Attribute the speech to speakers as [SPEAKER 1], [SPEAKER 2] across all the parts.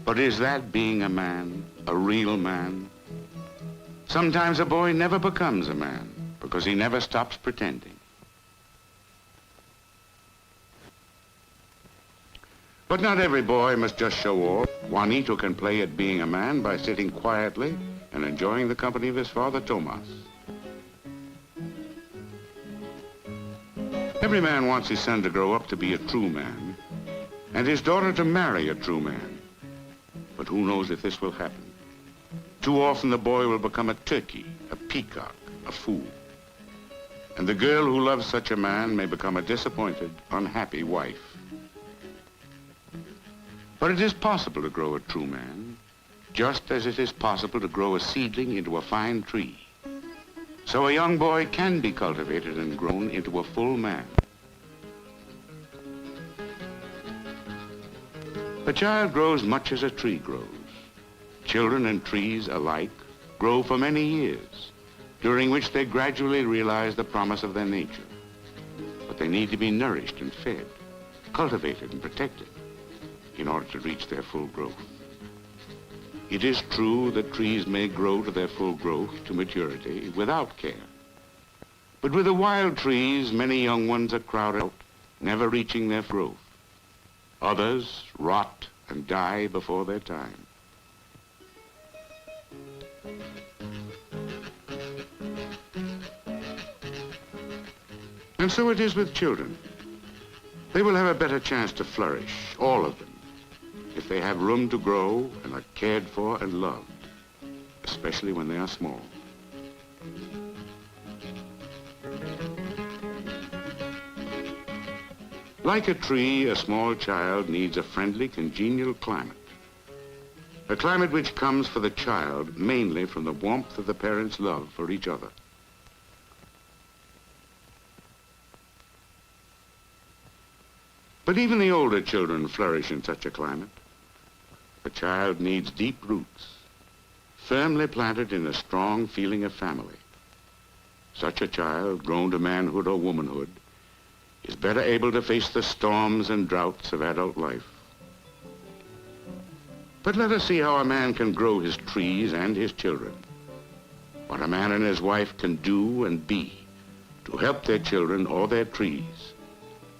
[SPEAKER 1] But is that being a man, a real man? Sometimes a boy never becomes a man because he never stops pretending. But not every boy must just show off. Juanito can play at being a man by sitting quietly and enjoying the company of his father, Tomas. Every man wants his son to grow up to be a true man, and his daughter to marry a true man. But who knows if this will happen? Too often the boy will become a turkey, a peacock, a fool. And the girl who loves such a man may become a disappointed, unhappy wife. But it is possible to grow a true man, just as it is possible to grow a seedling into a fine tree. So a young boy can be cultivated and grown into a full man. A child grows much as a tree grows. Children and trees alike grow for many years, during which they gradually realize the promise of their nature. But they need to be nourished and fed, cultivated and protected in order to reach their full growth. It is true that trees may grow to their full growth, to maturity, without care. But with the wild trees, many young ones are crowded out, never reaching their growth. Others rot and die before their time. And so it is with children. They will have a better chance to flourish, all of them, if they have room to grow and are cared for and loved, especially when they are small. Like a tree, a small child needs a friendly, congenial climate. A climate which comes for the child mainly from the warmth of the parents' love for each other. But even the older children flourish in such a climate. A child needs deep roots, firmly planted in a strong feeling of family. Such a child, grown to manhood or womanhood, is better able to face the storms and droughts of adult life. But let us see how a man can grow his trees and his children. What a man and his wife can do and be to help their children or their trees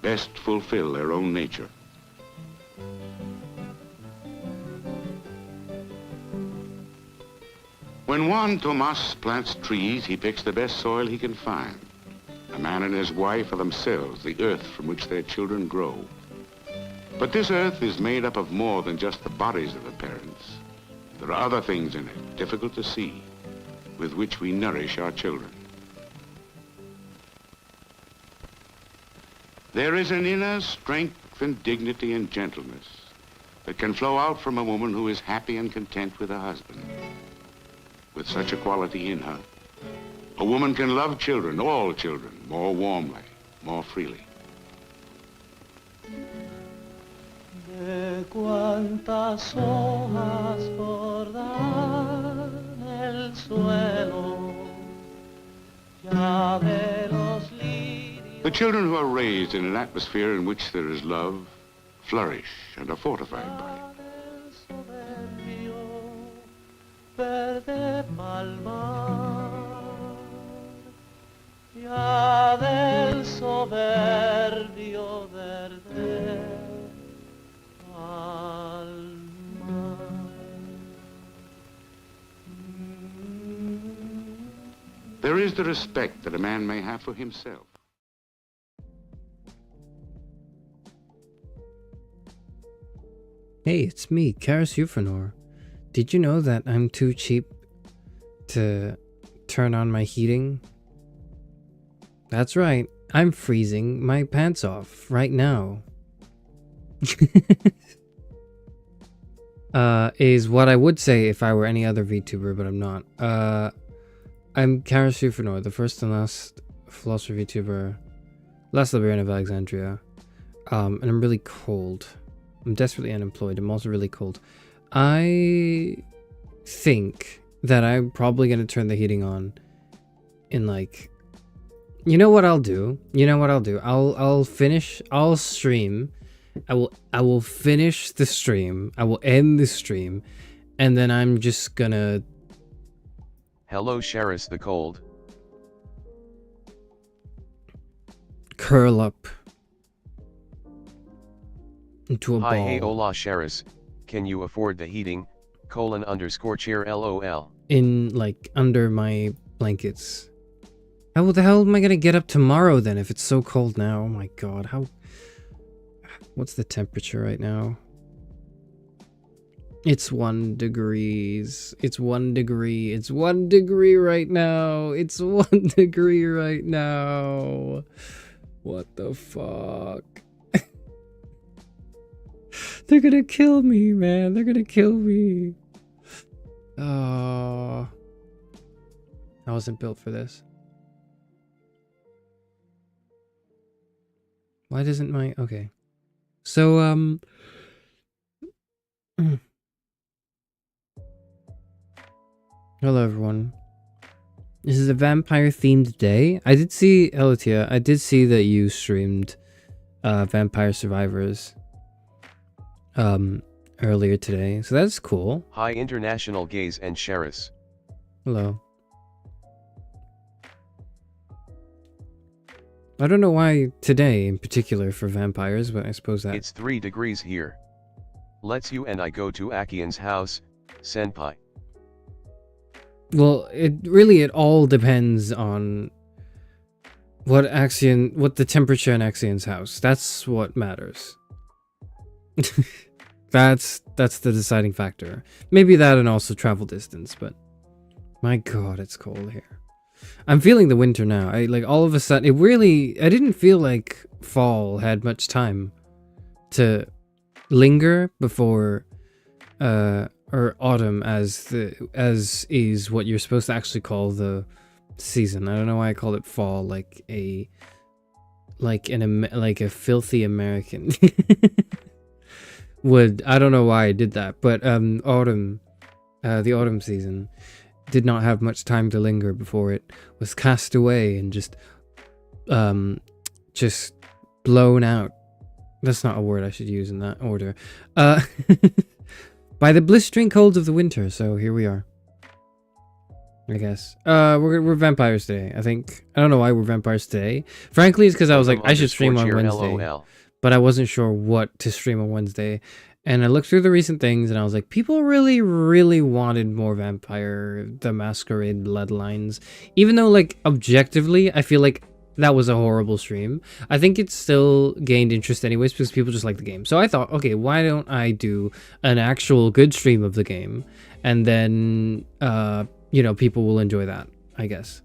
[SPEAKER 1] best fulfill their own nature. When Juan Tomas plants trees, he picks the best soil he can find. A man and his wife are themselves the earth from which their children grow. But this earth is made up of more than just the bodies of the parents. There are other things in it, difficult to see, with which we nourish our children. There is an inner strength and dignity and gentleness that can flow out from a woman who is happy and content with her husband. With such a quality in her, a woman can love children, all children, more warmly, more freely.
[SPEAKER 2] De cuántas hojas bordan el suelo, ya de los lirios.
[SPEAKER 1] The children who are raised in an atmosphere in which there is love flourish and are fortified by it.
[SPEAKER 2] Verde palmar, ya del soberbio verde palmar.
[SPEAKER 1] There is the respect that a man may have for himself.
[SPEAKER 3] Hey, it's me, Charis Euphranor. Did you know that I'm too cheap to turn on my heating? That's right, I'm freezing my pants off right now. Is what I would say if I were any other VTuber, but I'm not. I'm Charis Euphranor, the first and last philosopher VTuber, last librarian of Alexandria. And I'm really cold. I'm desperately unemployed. I'm also really cold. I think that I'm probably going to turn the heating on in like, you know what I'll do? I'll stream I will finish the stream. I will end the stream, and then I'm just gonna.
[SPEAKER 4] Hello, Charis the Cold.
[SPEAKER 3] Curl up into a
[SPEAKER 4] Hi,
[SPEAKER 3] ball.
[SPEAKER 4] hey, hola, Charis. Can you afford the heating? _cheer LOL.
[SPEAKER 3] In like under my blankets. How the hell am I gonna get up tomorrow then if it's so cold now? Oh my god, how... What's the temperature right now? It's 1 degrees. It's 1 degree. It's 1 degree right now. It's 1 degree right now. What the fuck? They're gonna kill me, man. They're gonna kill me. Oh. I wasn't built for this. Why doesn't my... Okay. So, hello, everyone. This is a vampire-themed day. I did see... Elatia, I did see that you streamed Vampire Survivors earlier today. So that's cool.
[SPEAKER 4] Hi, International Gays and Charis.
[SPEAKER 3] Hello. I don't know why today in particular for vampires, but I suppose that...
[SPEAKER 4] It's 3 degrees here. Let's you and I go to Akian's house, senpai.
[SPEAKER 3] Well, it all depends on what the temperature in Axian's house. That's what matters. That's the deciding factor. Maybe that and also travel distance, but my god, it's cold here. I'm feeling the winter now. All of a sudden, I didn't feel like fall had much time to linger before, or autumn as is what you're supposed to actually call the season. I don't know why I call it fall, like a filthy American would. I don't know why I did that, but autumn, the autumn season did not have much time to linger before it was cast away and just blown out. That's not a word I should use in that order. By the blistering colds of the winter. So here we are, I guess. We're vampires today, I think. I don't know why we're vampires today. Frankly, it's because I was like, I should stream on Wednesday, but I wasn't sure what to stream on Wednesday. And I looked through the recent things and I was like, people really, really wanted more Vampire the Masquerade Bloodlines. Even though, like, objectively, I feel like that was a horrible stream. I think it still gained interest anyways because people just like the game. So I thought, okay, why don't I do an actual good stream of the game? And then, you know, people will enjoy that, I guess.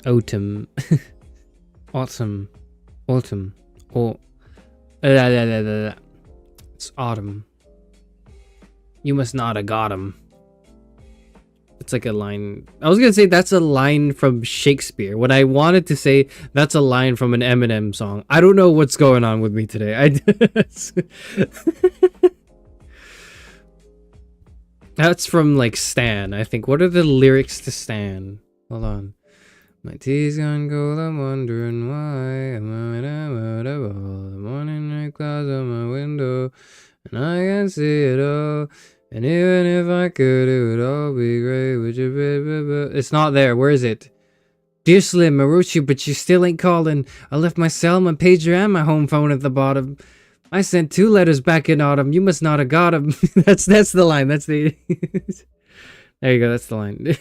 [SPEAKER 3] Autumn. Autumn. Autumn. Oh. It's autumn. You must not have got him. It's like a line. I was gonna say that's a line from Shakespeare. When I wanted to say that's a line from an Eminem song. I don't know what's going on with me today. That's from like Stan, I think. What are the lyrics to Stan? Hold on. My tea's gone cold, I'm wondering why. I'm out of all the morning rain clouds on my window, and I can see it all. And even if I could, it would all be great. Would you be? It's not there. Where is it? Dear Slim, I wrote you, but you still ain't calling. I left my cell, my pager, and my home phone at the bottom. I sent 2 letters back in autumn. You must not have got them. That's the line. That's the. There you go. That's the line.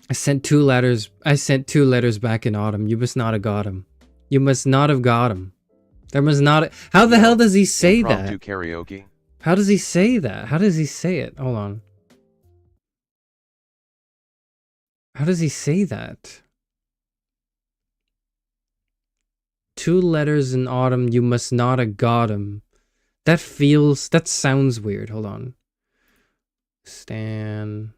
[SPEAKER 3] I sent 2 letters. I sent 2 letters back in autumn. You must not have got them. You must not have got them. There must not. How the hell does he say that?
[SPEAKER 4] Karaoke.
[SPEAKER 3] How does he say that? How does he say it? Hold on. How does he say that? 2 letters in autumn. You must not have got them. That sounds weird. Hold on. Stan.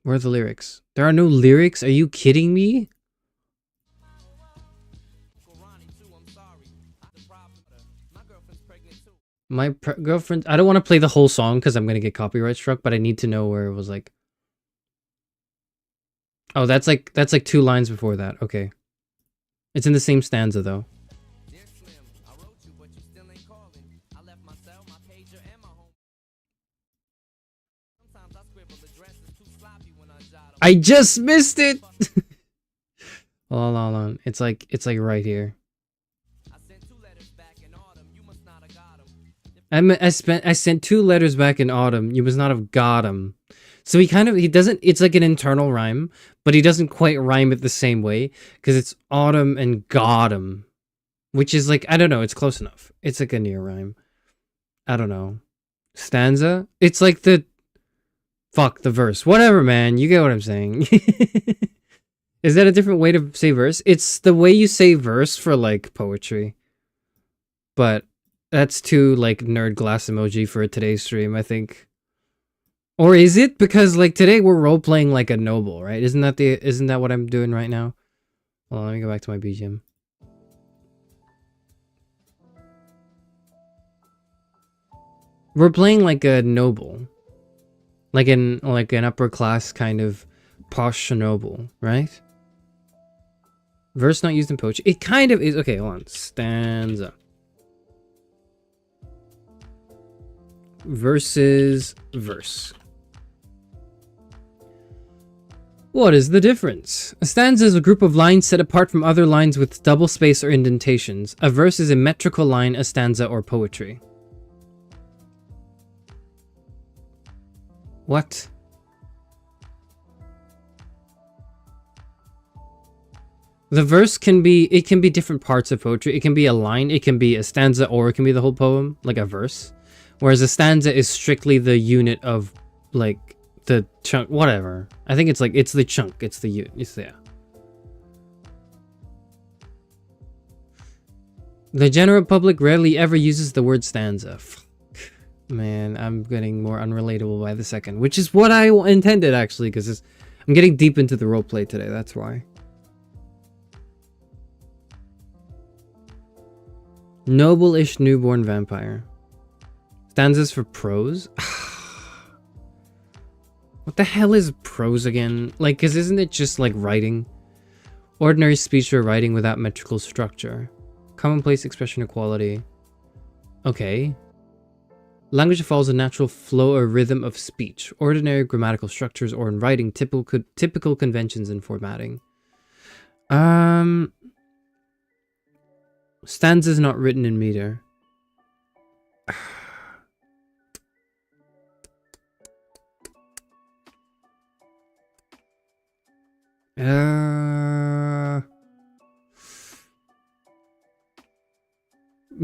[SPEAKER 3] Where are the lyrics? There are no lyrics? Are you kidding me? My girlfriend. I don't want to play the whole song because I'm gonna get copyright struck, but I need to know where it was like. Oh, that's like 2 lines before that. Okay. It's in the same stanza though. I just missed it. Hold on. It's like right here. I sent 2 letters back in autumn. You must not have got 'em. So he doesn't. It's like an internal rhyme, but he doesn't quite rhyme it the same way because it's autumn and got 'em, which is like, I don't know. It's close enough. It's like a near rhyme. I don't know. Stanza. It's like the verse. Whatever, man. You get what I'm saying. Is that a different way to say verse? It's the way you say verse for like poetry, but that's too like nerd glass emoji for today's stream, I think. Or is it? Because like today we're role playing like a noble, right? Isn't that what I'm doing right now? Hold on, let me go back to my BGM. We're playing like a noble. Like an upper class kind of posh noble, right? Verse not used in poetry. It kind of is. Okay, hold on. Stanza. Versus verse. What is the difference? A stanza is a group of lines set apart from other lines with double space or indentations. A verse is a metrical line, a stanza, or poetry. What? The verse can be different parts of poetry. It can be a line, it can be a stanza, or it can be the whole poem, like a verse. Whereas a stanza is strictly the unit of, like, the chunk, whatever. I think it's like, it's the chunk, it's the unit, it's there. The general public rarely ever uses the word stanza. Fuck. Man, I'm getting more unrelatable by the second, which is what I intended, actually, because I'm getting deep into the roleplay today, that's why. Noble-ish newborn vampire. Stanzas for prose? What the hell is prose again? Like, cause isn't it just like writing? Ordinary speech or writing without metrical structure. Commonplace expression equality. Okay. Language that follows a natural flow or rhythm of speech. Ordinary grammatical structures or in writing typical conventions in formatting. Stanzas not written in meter.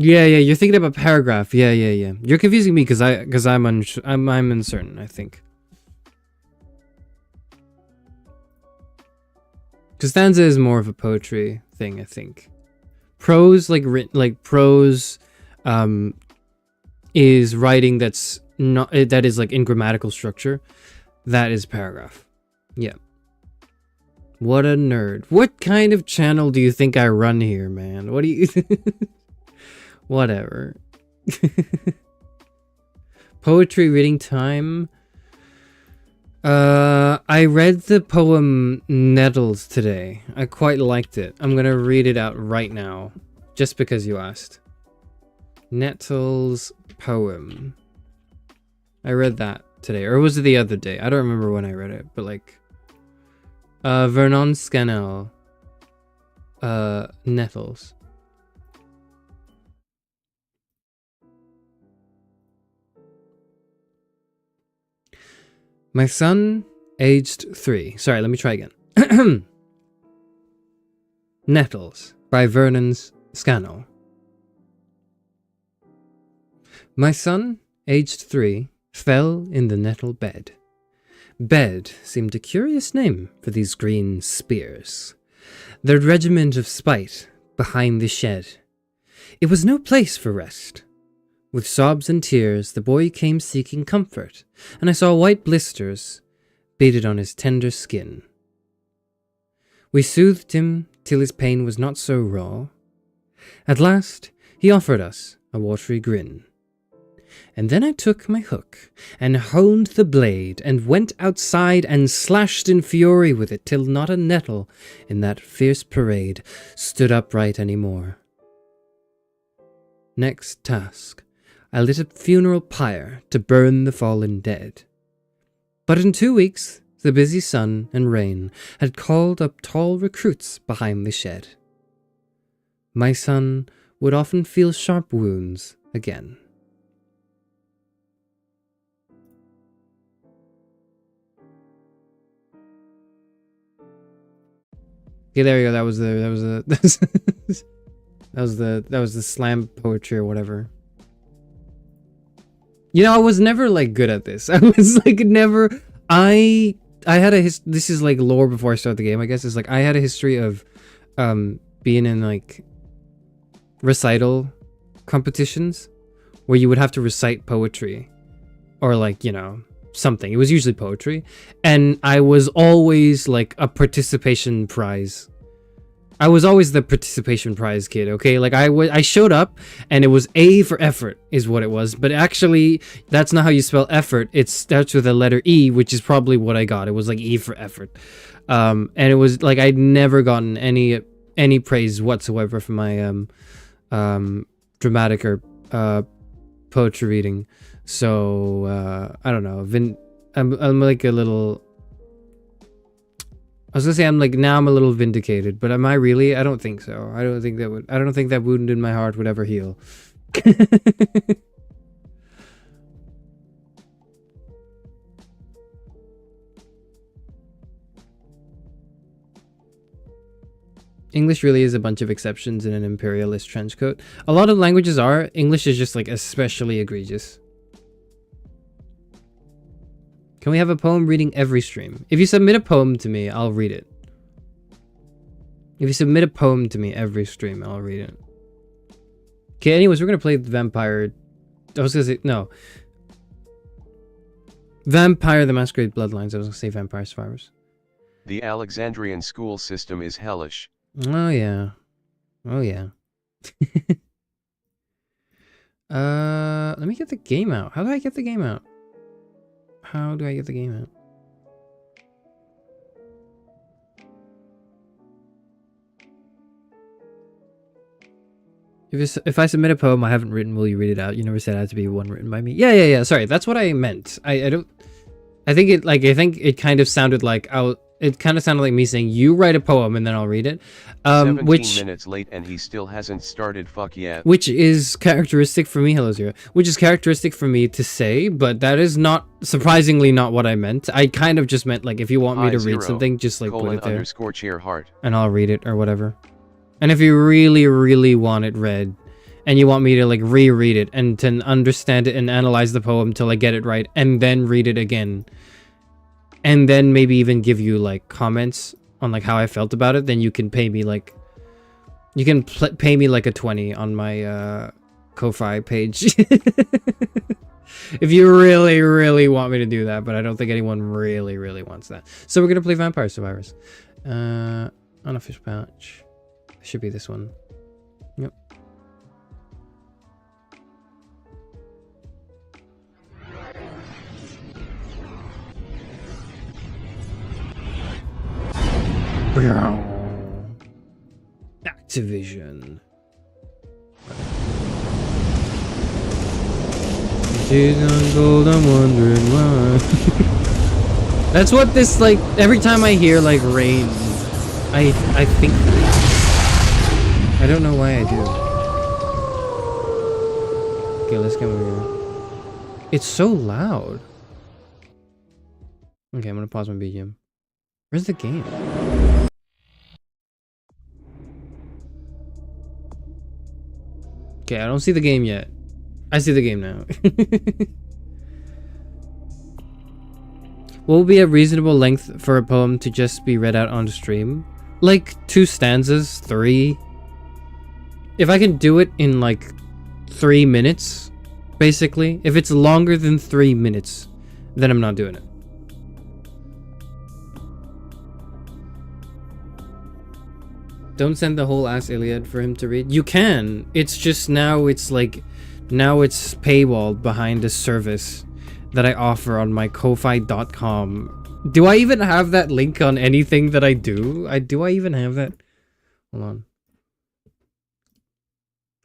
[SPEAKER 3] Yeah, you're thinking about paragraph. Yeah. You're confusing me because I'm uncertain, I think. Because stanza is more of a poetry thing, I think. Prose, prose, is writing that is like in grammatical structure. That is paragraph. Yeah. What a nerd. What kind of channel do you think I run here, man? What do you... Whatever. Poetry reading time. I read the poem Nettles today. I quite liked it. I'm gonna read it out right now. Just because you asked. Nettles poem. I read that today. Or was it the other day? I don't remember when I read it, but like... Vernon Scannell. Nettles. My son, aged 3. Sorry, let me try again. Nettles by Vernon Scannell. My son, aged 3, fell in the nettle bed. Bed seemed a curious name for these green spears. Their regiment of spite behind the shed. It was no place for rest. With sobs and tears, the boy came seeking comfort, and I saw white blisters beaded on his tender skin. We soothed him till his pain was not so raw. At last, he offered us a watery grin. And then I took my hook and honed the blade and went outside and slashed in fury with it till not a nettle in that fierce parade stood upright any more. Next task, I lit a funeral pyre to burn the fallen dead. But in 2 weeks, the busy sun and rain had called up tall recruits behind the shed. My son would often feel sharp wounds again. Okay, there you go. That was the slam poetry or whatever. You know, I was never like good at this. I was like never. I had a this is like lore before I start the game. I guess it's like I had a history of being in like recital competitions where you would have to recite poetry or like, you know, something. It was usually poetry, and I was always like a participation prize. I was always the participation prize kid, okay? Like I showed up and it was A for effort is what it was, but actually that's not how you spell effort. It starts with a letter E, which is probably what I got. It was like E for effort. And it was like I'd never gotten any praise whatsoever for my dramatic or poetry reading. So I don't know. I'm like a little. I was gonna say I'm a little vindicated, but am I really? I don't think so. I don't think that wound in my heart would ever heal. English really is a bunch of exceptions in an imperialist trench coat. A lot of languages are. English is just like especially egregious. Can we have a poem reading every stream? If you submit a poem to me, I'll read it. If you submit a poem to me every stream, I'll read it. Okay, anyways, we're gonna play Vampire. I was gonna say, no. Vampire the Masquerade Bloodlines. I was gonna say Vampire Survivors.
[SPEAKER 4] The Alexandrian school system is hellish.
[SPEAKER 3] Oh, yeah. Oh, yeah. Let me get the game out. How do I get the game out? How do I get the game out? If I submit a poem I haven't written, will you read it out? You never said it had to be one written by me. Yeah. Sorry, that's what I meant. I think it kind of sounded like it kind of sounded like me saying you write a poem and then I'll read it.
[SPEAKER 4] 17 minutes late and he still hasn't started. Fuck yeah.
[SPEAKER 3] Which is characteristic for me. Hello, Zero. Which is characteristic for me to say, but that is not surprisingly not what I meant. I kind of just meant like if you want me to read something, just like put it there.
[SPEAKER 4] _cheer_heart.
[SPEAKER 3] And I'll read it or whatever. And if you really, really want it read, and you want me to like reread it and to understand it and analyze the poem till I get it right, and then read it again, and then maybe even give you like comments on like how I felt about it, then you can pay me like pay me like a 20 on my Ko-Fi page. If you really, really want me to do that, but I don't think anyone really, really wants that. So we're gonna play Vampire Survivors. Unofficial patch. Should be this one. Yep. Activision. She's on gold, I'm wondering why. That's what this, like, every time I hear, like, rain, I think I don't know why I do. Okay, let's go over here. It's so loud. Okay, I'm gonna pause my BGM. Where's the game? Okay, I don't see the game yet. I see the game now. What will be a reasonable length for a poem to just be read out on stream? Like 2 stanzas, 3. If I can do it in like 3 minutes, basically. If it's longer than 3 minutes, then I'm not doing it. Don't send the whole ass Iliad for him to read. You can. It's just now it's like Now it's paywalled behind a service that I offer on my ko-fi.com. Do I even have that link on anything that I do? Do I even have that? Hold on.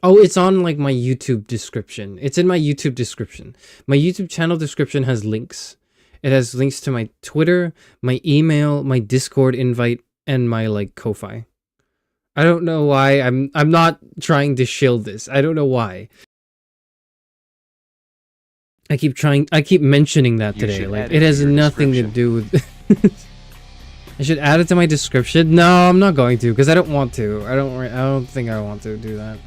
[SPEAKER 3] Oh, it's on like my YouTube description. It's in my YouTube description. My YouTube channel description has links. It has links to my Twitter, my email, my Discord invite, and my like Ko-fi. I don't know why. I'm not trying to shill this. I don't know why. I keep mentioning that today. Like it has nothing to do with I should add it to my description. No, I'm not going to because I don't want to. I don't think I want to do that.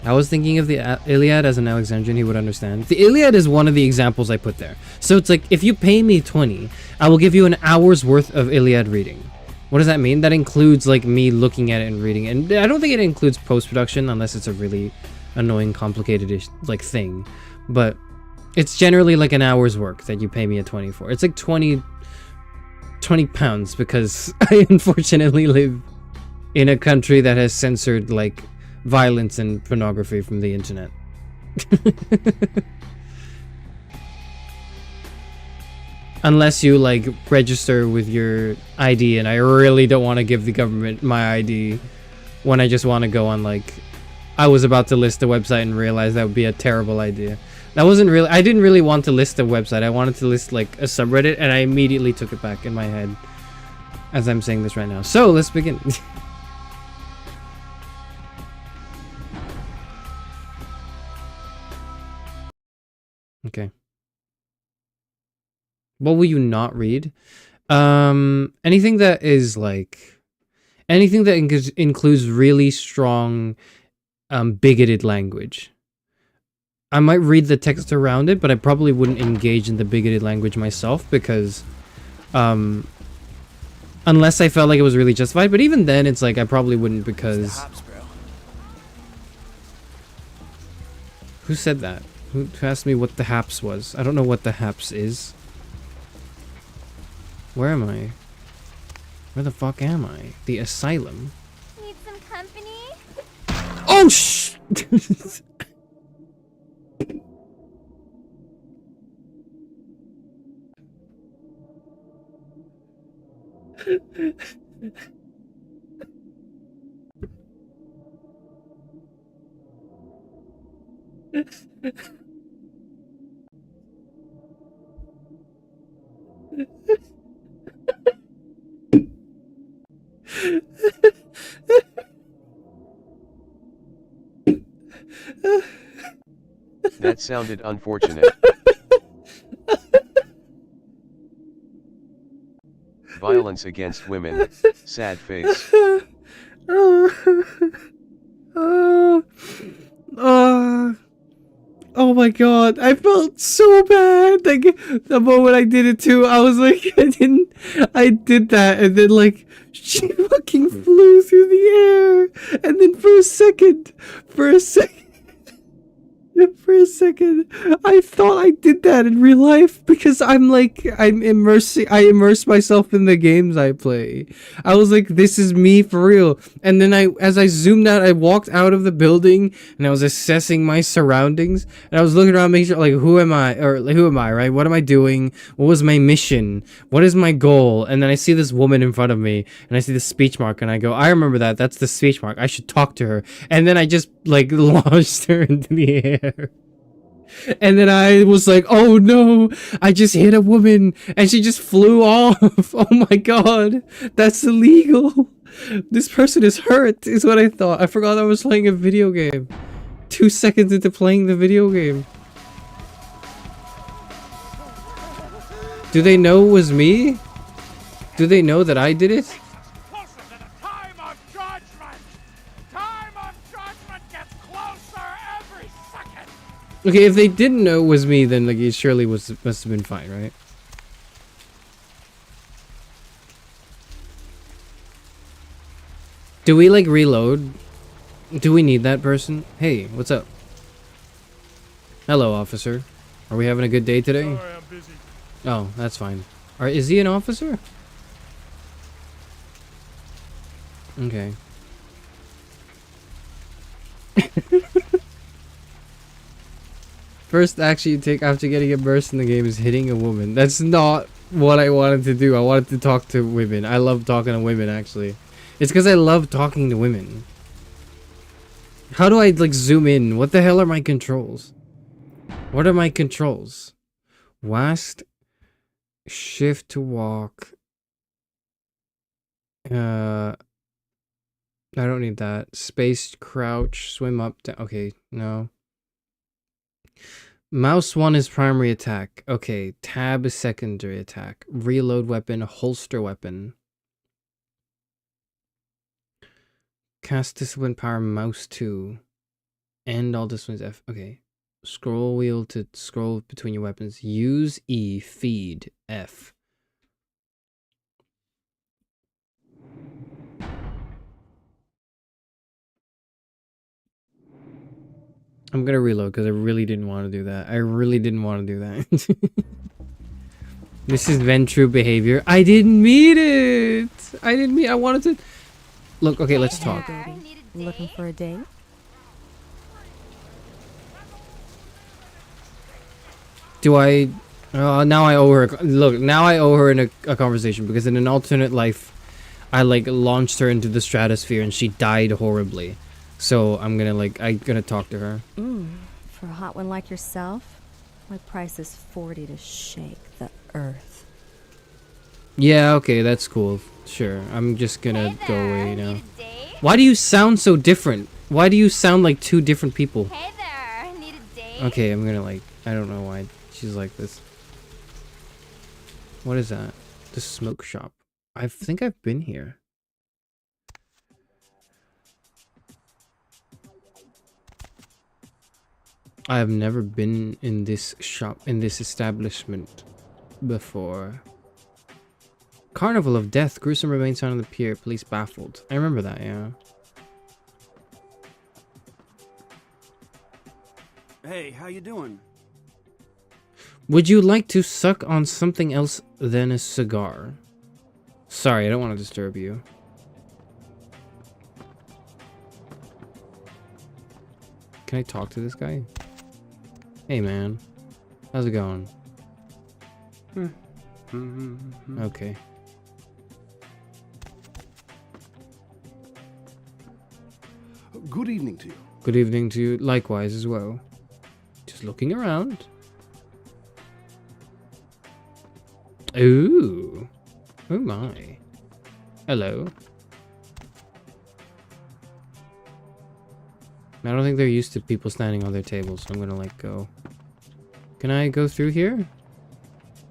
[SPEAKER 3] I was thinking of the Iliad as an Alexandrian he would understand. The Iliad is one of the examples I put there. So it's like, if you pay me 20, I will give you an hour's worth of Iliad reading. What does that mean? That includes like me looking at it and reading it. And I don't think it includes post-production unless it's a really annoying, complicated like thing. But it's generally like an hour's work that you pay me a 20 for. It's like 20 pounds because I unfortunately live in a country that has censored like violence and pornography from the internet. Unless you like register with your ID, and I really don't want to give the government my ID when I just want to go on like, I was about to list a website and realized that would be a terrible idea. That wasn't really, I didn't really want to list a website. I wanted to list like a subreddit, and I immediately took it back in my head as I'm saying this right now. So let's begin. Okay. What will you not read? Anything that is like, anything that includes really strong, bigoted language. I might read the text around it, but I probably wouldn't engage in the bigoted language myself because, unless I felt like it was really justified. But even then, it's like I probably wouldn't because. Who said that? Who asked me what the haps was? I don't know what the haps is. Where am I? Where the fuck am I? The asylum.
[SPEAKER 5] Need some company?
[SPEAKER 3] Oh sh!
[SPEAKER 4] That sounded unfortunate. Violence against women, sad face.
[SPEAKER 3] Oh my god, I felt so bad. Like the moment I did it too, I was like, I did that, and then like she fucking flew through the air, and then for a second, I thought I did that in real life because I immerse myself in the games I play. I was like, this is me for real. And then as I zoomed out, I walked out of the building and I was assessing my surroundings, and I was looking around, making sure like, who am I, right? What am I doing? What was my mission? What is my goal? And then I see this woman in front of me, and I see the speech mark, and I go, I remember that. That's the speech mark. I should talk to her. And then I just like launched her into the air. And then I was like, oh no, I just hit a woman and she just flew off. Oh my god, that's illegal. This person is hurt, is what I thought. I forgot I was playing a video game. 2 seconds into playing the video game. Do they know it was me? Do they know that I did it? Okay, if they didn't know it was me, then like it surely must have been fine, right? Do we like reload? Do we need that person? Hey, what's up? Hello, officer. Are we having a good day today?
[SPEAKER 6] Sorry, I'm busy.
[SPEAKER 3] Oh, that's fine. Is he an officer? Okay. First action you take after getting immersed in the game is hitting a woman. That's not what I wanted to do. I wanted to talk to women. I love talking to women, actually. It's because I love talking to women. How do I, like, zoom in? What the hell are my controls? What are my controls? WASD, shift to walk. I don't need that. Space, crouch, swim up, down. Okay, no. Mouse 1 is primary attack. Okay, tab is secondary attack. Reload weapon, holster weapon. Cast discipline power, mouse 2. End all disciplines F. Okay. Scroll wheel to scroll between your weapons. Use E, feed, F. I'm gonna reload because I really didn't want to do that. I really didn't want to do that. This is Ventru behavior. I didn't mean it. I wanted to. Look, okay, let's talk.
[SPEAKER 6] Looking for a date?
[SPEAKER 3] Do I? Now I owe her. Look, now I owe her a conversation because in an alternate life, I like launched her into the stratosphere and she died horribly. So I'm gonna talk to her.
[SPEAKER 6] For a hot one like yourself, my price is 40 to shake the earth.
[SPEAKER 3] Yeah, okay, that's cool. Sure, I'm just gonna
[SPEAKER 5] Hey
[SPEAKER 3] go
[SPEAKER 5] there,
[SPEAKER 3] away now.
[SPEAKER 5] need a date?
[SPEAKER 3] Why do you sound so different? Why do you sound like two different people?
[SPEAKER 5] Hey there, need a date?
[SPEAKER 3] Okay, I'm gonna I don't know why she's like this. What is that? The smoke shop. I think I've been here. I have never been in this shop, in this establishment before. Carnival of Death. Gruesome remains found on the pier. Police baffled. I remember that, yeah.
[SPEAKER 7] Hey, how you doing?
[SPEAKER 3] Would you like to suck on something else than a cigar? Sorry, I don't want to disturb you. Can I talk to this guy? Hey, man. How's it going? Okay.
[SPEAKER 7] Good evening to you.
[SPEAKER 3] Good evening to you. Likewise as well. Just looking around. Ooh. Oh my. Hello. I don't think they're used to people standing on their tables, so I'm gonna go. Can I go through here?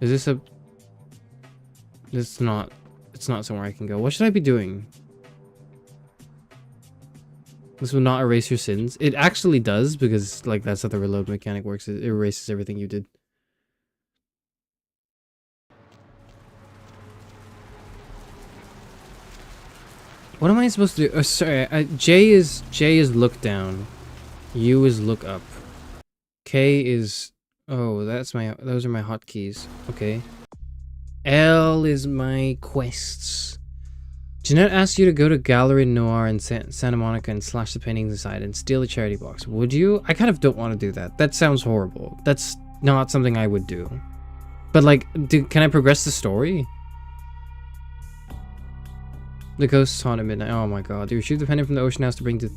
[SPEAKER 3] Is this a... It's not somewhere I can go. What should I be doing? This will not erase your sins. It actually does, because that's how the reload mechanic works. It erases everything you did. What am I supposed to do? Oh, sorry. J is look down. U is look up. K is... Oh, those are my hotkeys. Okay. L is my quests. Jeanette asked you to go to Gallery Noir in Santa Monica and slash the paintings inside and steal the charity box. Would you? I kind of don't want to do that. That sounds horrible. That's not something I would do. But can I progress the story? The ghosts haunt at midnight. Oh my god. You retrieved the pendant from the ocean house to bring to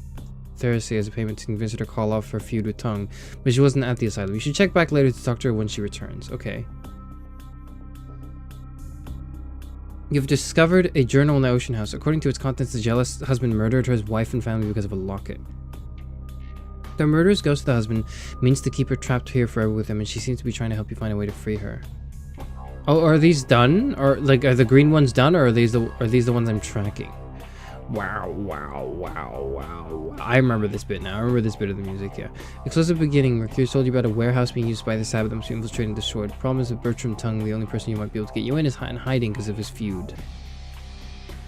[SPEAKER 3] Thursday as a payment to convince her to call off her feud with Tongue. But she wasn't at the asylum. You should check back later to talk to her when she returns. Okay. You've discovered a journal in the ocean house. According to its contents, the jealous husband murdered his wife and family because of a locket. The murderous ghost of the husband means to keep her trapped here forever with him, and she seems to be trying to help you find a way to free her. Oh, are these done? Or are the green ones done, or are these the ones I'm tracking? Wow, wow, wow, wow. I remember this bit now. I remember this bit of the music, yeah. Exclusive beginning. Mercury told you about a warehouse being used by the Sabbaths to infiltrate and destroy. The problem is that Bertram Tongue, the only person you might be able to get you in, is in hiding because of his feud.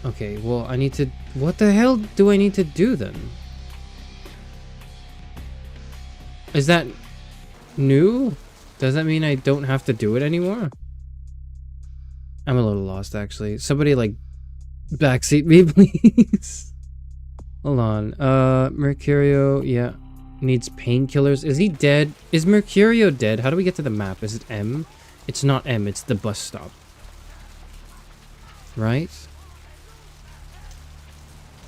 [SPEAKER 3] Okay, well, I need to... What the hell do I need to do then? Is that new? Does that mean I don't have to do it anymore? I'm a little lost, actually. Somebody, backseat me, please. Hold on. Mercurio, yeah. Needs painkillers. Is he dead? Is Mercurio dead? How do we get to the map? Is it M? It's not M, it's the bus stop. Right?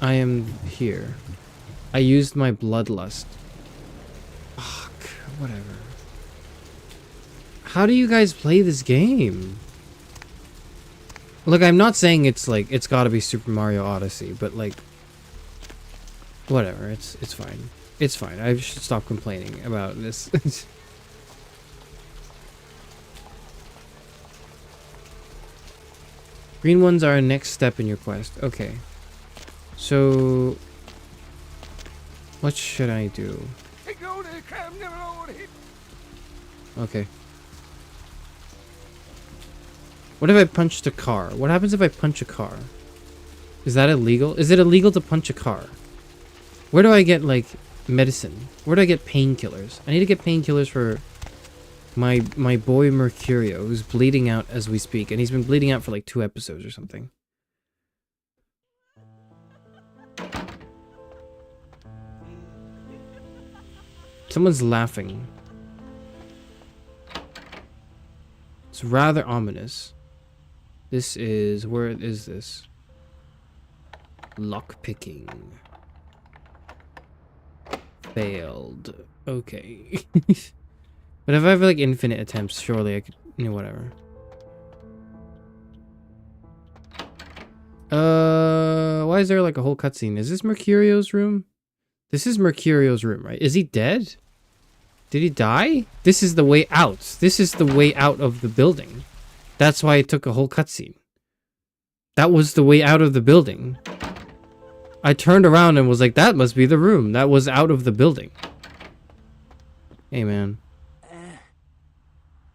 [SPEAKER 3] I am here. I used my bloodlust. Fuck, whatever. How do you guys play this game? Look, I'm not saying it's like, it's gotta be Super Mario Odyssey, but like, whatever, it's fine. It's fine. I should stop complaining about this. Green ones are a next step in your quest. Okay. So, what should I do? Okay. What if I punched a car? What happens if I punch a car? Is that illegal? Is it illegal to punch a car? Where do I get, like, medicine? Where do I get painkillers? I need to get painkillers for my boy Mercurio, who's bleeding out as we speak. And he's been bleeding out for, like, 2 episodes or something. Someone's laughing. It's rather ominous. This is... Where is this? Lockpicking. Failed. Okay. But if I have like infinite attempts, surely I could... You know, whatever. Why is there like a whole cutscene? Is this Mercurio's room? This is Mercurio's room, right? Is he dead? Did he die? This is the way out. This is the way out of the building. That's why it took a whole cutscene. That was the way out of the building. I turned around and was like, that must be the room. That was out of the building. Hey, man.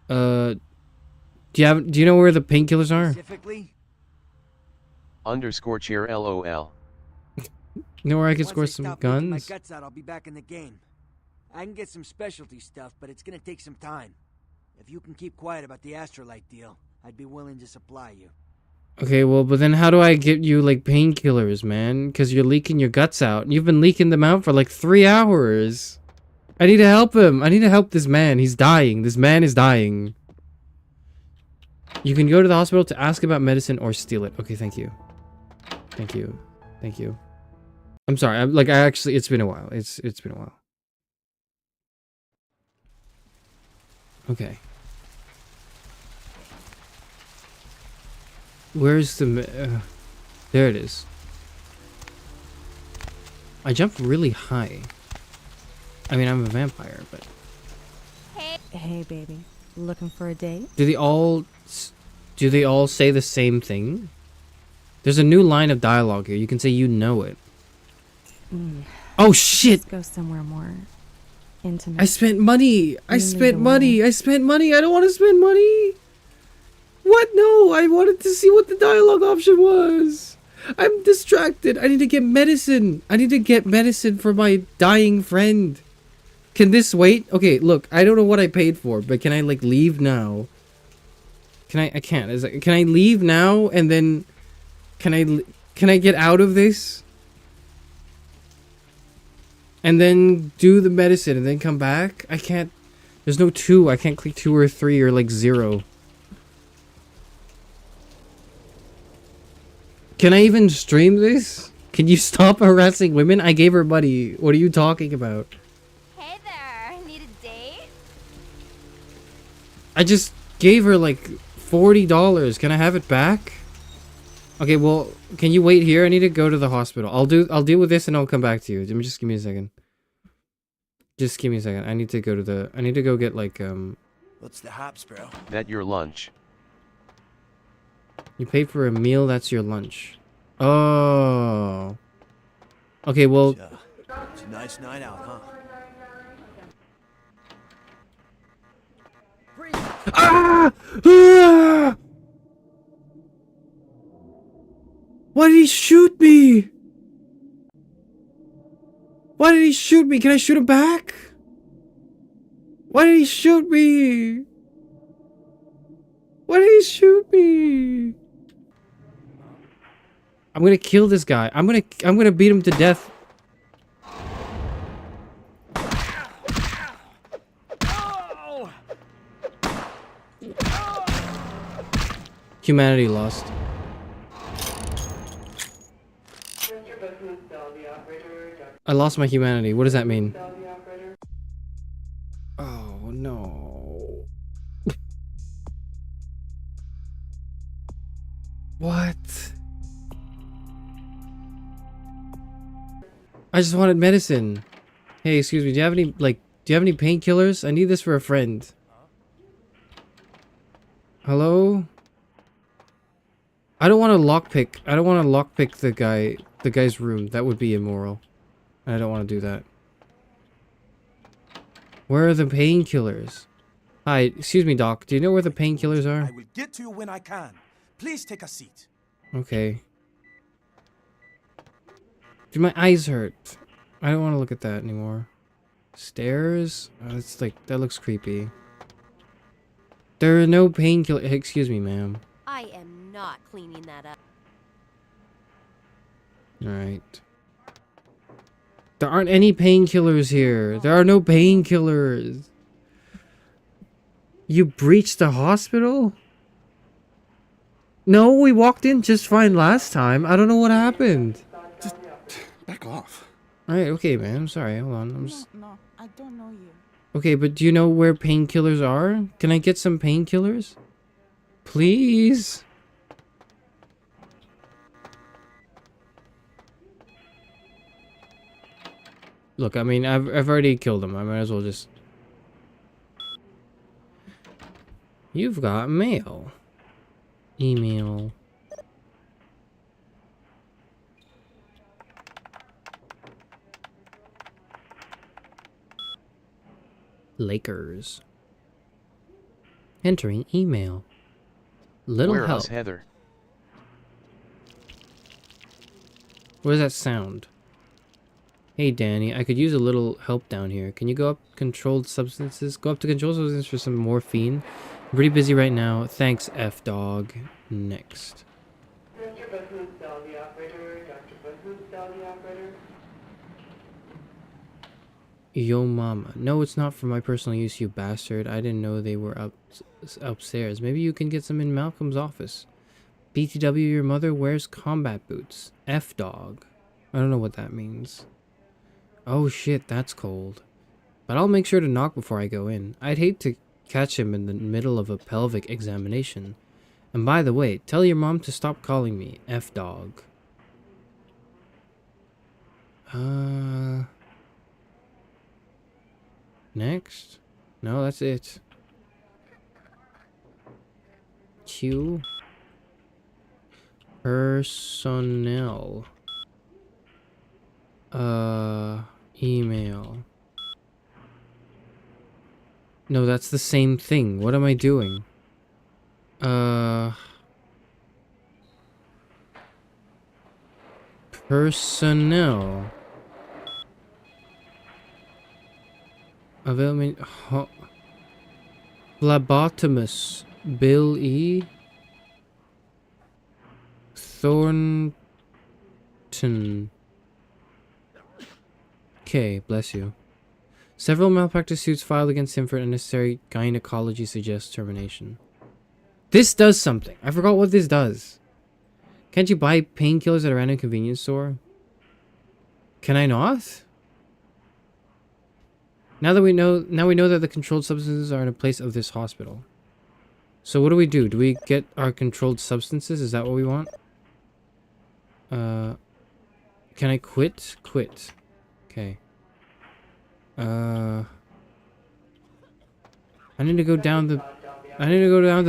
[SPEAKER 3] Do you know where the painkillers are?
[SPEAKER 8] Specifically?
[SPEAKER 4] Underscore cheer LOL.
[SPEAKER 3] You know where I could
[SPEAKER 8] Once
[SPEAKER 3] score
[SPEAKER 8] I
[SPEAKER 3] some
[SPEAKER 8] stop leaking my
[SPEAKER 3] guns?
[SPEAKER 8] guts out, I'll be back in the game. I can get some specialty stuff, but it's gonna take some time. If you can keep quiet about the Astrolite deal, I'd be willing to supply you.
[SPEAKER 3] Okay, well, but then how do I get you, like, painkillers, man? Because you're leaking your guts out. You've been leaking them out for, like, 3 hours. I need to help him. I need to help this man. He's dying. This man is dying. You can go to the hospital to ask about medicine or steal it. Okay, thank you. Thank you. Thank you. I'm sorry. It's been a while. It's been a while. Okay. Where's the... there it is. I jumped really high. I mean, I'm a vampire, but...
[SPEAKER 6] Hey, baby. Looking for a date?
[SPEAKER 3] Do they all say the same thing? There's a new line of dialogue here. You can say you know it. Oh, shit!
[SPEAKER 6] Let's go somewhere more intimate.
[SPEAKER 3] I spent money! I spent money! I spent money! I don't want to spend money! What? No! I wanted to see what the dialogue option was! I'm distracted! I need to get medicine! I need to get medicine for my dying friend! Can this wait? Okay, look, I don't know what I paid for, but can I, like, leave now? Can I can't. Can I leave now and then... Can I get out of this? And then do the medicine and then come back? I can't... There's no 2. I can't click 2 or 3 or, like, 0. Can I even stream this? Can you stop harassing women? I gave her money. What are you talking about?
[SPEAKER 5] Hey there, need a date?
[SPEAKER 3] I just gave her like $40. Can I have it back? Okay, well, can you wait here? I need to go to the hospital. I'll deal with this and I'll come back to you. Just give me a second. Just give me a second. I need to go get like
[SPEAKER 8] What's the hops, bro?
[SPEAKER 4] That your lunch.
[SPEAKER 3] You paid for a meal, that's your lunch. Oh. Okay, well,
[SPEAKER 8] It's a nice night out, huh?
[SPEAKER 3] ah! Ah! Why did he shoot me? Why did he shoot me? Can I shoot him back? Why did he shoot me? Why did he shoot me? I'm gonna kill this guy. I'm gonna beat him to death. Humanity lost. I lost my humanity. What does that mean? Oh no. What? I just wanted medicine. Hey, excuse me. Do you have any painkillers? I need this for a friend. Hello? I don't want to lockpick. I don't want to lockpick the guy's room. That would be immoral. I don't want to do that. Where are the painkillers? Hi, excuse me, Doc. Do you know where the painkillers are?
[SPEAKER 9] I will get to you when I can. Please take a seat.
[SPEAKER 3] Okay. Dude, my eyes hurt. I don't want to look at that anymore. Stairs? It's like, that looks creepy. There are no painkillers. Excuse me, ma'am.
[SPEAKER 5] I am not cleaning that up.
[SPEAKER 3] Alright. There aren't any painkillers here. There are no painkillers. You breached the hospital? No, we walked in just fine last time. I don't know what happened.
[SPEAKER 7] Just back off.
[SPEAKER 3] Alright, okay, man. I'm sorry. Hold on. I'm just...
[SPEAKER 10] No, I don't know you.
[SPEAKER 3] Okay, but do you know where painkillers are? Can I get some painkillers? Please? Look, I mean, I've already killed him. I might as well just... You've got mail. Email. Lakers. Entering email. Little
[SPEAKER 4] Where
[SPEAKER 3] help.
[SPEAKER 4] is Heather?
[SPEAKER 3] What does that sound? Hey Danny, I could use a little help down here. Can you go up controlled substances? Go up to controlled substances for some morphine. I'm pretty busy right now. Thanks, F-Dog. Next. Yo mama. No, it's not for my personal use, you bastard. I didn't know they were upstairs. Maybe you can get some in Malcolm's office. BTW, your mother wears combat boots. F-Dog. I don't know what that means. Oh shit, that's cold. But I'll make sure to knock before I go in. I'd hate to catch him in the middle of a pelvic examination. And by the way, tell your mom to stop calling me F-Dog. Next? No, that's it. Q. Personnel. Email. No, that's the same thing. What am I doing? Personnel. Availment. Phlebotomist. Bill E. Thornton. Okay, bless you. Several malpractice suits filed against him for unnecessary gynecology suggest termination. This does something. I forgot what this does. Can't you buy painkillers at a random convenience store? Can I not? Now we know that the controlled substances are in a place of this hospital. So what do? Do we get our controlled substances? Is that what we want? Can I quit? Quit. Okay. I need to go down the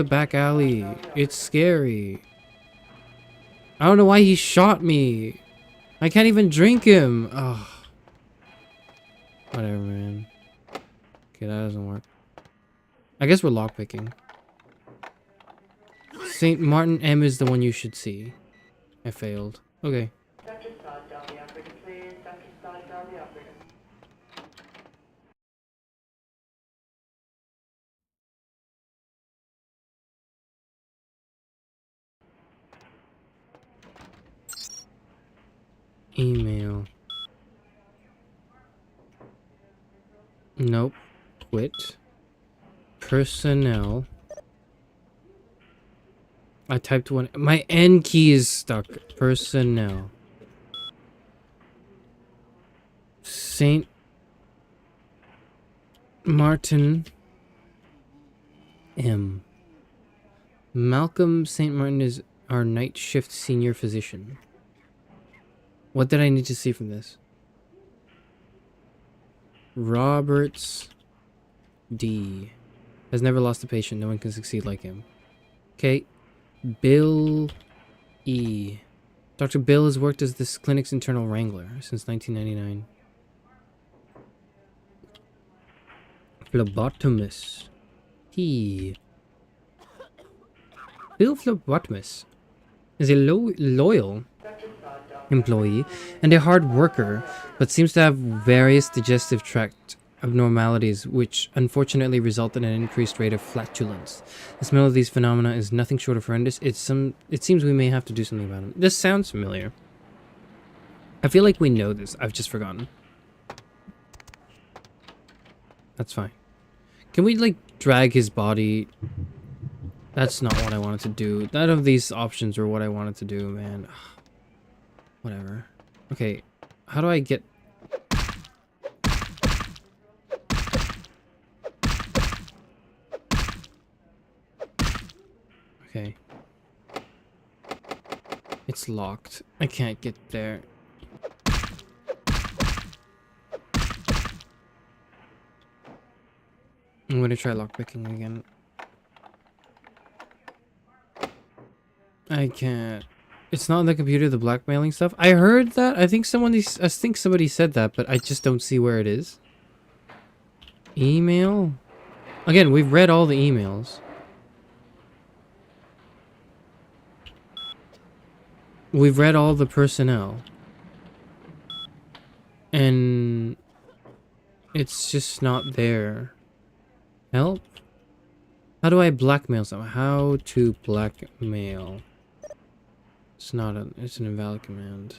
[SPEAKER 3] back alley. It's scary. I don't know why he shot me. I can't even drink him. Ugh. Whatever, man. Okay, that doesn't work. I guess we're lockpicking. St. Martin M is the one you should see. I failed. Okay. Email. Nope. Quit. Personnel. I typed one. My N key is stuck. Personnel. Saint Martin M. Malcolm St. Martin is our night shift senior physician. What did I need to see from this? Roberts D. Has never lost a patient. No one can succeed like him. Okay. Bill E. Dr. Bill has worked as this clinic's internal wrangler since 1999. Phlebotomist. He. Bill Phlebotomist is a loyal employee and a hard worker, but seems to have various digestive tract abnormalities which unfortunately result in an increased rate of flatulence. The smell of these phenomena is nothing short of horrendous. It seems we may have to do something about it. This sounds familiar. I feel like we know this. I've just forgotten. That's fine. Can we, like, drag his body? That's not what I wanted to do. None of these options are what I wanted to do, man. Whatever. Okay, how do I get... Okay. It's locked. I can't get there. I'm gonna try lockpicking again. I can't. It's not on the computer, the blackmailing stuff. I heard that. I think somebody said that, but I just don't see where it is. Email? Again, we've read all the emails. We've read all the personnel. And it's just not there. Help? How do I blackmail someone? How to blackmail? It's not a, it's an invalid command.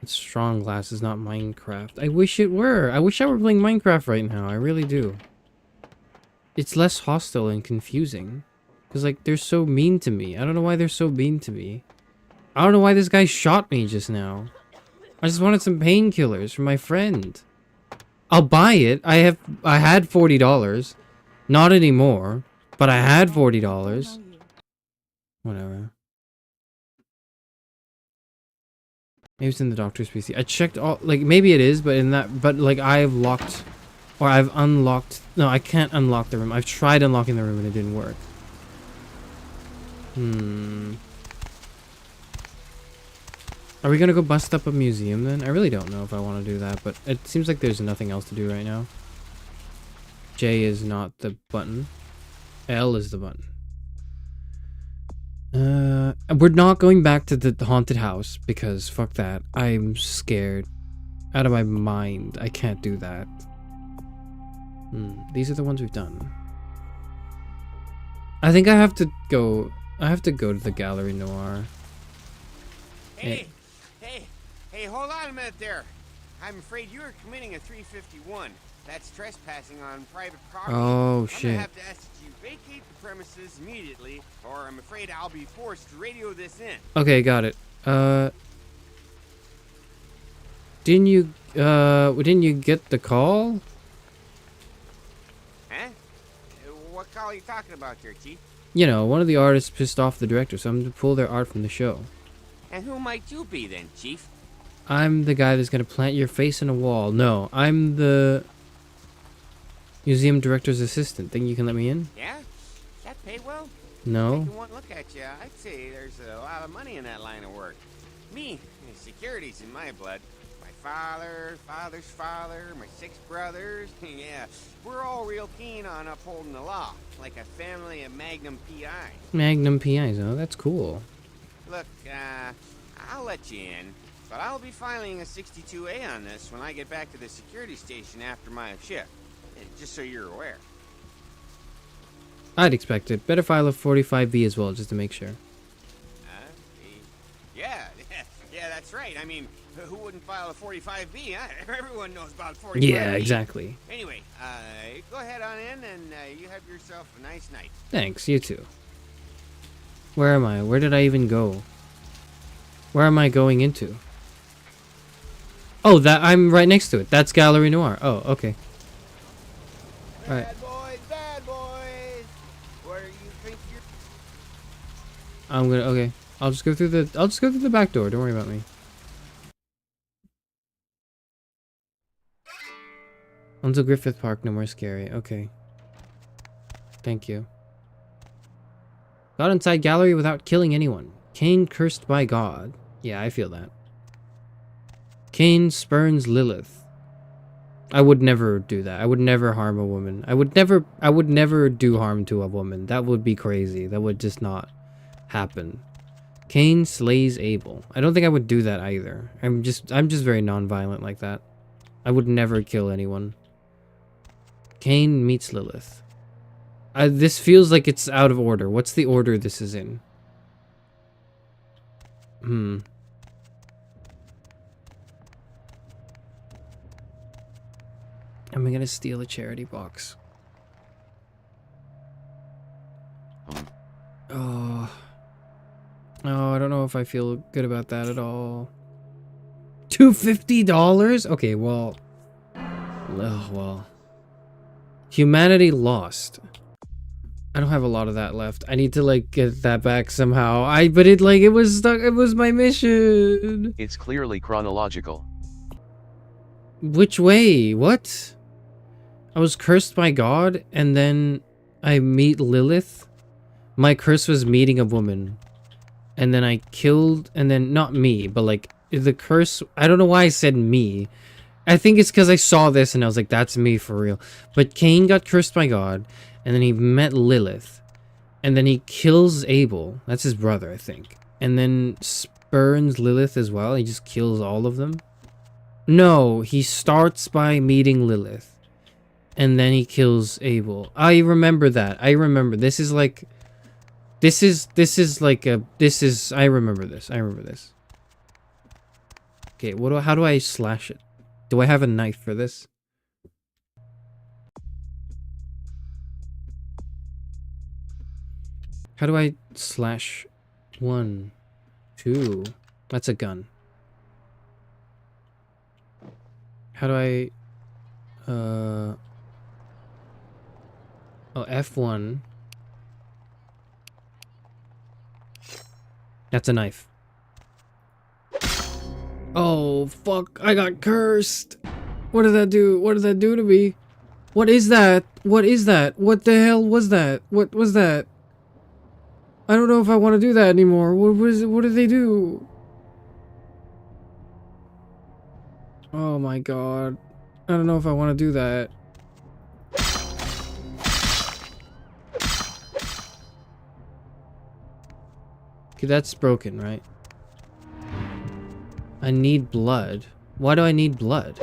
[SPEAKER 3] It's strong glass, is not Minecraft. I wish it were. I wish I were playing Minecraft right now. I really do. It's less hostile and confusing. Because, like, they're so mean to me. I don't know why they're so mean to me. I don't know why this guy shot me just now. I just wanted some painkillers from my friend. I'll buy it. I had $40. Not anymore. But I had $40. Whatever. Maybe it's in the doctor's PC. I checked all, like, maybe it is, but in that, but like I've locked, or I've unlocked, no, I can't unlock the room. I've tried unlocking the room and it didn't work. Are we gonna go bust up a museum then? I really don't know if I want to do that, but it seems like there's nothing else to do right now. J is not the button. L is the button. We're not going back to the haunted house because fuck that. I'm scared. Out of my mind. I can't do that. These are the ones we've done. I think I have to go to the Gallery Noir.
[SPEAKER 10] Hey, hold on a minute there. I'm afraid you are committing a 351. That's trespassing on private property.
[SPEAKER 3] Oh,
[SPEAKER 10] I'm
[SPEAKER 3] shit.
[SPEAKER 10] gonna have to ask that you vacate the premises immediately, or I'm afraid I'll be forced to radio this in.
[SPEAKER 3] Okay, got it. Didn't you get the call?
[SPEAKER 10] Huh? What call are you talking about there, Chief?
[SPEAKER 3] You know, one of the artists pissed off the director, so I'm to pull their art from the show.
[SPEAKER 10] And who might you be then, Chief?
[SPEAKER 3] I'm the guy that's gonna plant your face in a wall. No, I'm the museum director's assistant. Think you can let me in?
[SPEAKER 10] Yeah? That pay well?
[SPEAKER 3] No.
[SPEAKER 10] Taking one look at you, I'd say there's a lot of money in that line of work. Me, security's in my blood. My father's father, my 6 brothers. Yeah, we're all real keen on upholding the law, like a family of Magnum PI.
[SPEAKER 3] Magnum PIs, oh, that's cool.
[SPEAKER 10] Look, I'll let you in, but I'll be filing a 62A on this when I get back to the security station after my shift. Just so you're aware.
[SPEAKER 3] I'd expect it. Better file a 45B as well, just to make sure.
[SPEAKER 10] Yeah, that's right. I mean, who wouldn't file a 45B, huh? Everyone knows about 45B.
[SPEAKER 3] Yeah, exactly.
[SPEAKER 10] Anyway, go ahead on in, and you have yourself a nice night.
[SPEAKER 3] Thanks, you too. Where am I? Where did I even go? Where am I going into? Oh, that I'm right next to it. That's Gallery Noir. Oh, okay. Alright.
[SPEAKER 10] Bad boys! Where do you think you're...
[SPEAKER 3] I'm gonna okay. I'll just go through the back door. Don't worry about me. Until Griffith Park, no more scary. Okay. Thank you. Got inside gallery without killing anyone. Cain cursed by God. Yeah, I feel that. Cain spurns Lilith. I would never do that. I would never harm a woman. I would never do harm to a woman. That would be crazy. That would just not happen. Cain slays Abel. I don't think I would do that either. I'm just very non-violent like that. I would never kill anyone. Cain meets Lilith. This feels like it's out of order. What's the order this is in? Am I gonna steal a charity box? Oh, I don't know if I feel good about that at all. $250? Okay, well. Oh, well. Humanity lost. I don't have a lot of that left. I need to like get that back somehow. But it was stuck. It was my mission.
[SPEAKER 4] It's clearly chronological.
[SPEAKER 3] Which way? What? I was cursed by God and then I meet Lilith. My curse was meeting a woman. And then I killed, and then not me, but like the curse. I don't know why I said me. I think it's because I saw this and I was like, that's me for real. But Cain got cursed by God. And then he met Lilith. And then he kills Abel. That's his brother, I think. And then spurns Lilith as well. He just kills all of them. No, he starts by meeting Lilith. And then he kills Abel. I remember that. I remember. This is like... I remember this. Okay, how do I slash it? Do I have a knife for this? How do I slash 1, 2? That's a gun. How do I... Oh, F1. That's a knife. Oh, fuck. I got cursed. What did that do? What did that do to me? What is that? What is that? What the hell was that? What was that? I don't know if I want to do that anymore. What did they do? Oh my god. I don't know if I want to do that. Okay, that's broken, right? I need blood. Why do I need blood?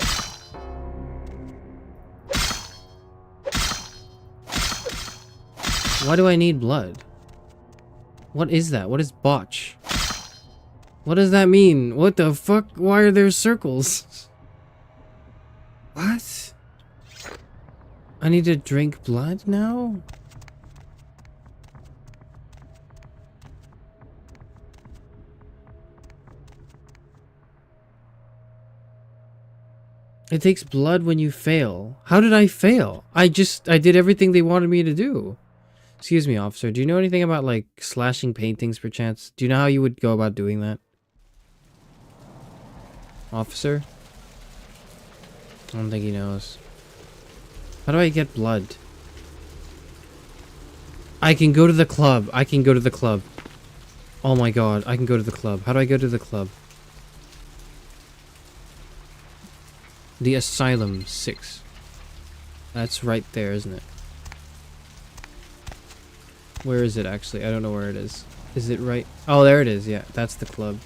[SPEAKER 3] Why do I need blood? What is that? What is botch? What does that mean? What the fuck? Why are there circles? What? I need to drink blood now? It takes blood when you fail. How did I fail? I did everything they wanted me to do. Excuse me, officer. Do you know anything about, like, slashing paintings, perchance? Do you know how you would go about doing that? Officer? I don't think he knows. How do I get blood? I can go to the club. I can go to the club. Oh my god, I can go to the club. How do I go to the club? The Asylum 6. That's right there, isn't it? Where is it, actually? I don't know where it is. Is it right? Oh, there it is. Yeah, that's the club.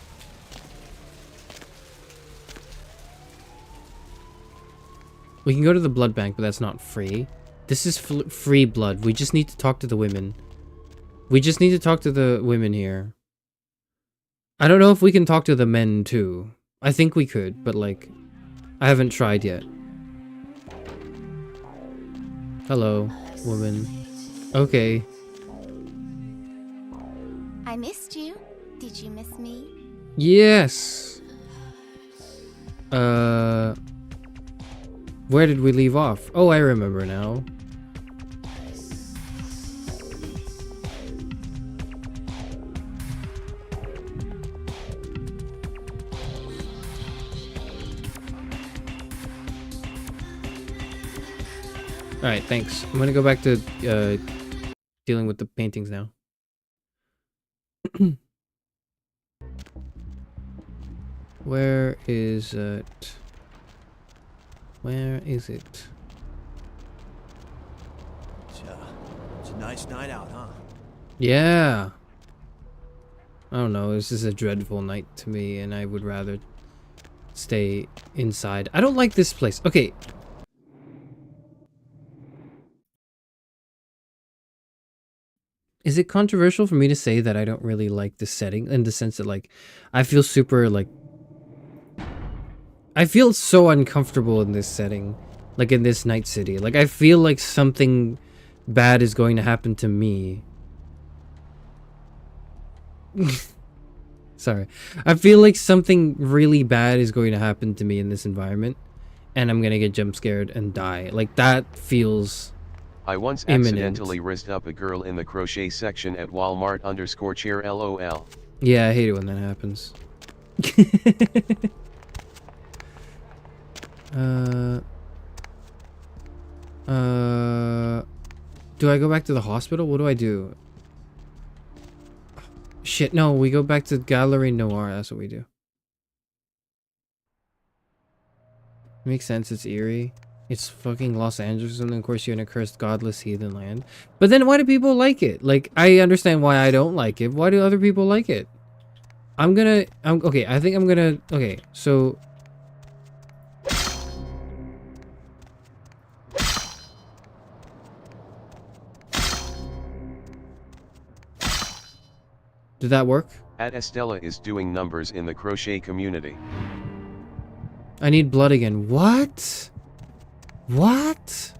[SPEAKER 3] We can go to the blood bank, but that's not free. This is free blood. We just need to talk to the women. We just need to talk to the women here. I don't know if we can talk to the men, too. I think we could, but, like, I haven't tried yet. Hello, woman. Okay.
[SPEAKER 5] I missed you. Did you miss me?
[SPEAKER 3] Yes. Where did we leave off? Oh, I remember now. Alright, thanks. I'm gonna go back to dealing with the paintings now. Where is it? Where is it?
[SPEAKER 8] It's a nice night out, huh?
[SPEAKER 3] Yeah. I don't know, this is a dreadful night to me and I would rather stay inside. I don't like this place. Okay. Is it controversial for me to say that I don't really like the setting in the sense that like I feel super like I feel so uncomfortable in this setting, like in this night city. Like I feel like something bad is going to happen to me. Sorry. I feel like something really bad is going to happen to me in this environment and I'm going to get jump scared and die. Like that feels
[SPEAKER 4] I once accidentally rizzed up a girl in the crochet section at Walmart_chair LOL.
[SPEAKER 3] Yeah, I hate it when that happens. Do I go back to the hospital? What do I do? Shit, no, we go back to Gallery Noir. That's what we do. Makes sense, it's eerie. It's fucking Los Angeles, and then of course you're in a cursed, godless heathen land. But then why do people like it? Like, I understand why I don't like it. Why do other people like it? Okay, I think I'm gonna, okay, so... Did that work?
[SPEAKER 4] At Estella is doing numbers in the crochet community.
[SPEAKER 3] I need blood again. What? What?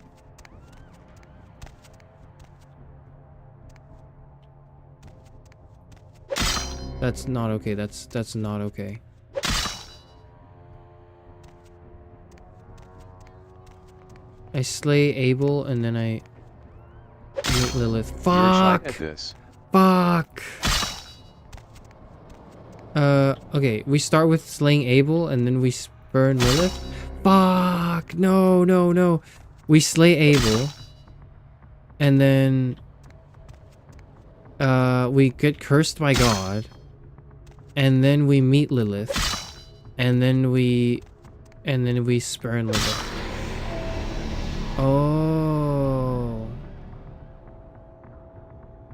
[SPEAKER 3] That's not okay. That's not okay. I slay Abel and then I meet Lilith.
[SPEAKER 4] You're a shot
[SPEAKER 3] Fuck.
[SPEAKER 4] at this.
[SPEAKER 3] Fuck. Okay, we start with slaying Abel and then we spurn Lilith. Fuck. No, no, no. We slay Abel. And then we get cursed by God. And then we meet Lilith. And then we spurn Lilith. Oh.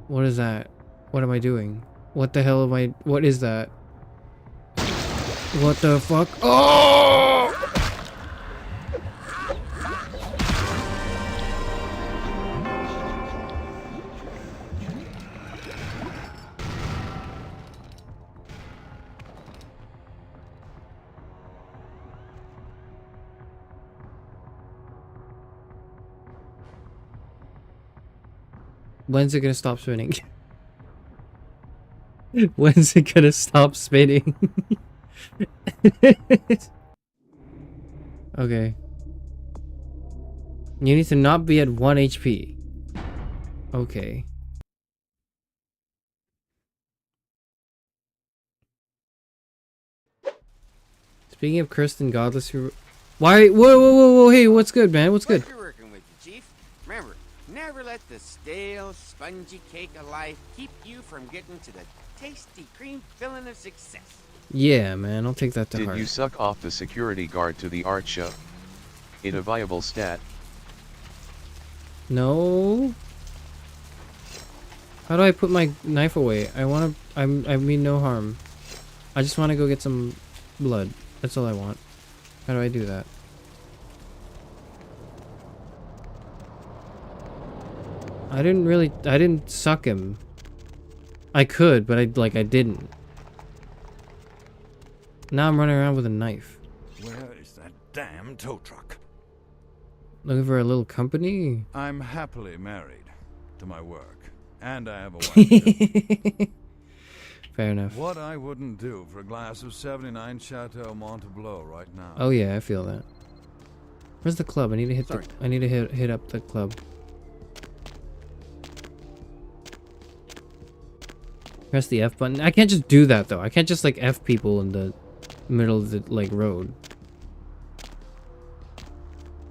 [SPEAKER 3] What is that? What am I doing? What the hell am I... What is that? What the fuck? Oh! When's it gonna stop spinning? When's it gonna stop spinning? Okay. You need to not be at 1 HP. Okay. Speaking of cursed and godless, why? Whoa, whoa, whoa, whoa! Hey, what's good, man? What's good?
[SPEAKER 10] Pleasure working with you, Chief. Remember, never let the stale, spongy cake of life keep you from getting to the tasty cream filling of success.
[SPEAKER 3] Yeah, man, I'll take that to heart.
[SPEAKER 4] Did you suck off the security guard to the art show? It a viable stat?
[SPEAKER 3] No. How do I put my knife away? I mean no harm. I just want to go get some blood. That's all I want. How do I do that? I didn't suck him. I could, but I didn't. Now I'm running around with a knife.
[SPEAKER 7] Where is that damn tow truck?
[SPEAKER 3] Looking for a little company?
[SPEAKER 7] I'm happily married to my work, and I have a wife.
[SPEAKER 3] Fair enough.
[SPEAKER 7] What I wouldn't do for a glass of 79 Chateau Montebleau right now.
[SPEAKER 3] Oh yeah, I feel that. Where's the club? I need to hit I need to hit up the club. Press the F button. I can't just do that though. I can't just like F people in the middle of the like road.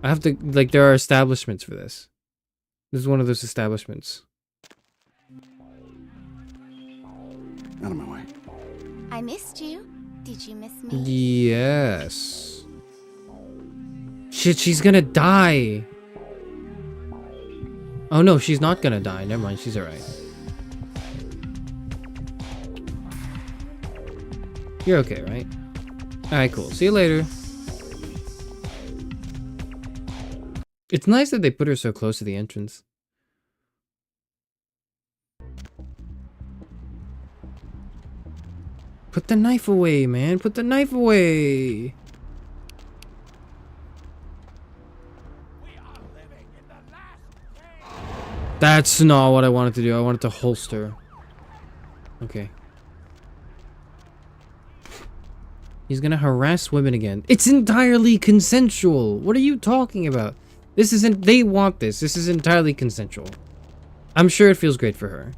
[SPEAKER 3] I have to like there are establishments for this. This is one of those establishments.
[SPEAKER 11] Out of my way.
[SPEAKER 5] I missed you. Did you miss me?
[SPEAKER 3] Yes. Shit, she's gonna die. Oh no, she's not gonna die. Never mind, she's alright. You're okay, right? Alright, cool. See you later. It's nice that they put her so close to the entrance. Put the knife away, man. Put the knife away. That's not what I wanted to do. I wanted to holster. Okay. He's gonna harass women again. It's entirely consensual. What are you talking about? This isn't... They want this. This is entirely consensual. I'm sure it feels great for her.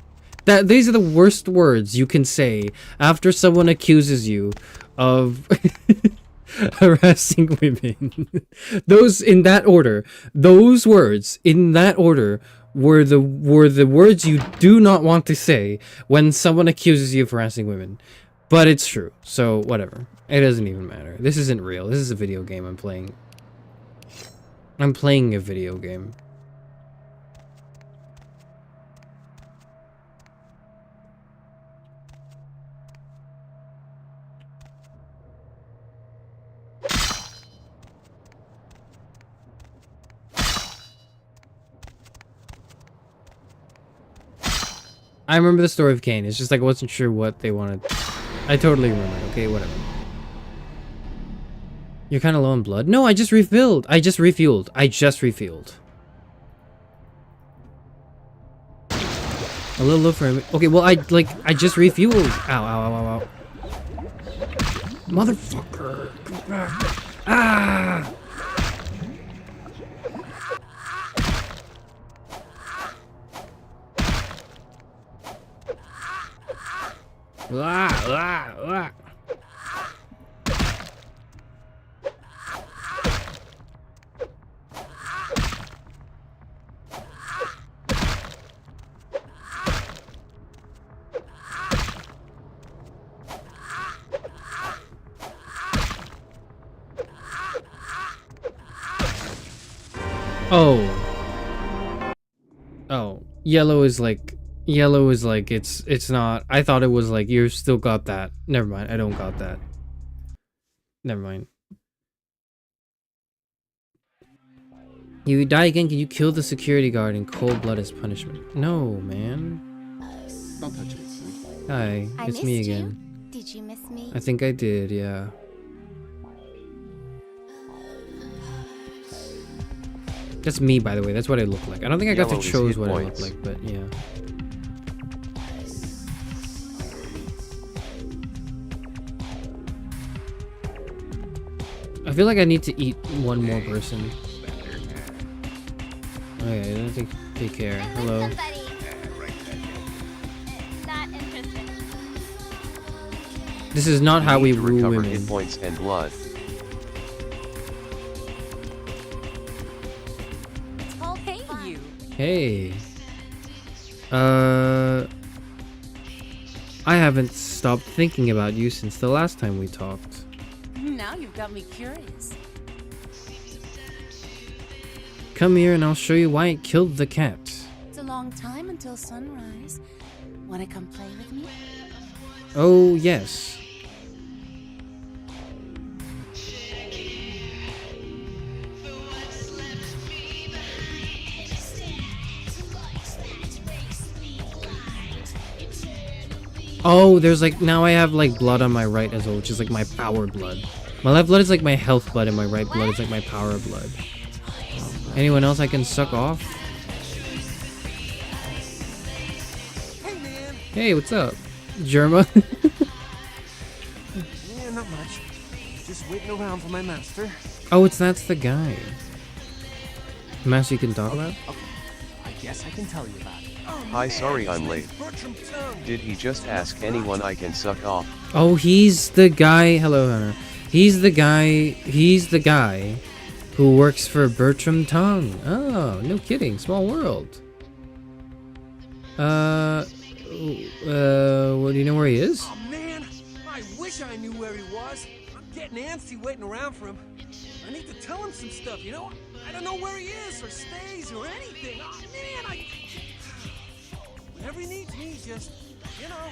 [SPEAKER 3] These are the worst words you can say after someone accuses you of harassing women. Those in that order. Those words in that order were the words you do not want to say when someone accuses you of harassing women. But it's true. So whatever. It doesn't even matter. This isn't real. This is a video game I'm playing. I'm playing a video game. I remember the story of Cain. It's just like I wasn't sure what they wanted. I totally remember. Okay, whatever. You're kind of low on blood? No, I just refilled. I just refueled. A little low for him. Okay, well, I just refueled. Ow, ow, ow, ow, ow. Motherfucker. Ah! Oh, yellow is like it's not. I thought it was like you still got that. Never mind, I don't got that. Never mind. You die again, can you kill the security guard in cold blood as punishment? No, man.
[SPEAKER 11] Don't touch me.
[SPEAKER 3] Hi, it's me again.
[SPEAKER 5] Did you miss me?
[SPEAKER 3] I think I did, yeah. That's me, by the way. That's what I look like. I don't think I got to choose what I look like, but yeah. I feel like I need to eat one more person. Okay, I don't think they care. Hello. This is not how we rule women.
[SPEAKER 4] Hit points and blood.
[SPEAKER 3] Hey. I haven't stopped thinking about you since the last time we talked.
[SPEAKER 12] Now you've got me curious.
[SPEAKER 3] Come here and I'll show you why I killed the cat.
[SPEAKER 12] It's a long time until sunrise. Wanna come play with me?
[SPEAKER 3] Oh, yes. Oh, there's like, now I have like blood on my right as well, which is like my power blood. My left blood is like my health blood and my right blood is like my power blood. Anyone else I can suck off?
[SPEAKER 8] Hey, man.
[SPEAKER 3] Hey, what's up? Germa?
[SPEAKER 8] Yeah, not much. Just waiting around for my master.
[SPEAKER 3] Oh, that's the guy. Master you can talk about?
[SPEAKER 8] Okay. I guess I can tell you about it.
[SPEAKER 4] Hi, sorry I'm late. Did he just ask anyone I can suck off?
[SPEAKER 3] Oh, he's the guy. Hello, Hunter. He's the guy who works for Bertram Tongue. Oh, no kidding. Small world. What do you know where he is?
[SPEAKER 8] Oh man, I wish I knew where he was. I'm getting antsy waiting around for him. I need to tell him some stuff, you know? I don't know where he is or stays or anything. Oh man, whenever he needs me, he just, you know,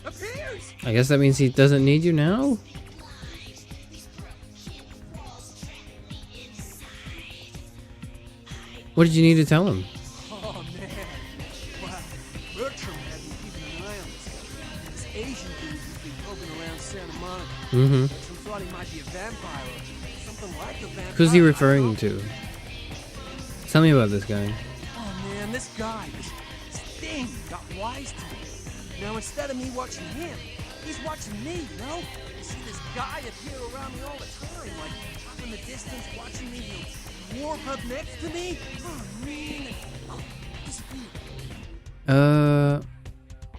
[SPEAKER 8] appears.
[SPEAKER 3] I guess that means he doesn't need you now? What did you need to tell him?
[SPEAKER 8] Oh man, wow. Bertram had me keeping an eye on this guy. This Asian dude who's been poking around Santa Monica.
[SPEAKER 3] Mm-hmm.
[SPEAKER 8] Bertram thought he might be a vampire or something like a vampire.
[SPEAKER 3] Who's he referring to? Tell me about this guy.
[SPEAKER 8] Oh man, this guy, this thing got wise to me. Now instead of me watching him, he's watching me, you know? You see this guy appear around me all the time, like up in the distance watching me, he'll warp up next to me. Oh man, disappear.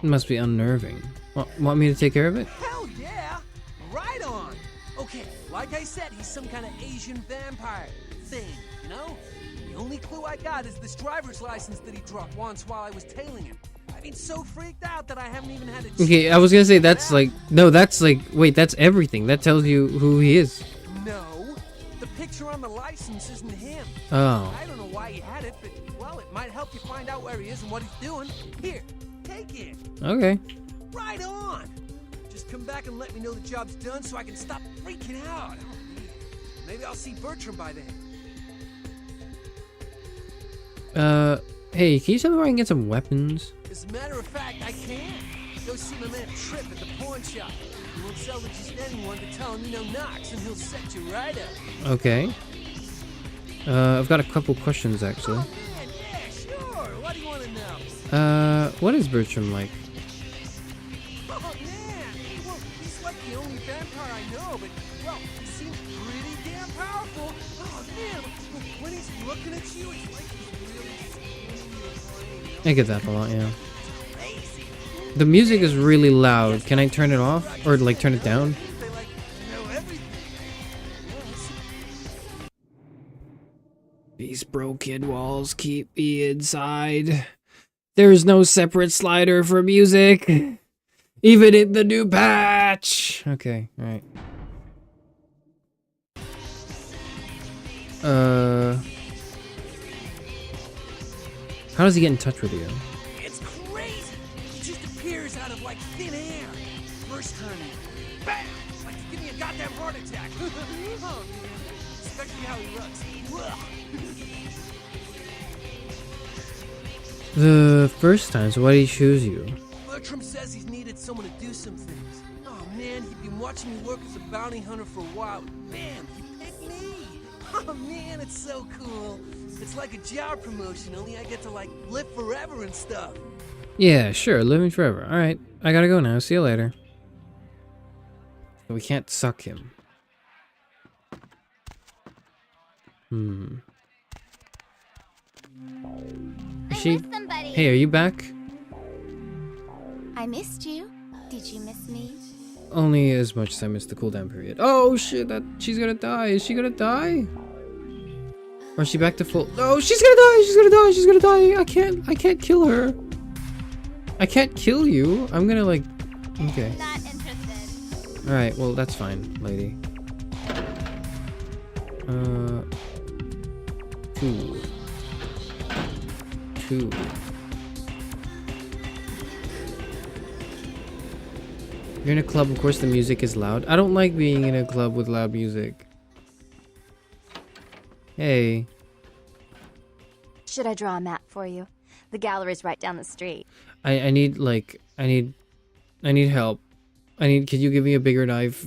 [SPEAKER 3] It must be unnerving. Want me to take care of it?
[SPEAKER 8] Hell yeah! Right on! Okay, like I said, he's some kind of Asian vampire thing, you know? The only clue I got is this driver's license that he dropped once while I was tailing him. I've been so freaked out that I haven't even had a chance.
[SPEAKER 3] Okay, I was gonna say that's like... No, that's like... Wait, that's everything. That tells you who he is.
[SPEAKER 8] No, the picture on the license isn't him.
[SPEAKER 3] Oh.
[SPEAKER 8] I don't know why he had it, but, well, it might help you find out where he is and what he's doing. Here, take it.
[SPEAKER 3] Okay.
[SPEAKER 8] Right on. Just come back and let me know the job's done so I can stop freaking out. Maybe I'll see Bertram by then.
[SPEAKER 3] Hey, can you tell me where I can get some weapons?
[SPEAKER 8] As a matter of fact, I can. Go see my man Trip at the pawn shop. You won't sell to just anyone to tell him you know Knox, and he'll set you right up.
[SPEAKER 3] Okay. I've got a couple questions, actually.
[SPEAKER 8] Oh, man, yeah, sure. What do you want to know?
[SPEAKER 3] What is Bertram like?
[SPEAKER 8] Oh, man. Well, he's like the only vampire I know, but, well, he seems pretty damn powerful. Oh, man. When he's looking at you, it's like he's really spinning your brain.
[SPEAKER 3] I get that a lot, yeah. The music is really loud. Can I turn it off? Or, like, turn it down? These broken walls keep me inside. There's no separate slider for music. Even in the new patch. Okay, alright. How does he get in touch with you?
[SPEAKER 8] It's crazy. He just appears out of like thin air. First time, bam! Like to give me a goddamn heart attack. Oh, man. Especially how he looks.
[SPEAKER 3] The first time, so why did he choose you?
[SPEAKER 8] Bertram says he's needed someone to do some things. Oh man, he'd been watching me work as a bounty hunter for a while. Bam, he picked me. Oh man, it's so cool. It's like a job promotion, only I get to like live forever and stuff.
[SPEAKER 3] Yeah, sure, living forever. Alright, I gotta go now. See you later. We can't suck him. Is she... Hey, are you back?
[SPEAKER 5] I missed you. Did you miss me?
[SPEAKER 3] Only as much as I missed the cooldown period. Oh shit, she's gonna die. Is she gonna die? Or is she back to full? No, she's gonna die. She's gonna die. She's gonna die. I can't kill her. I can't kill you. I'm gonna like. Okay.
[SPEAKER 5] Not interested.
[SPEAKER 3] All right. Well, that's fine, lady. 2. You're in a club, of course the music is loud. I don't like being in a club with loud music. Hey.
[SPEAKER 6] Should I draw a map for you? The gallery's right down the street.
[SPEAKER 3] I need help. Could you give me a bigger knife?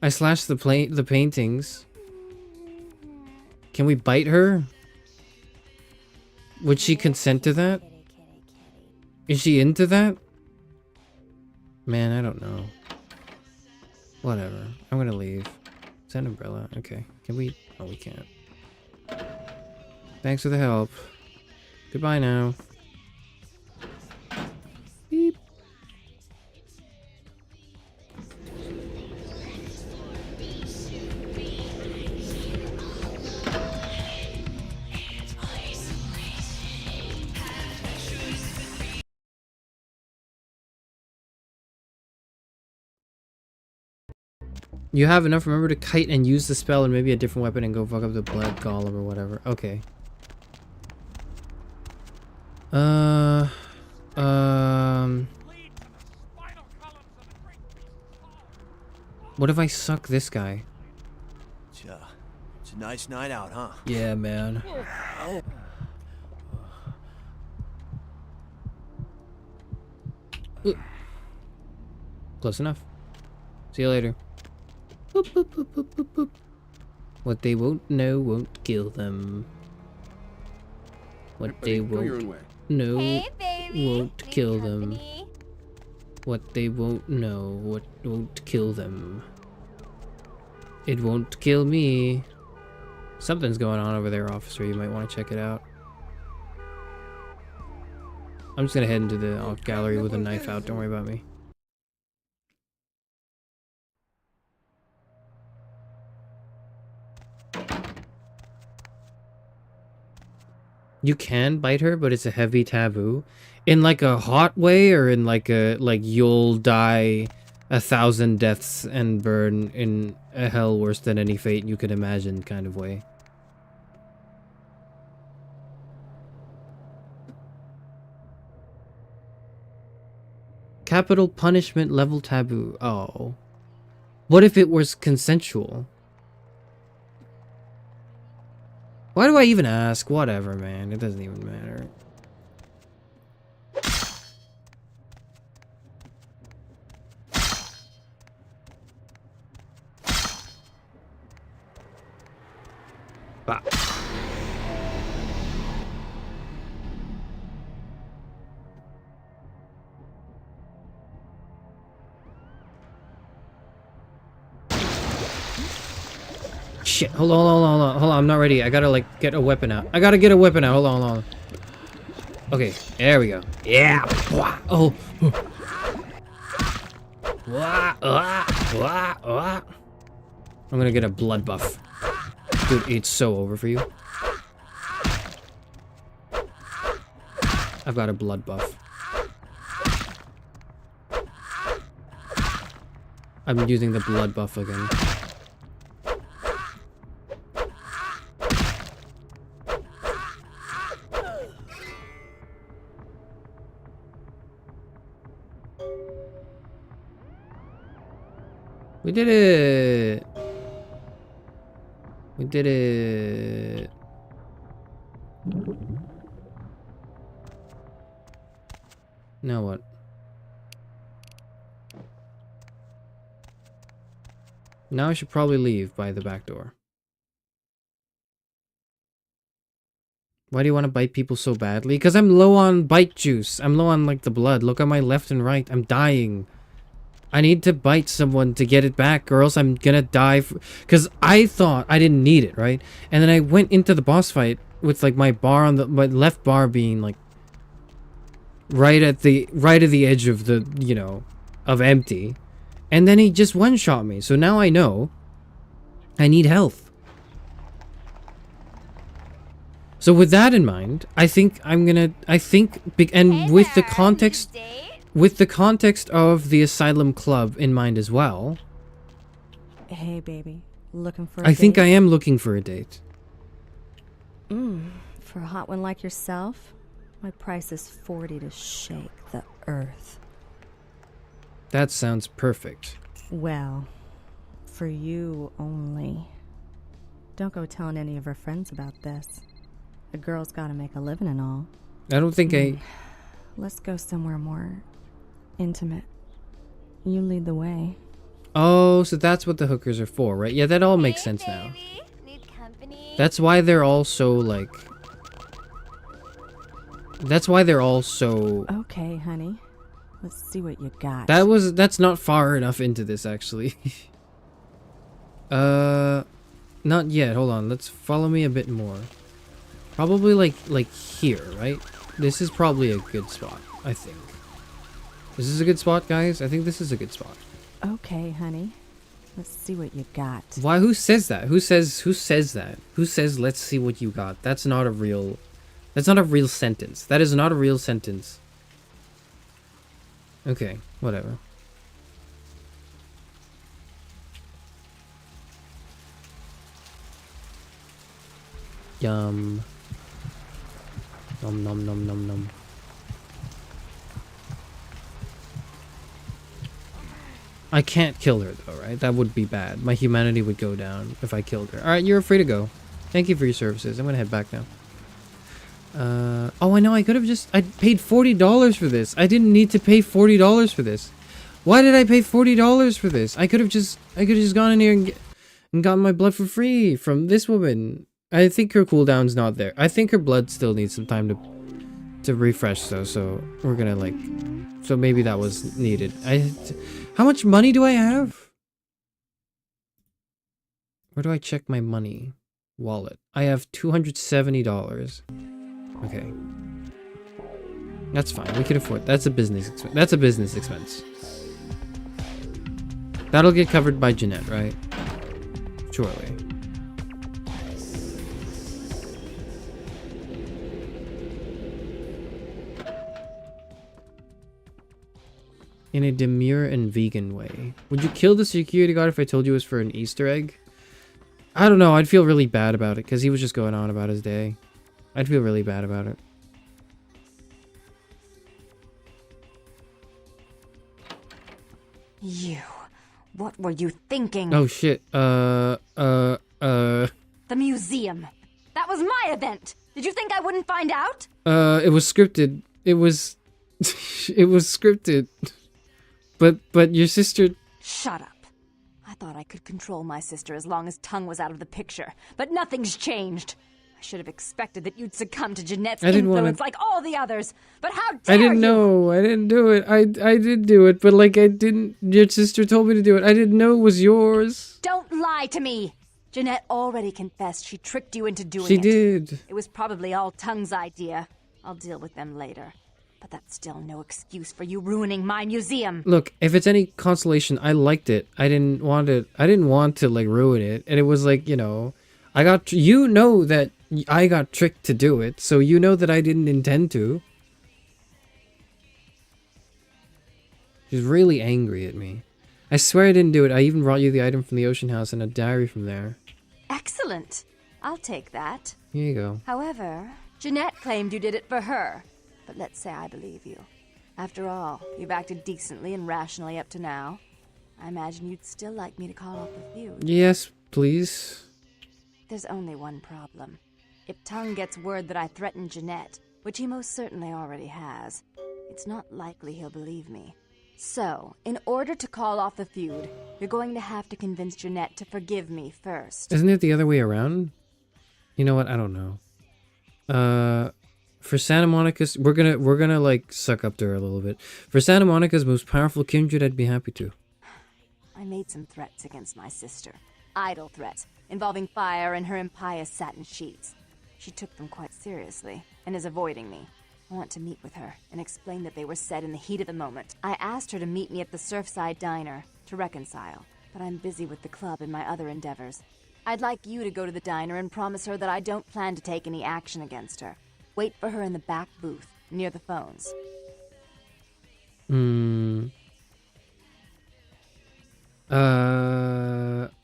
[SPEAKER 3] I slashed the paintings. Can we bite her? Would she consent to that? Is she into that? Man, I don't know. Whatever. I'm gonna leave. Is that an umbrella? Okay. Can we? Oh, we can't. Thanks for the help. Goodbye now. Beep. You have enough. Remember to kite and use the spell and maybe a different weapon and go fuck up the blood golem or whatever. Okay. What if I suck this guy?
[SPEAKER 8] It's a nice night out, huh?
[SPEAKER 3] Yeah, man. Close enough. See you later. Boop, boop, boop, boop, boop, boop. What they won't know won't kill them. What they won't know won't kill them. What they won't know won't kill them. It won't kill me. Something's going on over there, officer. You might want to check it out. I'm just gonna head into the art gallery with a knife out. Don't worry about me. You can bite her, but it's a heavy taboo. In like a hot way, or in like a you'll die 1,000 deaths and burn in a hell worse than any fate you could imagine kind of way. Capital punishment level taboo. Oh. What if it was consensual? Why do I even ask? Whatever, man. It doesn't even matter. Bah. Shit, hold on, I'm not ready. I gotta, like, get a weapon out. I gotta get a weapon out. Hold on. Okay, there we go. Yeah! Oh! I'm gonna get a blood buff. Dude, it's so over for you. I've got a blood buff. I'm using the blood buff again. We did it! We did it! Now what? Now I should probably leave by the back door. Why do you want to bite people so badly? Because I'm low on bite juice. I'm low on, like, the blood. Look at my left and right. I'm dying. I need to bite someone to get it back, or else I'm gonna die. Because I thought I didn't need it, right? And then I went into the boss fight with, like, my bar on my left bar being, like, right at the edge of the, you know, of empty. And then he just one-shot me. So now I know I need health. So with that in mind, I think I'm gonna, and with the context... With the context of the Asylum Club in mind as well.
[SPEAKER 6] Hey, baby. Looking for a date?
[SPEAKER 3] I think I am looking for a date.
[SPEAKER 6] For a hot one like yourself, my price is 40 to shake the earth.
[SPEAKER 3] That sounds perfect.
[SPEAKER 6] Well, for you only. Don't go telling any of her friends about this. A girl's gotta make a living and all.
[SPEAKER 3] I don't think
[SPEAKER 6] Let's go somewhere more intimate. You lead the way.
[SPEAKER 3] Oh, so that's what the hookers are for, right? Yeah, that all makes sense now.
[SPEAKER 5] Need company?
[SPEAKER 3] That's why they're all so, like... That's why they're all so...
[SPEAKER 6] Okay, honey. Let's see what you got.
[SPEAKER 3] That's not far enough into this, actually. Not yet. Hold on. Let's follow me a bit more. Probably like here, right? This is probably a good spot, I think. Is this a good spot, guys? I think this is a good spot.
[SPEAKER 6] Okay, honey. Let's see what you got.
[SPEAKER 3] Why? Who says that? Who says that? Who says let's see what you got? That's not a real sentence. That is not a real sentence. Okay, whatever. Yum. Nom nom nom nom nom. I can't kill her though, right? That would be bad. My humanity would go down if I killed her. Alright, you're free to go. Thank you for your services. I'm gonna head back now. Oh, I know. I could have just... I paid $40 for this. I didn't need to pay $40 for this. Why did I pay $40 for this? I could have just gone in here and gotten my blood for free from this woman. I think her cooldown's not there. I think her blood still needs some time to refresh though, so we're gonna like... So maybe that was needed. How much money do I have? Where do I check my money? Wallet. I have $270. Okay. That's fine. We can afford. That's a business expense. That's a business expense. That'll get covered by Jeanette, right? Surely. In a demure and vegan way. Would you kill the security guard if I told you it was for an Easter egg? I don't know. I'd feel really bad about it because he was just going on about his day. I'd feel really bad about it.
[SPEAKER 13] You. What were you thinking?
[SPEAKER 3] Oh shit.
[SPEAKER 13] The museum. That was my event. Did you think I wouldn't find out?
[SPEAKER 3] It was scripted. It was... it was scripted. But your sister...
[SPEAKER 13] Shut up. I thought I could control my sister as long as Tongue was out of the picture. But nothing's changed. I should have expected that you'd succumb to Jeanette's influence like all the others. But how dare you?
[SPEAKER 3] I didn't know. I didn't do it. I did do it, but like I didn't... Your sister told me to do it. I didn't know it was yours.
[SPEAKER 13] Don't lie to me. Jeanette already confessed she tricked you into doing it.
[SPEAKER 3] She did.
[SPEAKER 13] It was probably all Tongue's idea. I'll deal with them later. But that's still no excuse for you ruining my museum.
[SPEAKER 3] Look, if it's any consolation, I liked it. I didn't want to like ruin it. And it was like, you know, you know that I got tricked to do it, so you know that I didn't intend to. She's really angry at me. I swear I didn't do it. I even brought you the item from the ocean house and a diary from there.
[SPEAKER 13] Excellent. I'll take that.
[SPEAKER 3] Here you go.
[SPEAKER 13] However, Jeanette claimed you did it for her. But let's say I believe you. After all, you've acted decently and rationally up to now. I imagine you'd still like me to call off the feud.
[SPEAKER 3] Yes, please.
[SPEAKER 13] There's only one problem. If Tongue gets word that I threatened Jeanette, which he most certainly already has, it's not likely he'll believe me. So, in order to call off the feud, you're going to have to convince Jeanette to forgive me first.
[SPEAKER 3] Isn't it the other way around? You know what? I don't know. For Santa Monica's, we're gonna like suck up to her a little bit. For Santa Monica's most powerful kindred, I'd be happy to.
[SPEAKER 13] I made some threats against my sister. Idle threats, involving fire and her impious satin sheets. She took them quite seriously, and is avoiding me. I want to meet with her, and explain that they were said in the heat of the moment. I asked her to meet me at the Surfside Diner, to reconcile, but I'm busy with the club and my other endeavors. I'd like you to go to the diner and promise her that I don't plan to take any action against her. Wait for her in the back booth, near the phones.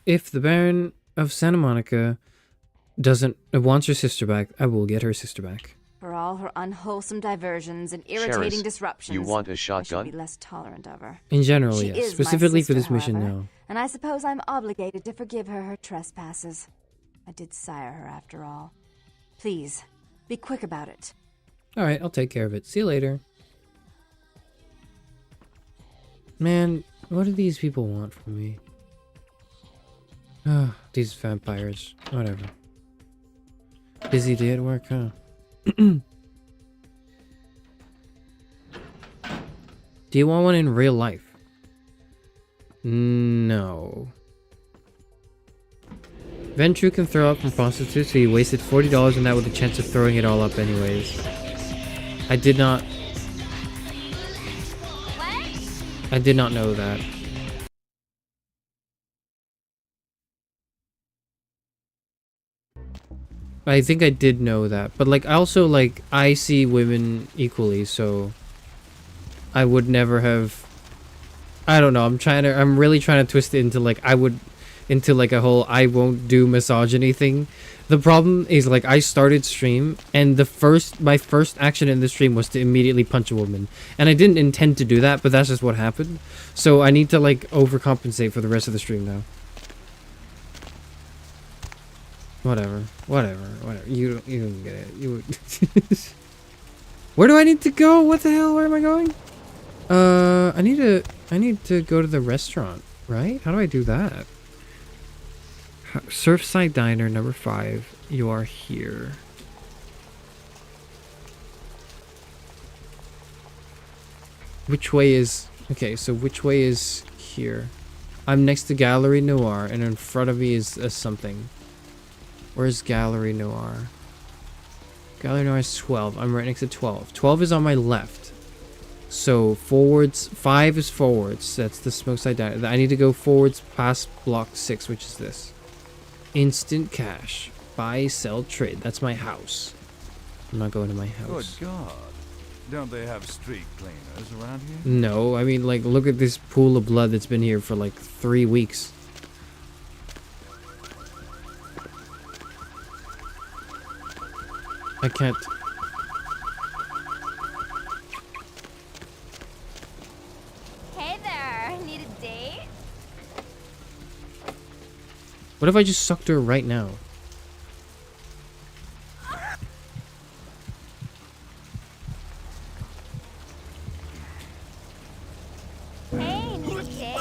[SPEAKER 3] If the Baron of Santa Monica wants her sister back, I will get her sister back.
[SPEAKER 13] For all her unwholesome diversions and irritating
[SPEAKER 4] Charis,
[SPEAKER 13] disruptions,
[SPEAKER 4] you want a
[SPEAKER 13] I
[SPEAKER 4] shotgun?
[SPEAKER 13] should be less tolerant of her.
[SPEAKER 3] In general,
[SPEAKER 13] She
[SPEAKER 3] yes.
[SPEAKER 13] is my
[SPEAKER 3] Specifically
[SPEAKER 13] sister,
[SPEAKER 3] for this mission,
[SPEAKER 13] however,
[SPEAKER 3] no.
[SPEAKER 13] And I suppose I'm obligated to forgive her trespasses. I did sire her after all. Please, be quick about it.
[SPEAKER 3] Alright, I'll take care of it. See you later. Man, what do these people want from me? Ah, these vampires. Whatever. Busy day at work, huh? Do you want one in real life? No. Ventru can throw up from prostitutes, so he wasted $40 on that with a chance of throwing it all up anyways. I did not know that. I think I did know that, but like also like I see women equally, so I would never have. I don't know. I'm really trying to twist it into like into like a whole I won't do misogyny thing. The problem is like I started stream and my first action in the stream was to immediately punch a woman, and I didn't intend to do that, but that's just what happened. So I need to like overcompensate for the rest of the stream now. Whatever. You don't get it. You. Where do I need to go? What the hell? Where am I going? I need to go to the restaurant, right? How do I do that? Surfside Diner number 5. You are here. Which way is... Okay, so which way is here? I'm next to Gallery Noir, and in front of me is something. Where's Gallery Noir? Gallery Noir is 12. I'm right next to 12. 12 is on my left. So forwards, 5 is forwards. That's the Smokeside Diner. I need to go forwards past block 6, which is this. Instant cash. Buy, sell, trade. That's my house. I'm not going to my house.
[SPEAKER 7] Good God. Don't they have street cleaners around here?
[SPEAKER 3] No, I mean, like, look at this pool of blood that's been here for like 3 weeks. I can't.
[SPEAKER 5] Hey there, need a date?
[SPEAKER 3] What if I just sucked her right now?
[SPEAKER 5] Hey, need a date?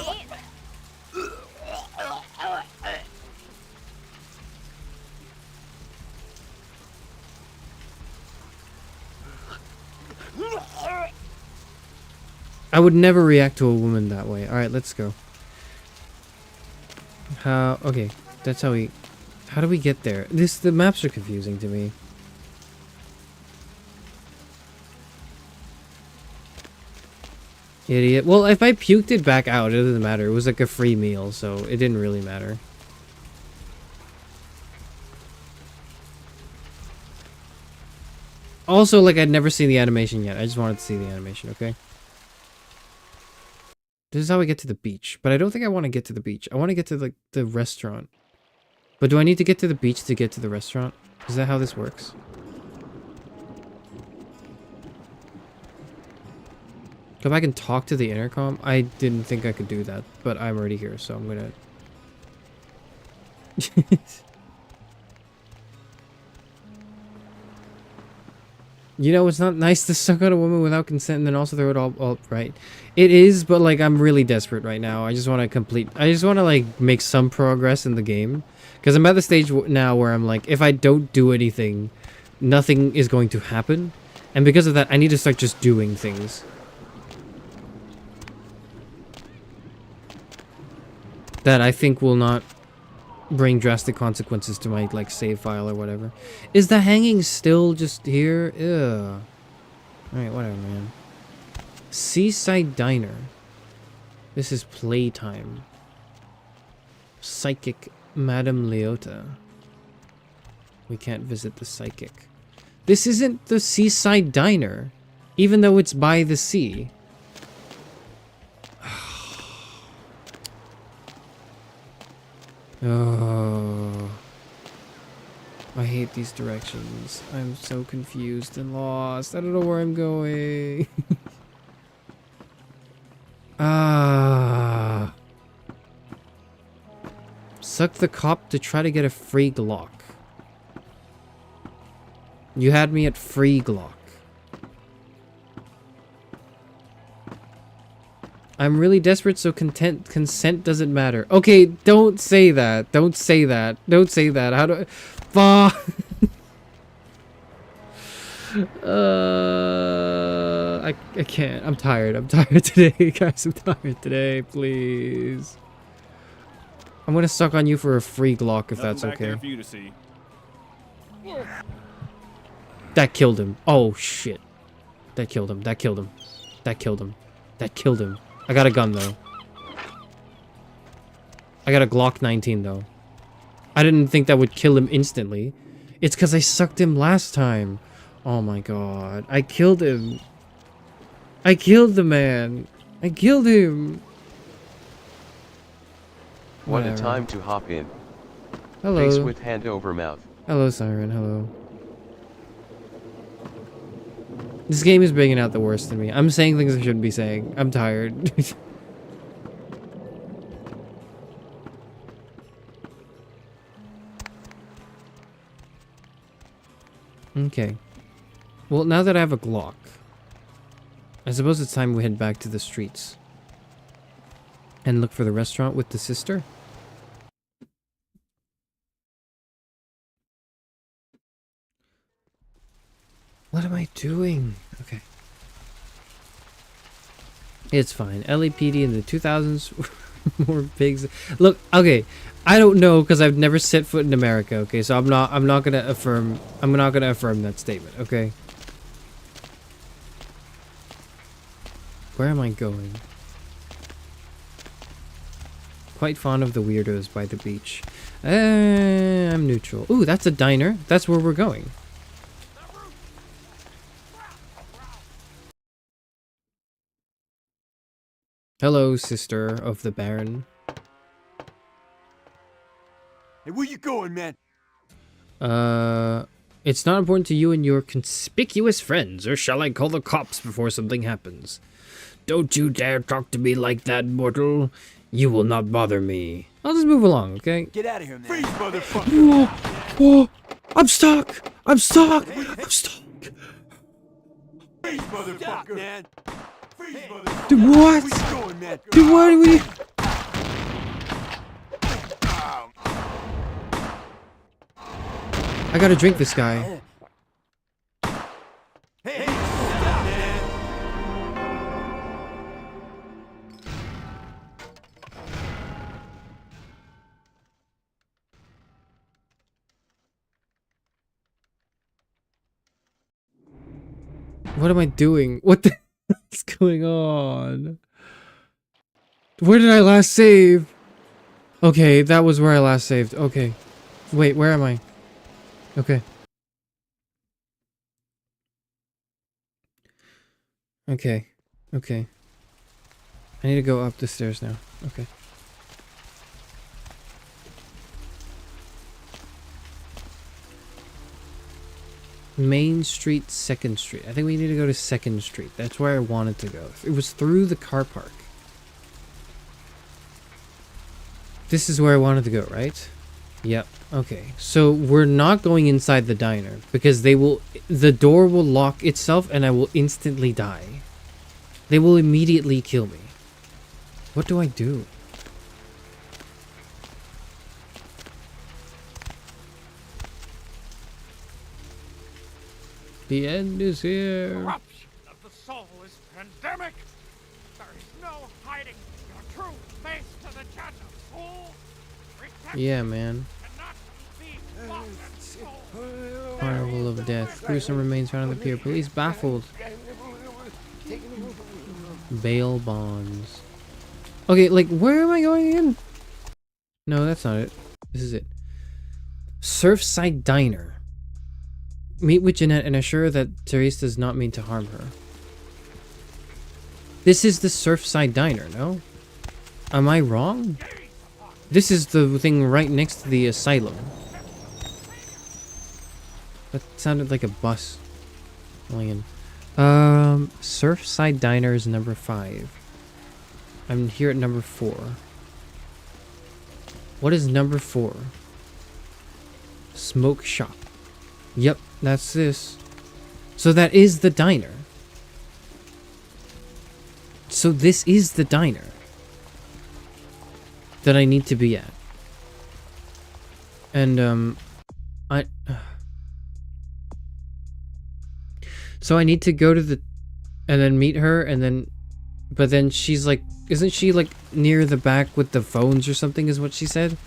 [SPEAKER 3] I would never react to a woman that way. Alright, let's go. Okay, that's how we... How do we get there? The maps are confusing to me. Idiot. Well, if I puked it back out, it doesn't matter. It was like a free meal, so it didn't really matter. Also, like, I'd never seen the animation yet. I just wanted to see the animation, okay? This is how we get to the beach. But I don't think I want to get to the beach. I want to get to, like, the restaurant. But do I need to get to the beach to get to the restaurant? Is that how this works? Go back and talk to the intercom? I didn't think I could do that. But I'm already here, so I'm gonna... You know, it's not nice to suck on a woman without consent and then also throw it all right. It is, but like I'm really desperate right now. I just want to like make some progress in the game. Because I'm at the stage now where I'm like, if I don't do anything, nothing is going to happen. And because of that, I need to start just doing things. That I think will not bring drastic consequences to my like save file or whatever. Is the hanging still just here? Ugh. Alright, whatever, man. Seaside Diner. This is playtime. Psychic Madame Leota. We can't visit the psychic. This isn't the Seaside Diner, even though it's by the sea. Oh, I hate these directions. I'm so confused and lost. I don't know where I'm going. Suck the cop to try to get a free Glock. You had me at free Glock. I'm really desperate, so consent doesn't matter. Okay, don't say that. Don't say that. Don't say that. How do I... I I can't. I'm tired. I'm tired today, guys. I'm tired today. Please. I'm gonna suck on you for a free Glock if that's
[SPEAKER 14] Back
[SPEAKER 3] okay.
[SPEAKER 14] there for you to see.
[SPEAKER 3] That killed him. Oh shit. That killed him. That killed him. That killed him. That killed him. I got a gun though. I got a Glock 19 though. I didn't think that would kill him instantly. It's because I sucked him last time. Oh my god. I killed him. I killed the man. I killed him.
[SPEAKER 4] What a
[SPEAKER 3] Whatever.
[SPEAKER 4] time to hop in.
[SPEAKER 3] Hello.
[SPEAKER 4] Face with hand over mouth.
[SPEAKER 3] Hello, Siren. Hello. This game is bringing out the worst in me. I'm saying things I shouldn't be saying. I'm tired. Okay. Well, now that I have a Glock, I suppose it's time we head back to the streets. And look for the restaurant with the sister? What am I doing? Okay. It's fine. LAPD in the 2000s more pigs. Look, okay. I don't know because I've never set foot in America, okay? So I'm not going to affirm that statement, okay? Where am I going? Quite fond of the weirdos by the beach. I'm neutral. Ooh, that's a diner. That's where we're going. Hello, sister of the Baron.
[SPEAKER 8] Hey, where you going, man?
[SPEAKER 3] It's not important to you and your conspicuous friends, or shall I call the cops before something happens? Don't you dare talk to me like that, mortal. You will not bother me. I'll just move along, okay?
[SPEAKER 8] Get out of here, man. Freeze, motherfucker.
[SPEAKER 3] Whoa, I'm stuck. I'm stuck. I'm stuck.
[SPEAKER 8] Freeze, motherfucker. Stop, man. Freeze, motherfucker.
[SPEAKER 3] Dude, what?
[SPEAKER 8] Where you going, man?
[SPEAKER 3] Dude, why do we... I gotta drink this guy.
[SPEAKER 8] Hey, stop, man.
[SPEAKER 3] What am I doing? What the what's going on? Where did I last save? Okay, that was where I last saved. Okay. Wait, where am I? Okay. Okay. Okay. I need to go up the stairs now. Okay. Main Street, 2nd Street. I think we need to go to 2nd Street. That's where I wanted to go. It was through the car park. This is where I wanted to go, right? Yep. Okay. So we're not going inside the diner because the door will lock itself and I will instantly die. They will immediately kill me. What do I do? The end is here.
[SPEAKER 15] Corruption of the soul is pandemic. There is no hiding your true face to the judge of fools.
[SPEAKER 3] Yeah, man. Carnival of Death. Gruesome remains found on the pier. Police baffled. Bail bonds. Okay, like, where am I going again? No, that's not it. This is it. Surfside Diner. Meet with Jeanette and assure that Charis does not mean to harm her. This is the Surfside Diner, no? Am I wrong? This is the thing right next to the asylum. That sounded like a bus. Going in. Surfside Diner is number 5. I'm here at number 4. What is number 4? Smoke shop. Yep, that's this. So that is the diner. So this is the diner that I need to be at. And, so I need to go to the and then meet her, and then, but then she's like, isn't she like near the back with the phones or something is what she said?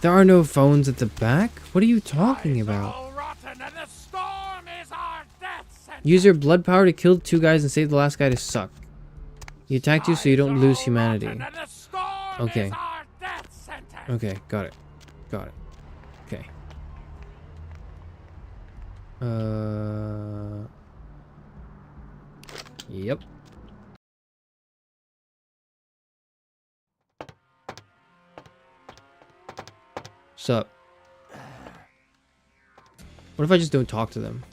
[SPEAKER 3] There are no phones at the back? What are you talking about? Use your blood power to kill 2 guys and save the last guy to suck. He attacked you so you don't lose humanity. Okay. Okay, got it. Got it. Okay. Yep. Sup? What if I just don't talk to them?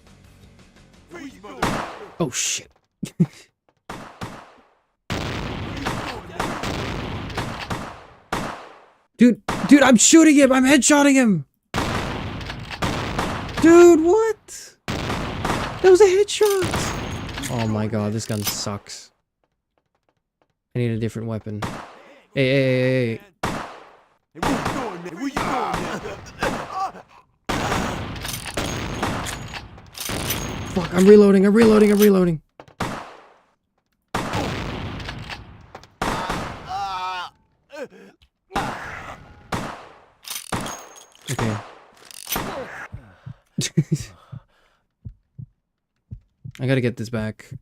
[SPEAKER 3] Oh shit. Dude, I'm shooting him! I'm headshotting him! Dude, what? That was a headshot! Oh my god, this gun sucks. I need a different weapon. Hey. Fuck, I'm reloading. Okay. I gotta get this back.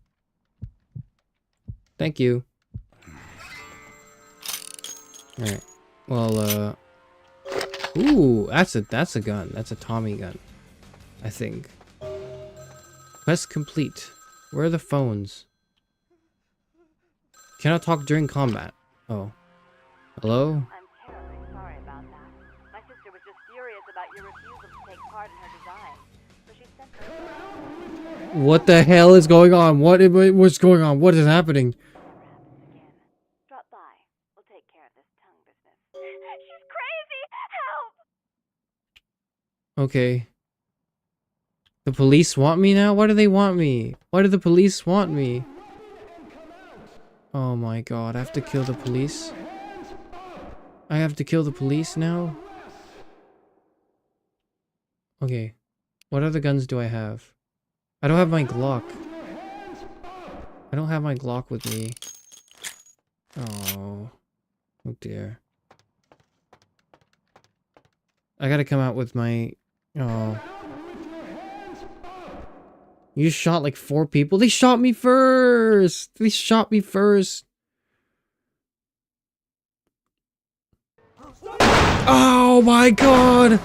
[SPEAKER 3] Thank you. Alright. Well, ooh, that's a gun. That's a Tommy gun. I think. Quest complete. Where are the phones? Cannot talk during combat. Oh. Hello?
[SPEAKER 14] I'm terribly sorry about that. My sister was just furious about your refusal to take part in her design. So she sent her...
[SPEAKER 3] What the hell is going on? What's going on? What is happening?
[SPEAKER 14] Drop by. We'll take care of this tongue business. She's crazy! Help!
[SPEAKER 3] Okay. The police want me now? Why do they want me? Why do the police want me? Oh my god, I have to kill the police? I have to kill the police now? Okay. What other guns do I have? I don't have my Glock. I don't have my Glock with me. Oh. Oh dear. I gotta come out with my... Oh. You shot like 4 people? They shot me first! They shot me first! Oh my god!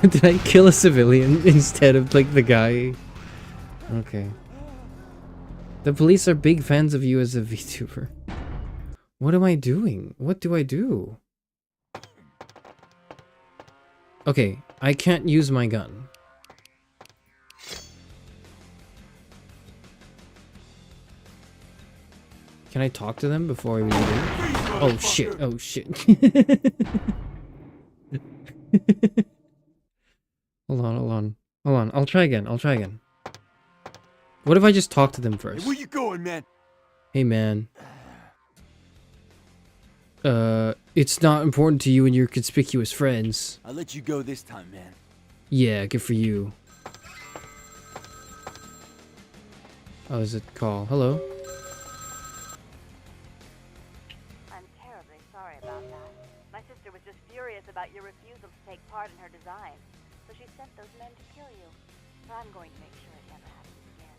[SPEAKER 3] Did I kill a civilian instead of like the guy? Okay. The police are big fans of you as a VTuber. What am I doing? What do I do? Okay, I can't use my gun. Can I talk to them before we leave? Oh shit, oh shit. Hold on. I'll try again. What if I just talk to them first?
[SPEAKER 8] Hey, where you going, man?
[SPEAKER 3] Hey, man. It's not important to you and your conspicuous friends.
[SPEAKER 8] I'll let you go this time, man.
[SPEAKER 3] Yeah, good for you. Oh, there's a call. Hello?
[SPEAKER 14] I'm terribly sorry about that. My sister was just furious about your refusal to take part in her design. So she sent those men to kill you. But I'm going to make sure it never happens again.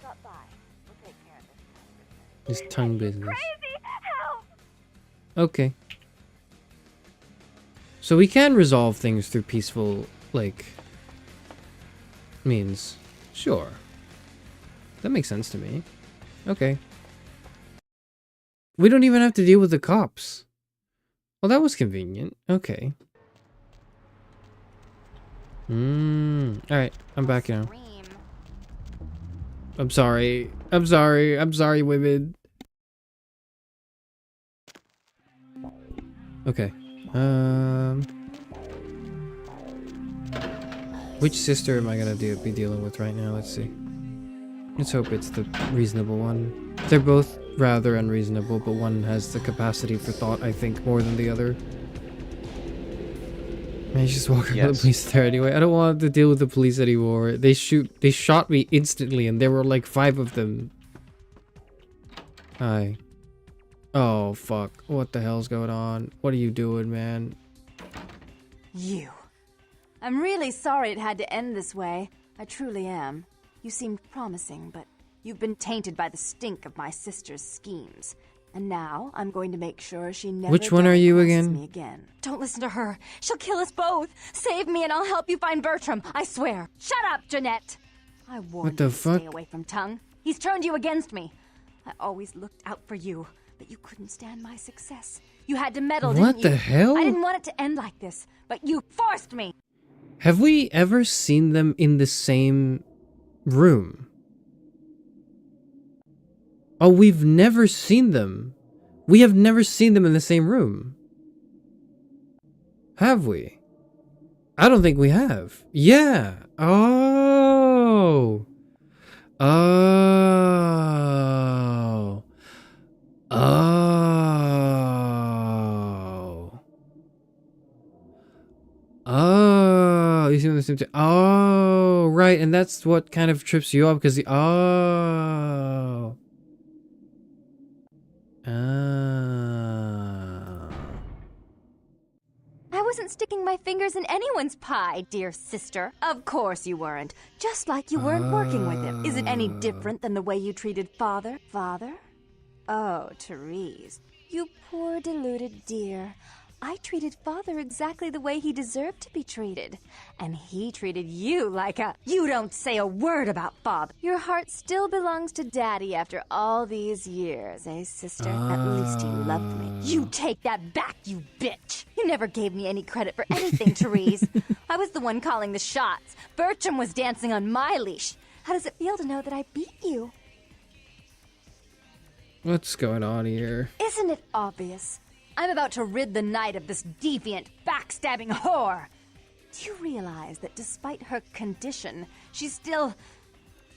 [SPEAKER 14] Drop by. We'll take care of this tongue business.
[SPEAKER 3] This tongue business.
[SPEAKER 14] Crazy! Help!
[SPEAKER 3] Okay. So we can resolve things through peaceful, like, means. Sure. That makes sense to me. Okay. We don't even have to deal with the cops. Well, that was convenient. Okay. Alright, I'm back now. I'm sorry, women. Okay. Which sister am I gonna be dealing with right now? Let's see. Let's hope it's the reasonable one. They're both rather unreasonable, but one has the capacity for thought, I think, more than the other. I just walk around the
[SPEAKER 4] Yes.
[SPEAKER 3] police there anyway. I don't want to deal with the police anymore. They shot me instantly, and there were like 5 of them. Hi. Oh fuck! What the hell's going on? What are you doing, man?
[SPEAKER 13] You. I'm really sorry it had to end this way. I truly am. You seemed promising, but you've been tainted by the stink of my sister's schemes. And now I'm going to make sure she never
[SPEAKER 3] Which one are you
[SPEAKER 13] double-crosses
[SPEAKER 3] again?
[SPEAKER 13] me again. Don't listen to her. She'll kill us both. Save me and I'll help you find Bertram. I swear. Shut up, Jeanette. I warned
[SPEAKER 3] the
[SPEAKER 13] you to
[SPEAKER 3] fuck?
[SPEAKER 13] stay away from Tongue. He's turned you against me. I always looked out for you, but you couldn't stand my success. You had to meddle,
[SPEAKER 3] What
[SPEAKER 13] didn't you?
[SPEAKER 3] the hell?
[SPEAKER 13] I didn't want it to end like this, but you forced me.
[SPEAKER 3] Have we ever seen them in the same room? Oh, we've never seen them. We have never seen them in the same room. Have we? I don't think we have. Yeah. Oh. Oh. Oh. Oh. You see them at the same time. Oh, right. And that's what kind of trips you up because the. Oh.
[SPEAKER 13] I wasn't sticking my fingers in anyone's pie, dear sister. Of course you weren't. Just like you weren't working with him. Is it any different than the way you treated father? Father? Oh, Therese. You poor deluded dear. I treated father exactly the way he deserved to be treated. And he treated you like a... You don't say a word about father. Your heart still belongs to daddy after all these years, eh, sister? At least he loved me. You take that back, you bitch! You never gave me any credit for anything, Therese. I was the one calling the shots. Bertram was dancing on my leash. How does it feel to know that I beat you?
[SPEAKER 3] What's going on here?
[SPEAKER 13] Isn't it obvious? I'm about to rid the night of this deviant, backstabbing whore. Do you realize that despite her condition, she still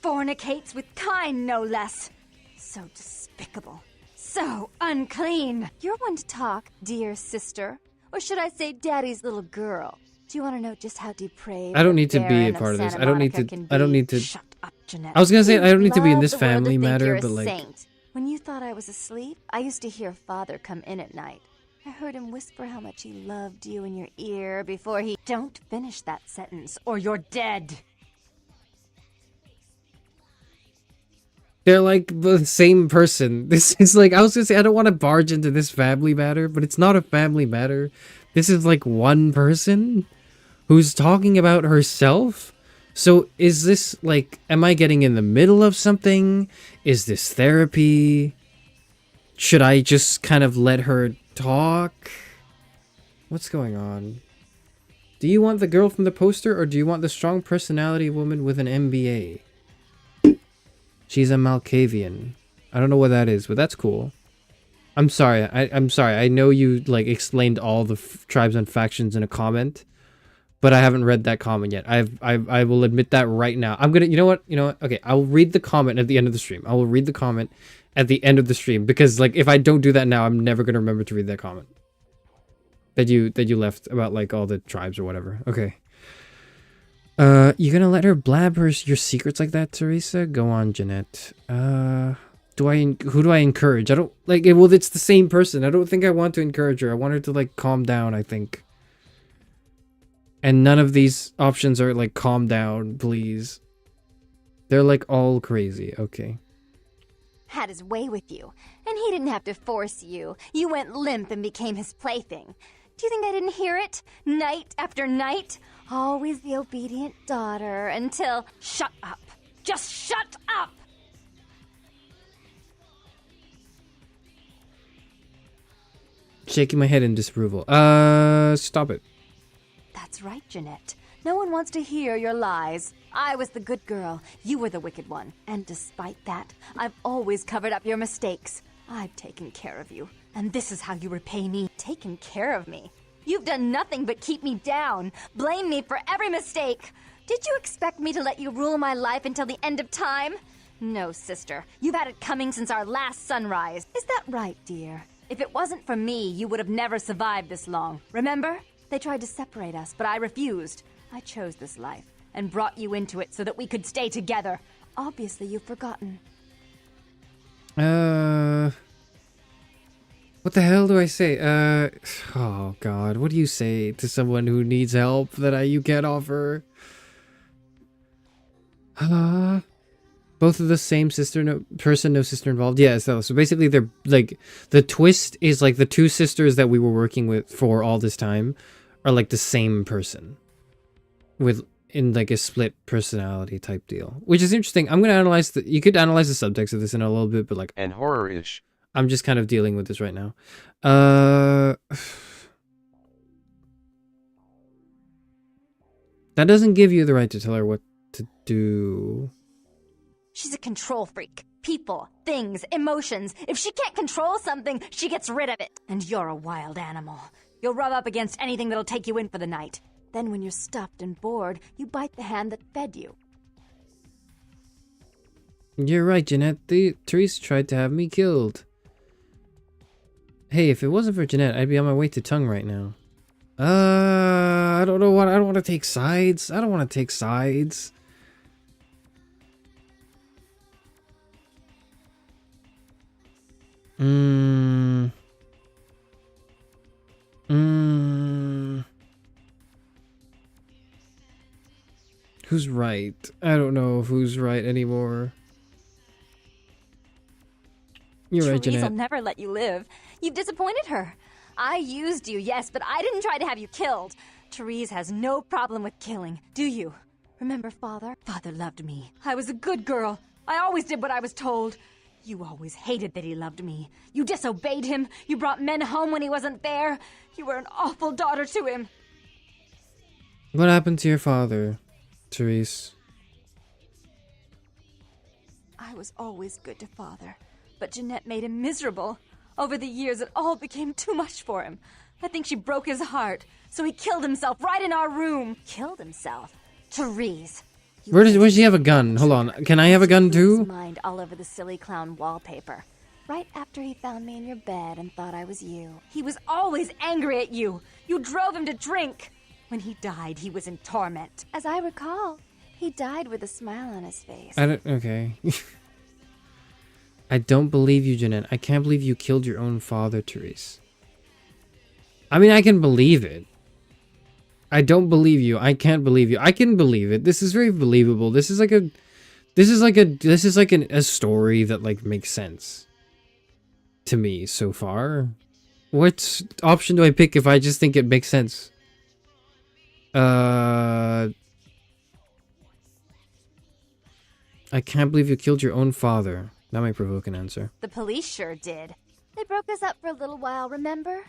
[SPEAKER 13] fornicates with kind, no less? So despicable. So unclean. You're one to talk, dear sister. Or should I say daddy's little girl? Do you want to know just how depraved
[SPEAKER 3] I don't need to
[SPEAKER 13] the
[SPEAKER 3] be a
[SPEAKER 13] Baron
[SPEAKER 3] part of this.
[SPEAKER 13] Santa
[SPEAKER 3] I don't need
[SPEAKER 13] Monica
[SPEAKER 3] to.
[SPEAKER 13] can
[SPEAKER 3] I don't
[SPEAKER 13] be?
[SPEAKER 3] need to.
[SPEAKER 13] Shut up, Jeanette.
[SPEAKER 3] I was gonna say I don't need to be in
[SPEAKER 13] You'd
[SPEAKER 3] this
[SPEAKER 13] love the world to
[SPEAKER 3] family
[SPEAKER 13] think
[SPEAKER 3] matter,
[SPEAKER 13] you're a
[SPEAKER 3] but like.
[SPEAKER 13] saint. When you thought I was asleep, I used to hear father come in at night. I heard him whisper how much he loved you in your ear before he... Don't finish that sentence, or you're dead.
[SPEAKER 3] They're like the same person. This is like, I was gonna say, I don't want to barge into this family matter, but it's not a family matter. This is like one person who's talking about herself. So is this like, am I getting in the middle of something? Is this therapy? Should I just kind of let her talk? What's going on? Do you want the girl from the poster, or do you want the strong personality woman with an MBA? She's a Malkavian. I don't know what that is, but that's cool. I'm sorry. I'm sorry. I know you like explained all the tribes and factions in a comment, but I haven't read that comment yet. I will admit that right now. I'm gonna. You know what? Okay. I'll read the comment at the end of the stream. I will read the comment at the end of the stream because like if I don't do that now, I'm never gonna remember to read that comment that you left about like all the tribes or whatever. Okay. You gonna let her blab your secrets like that, Teresa? Go on, Jeanette. Who do I encourage? I don't like it. Well, it's the same person. I don't think I want to encourage her. I want her to like calm down, I think. And none of these options are like calm down, please. They're like all crazy. Okay.
[SPEAKER 13] Had his way with you, and he didn't have to force you. You went limp and became his plaything. Do you think I didn't hear it? Night after night? Always the obedient daughter until... Shut up. Just shut up!
[SPEAKER 3] Shaking my head in disapproval. Stop it.
[SPEAKER 13] That's right, Jeanette. No one wants to hear your lies. I was the good girl. You were the wicked one. And despite that, I've always covered up your mistakes. I've taken care of you. And this is how you repay me. Taken care of me. You've done nothing but keep me down. Blame me for every mistake. Did you expect me to let you rule my life until the end of time? No, sister. You've had it coming since our last sunrise. Is that right, dear? If it wasn't for me, you would have never survived this long. Remember? They tried to separate us, but I refused. I chose this life and brought you into it so that we could stay together. Obviously, you've forgotten.
[SPEAKER 3] What the hell do I say? Oh god, what do you say to someone who needs help that you can't offer? Both of the same sister, no person, no sister involved. Yeah, so basically they're like, the twist is like the two sisters that we were working with for all this time are like the same person in like a split personality type deal, which is interesting. I'm gonna analyze you could analyze the subtext of this in a little bit, but like,
[SPEAKER 4] and horror-ish.
[SPEAKER 3] I'm just kind of dealing with this right now. That doesn't give you the right to tell her what to do.
[SPEAKER 13] She's a control freak. People, things, emotions. If she can't control something, she gets rid of it. And you're a wild animal. You'll rub up against anything that'll take you in for the night. Then when you're stuffed and bored, you bite the hand that fed you.
[SPEAKER 3] You're right, Jeanette. Therese tried to have me killed. Hey, if it wasn't for Jeanette, I'd be on my way to Tongue right now. I don't know what. I don't want to take sides. I don't want to take sides. Who's right? I don't know who's right anymore. You're right, Jeanette.
[SPEAKER 13] Therese will never let you live. You've disappointed her. I used you, yes, but I didn't try to have you killed. Therese has no problem with killing, do you? Remember Father? Father loved me. I was a good girl. I always did what I was told. You always hated that he loved me. You disobeyed him. You brought men home when he wasn't there. You were an awful daughter to him.
[SPEAKER 3] What happened to your father, Therese?
[SPEAKER 13] I was always good to Father, but Jeanette made him miserable. Over the years, it all became too much for him. I think she broke his heart, so he killed himself right in our room. Killed himself? Therese.
[SPEAKER 3] Where does she have a gun? Hold on. Can I have a gun too?
[SPEAKER 13] His mind all over the silly clown wallpaper. Right after he found me in your bed and thought I was you. He was always angry at you. You drove him to drink. When he died, he was in torment.
[SPEAKER 5] As I recall, he died with a smile on his face.
[SPEAKER 3] Okay. I don't believe you, Jeanette. I can't believe you killed your own father, Therese. I mean, I can believe it. I don't believe you. I can't believe you. I can believe it. This is very believable. This is like a story that like makes sense to me so far. What option do I pick if I just think it makes sense? I can't believe you killed your own father. That might provoke an answer.
[SPEAKER 13] The police sure did.
[SPEAKER 5] They broke us up for a little while, remember?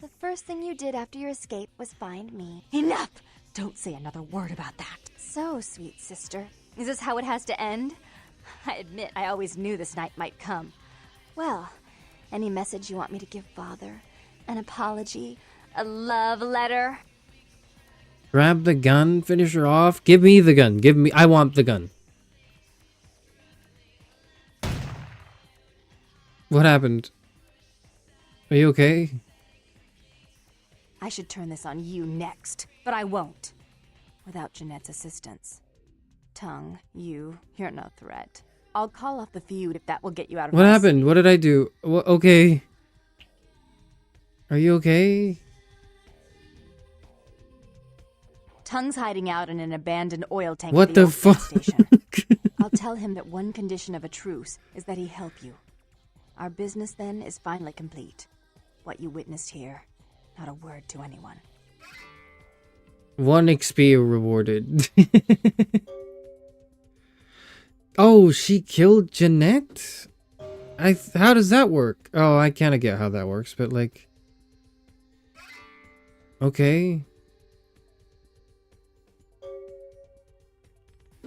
[SPEAKER 5] The first thing you did after your escape was find me.
[SPEAKER 13] Enough! Don't say another word about that.
[SPEAKER 5] So, sweet sister.
[SPEAKER 13] Is this how it has to end? I admit I always knew this night might come.
[SPEAKER 5] Well, any message you want me to give Father? An apology?
[SPEAKER 13] A love letter?
[SPEAKER 3] Grab the gun, finish her off. Give me the gun. I want the gun. What happened? Are you okay?
[SPEAKER 13] I should turn this on you next, but I won't. Without Jeanette's assistance. Tongue, you're no threat. I'll call off the feud if that will get you out of
[SPEAKER 3] What happened? What did I do? Okay. Are you okay?
[SPEAKER 13] Tongue's hiding out in an abandoned oil tank.
[SPEAKER 3] What
[SPEAKER 13] at the
[SPEAKER 3] fuck?
[SPEAKER 13] Station. I'll tell him that one condition of a truce is that he help you. Our business then is finally complete. What you witnessed here, not a word to anyone.
[SPEAKER 3] 1 XP rewarded. Oh, she killed Jeanette? How does that work? Oh, I kind of get how that works, but like... Okay.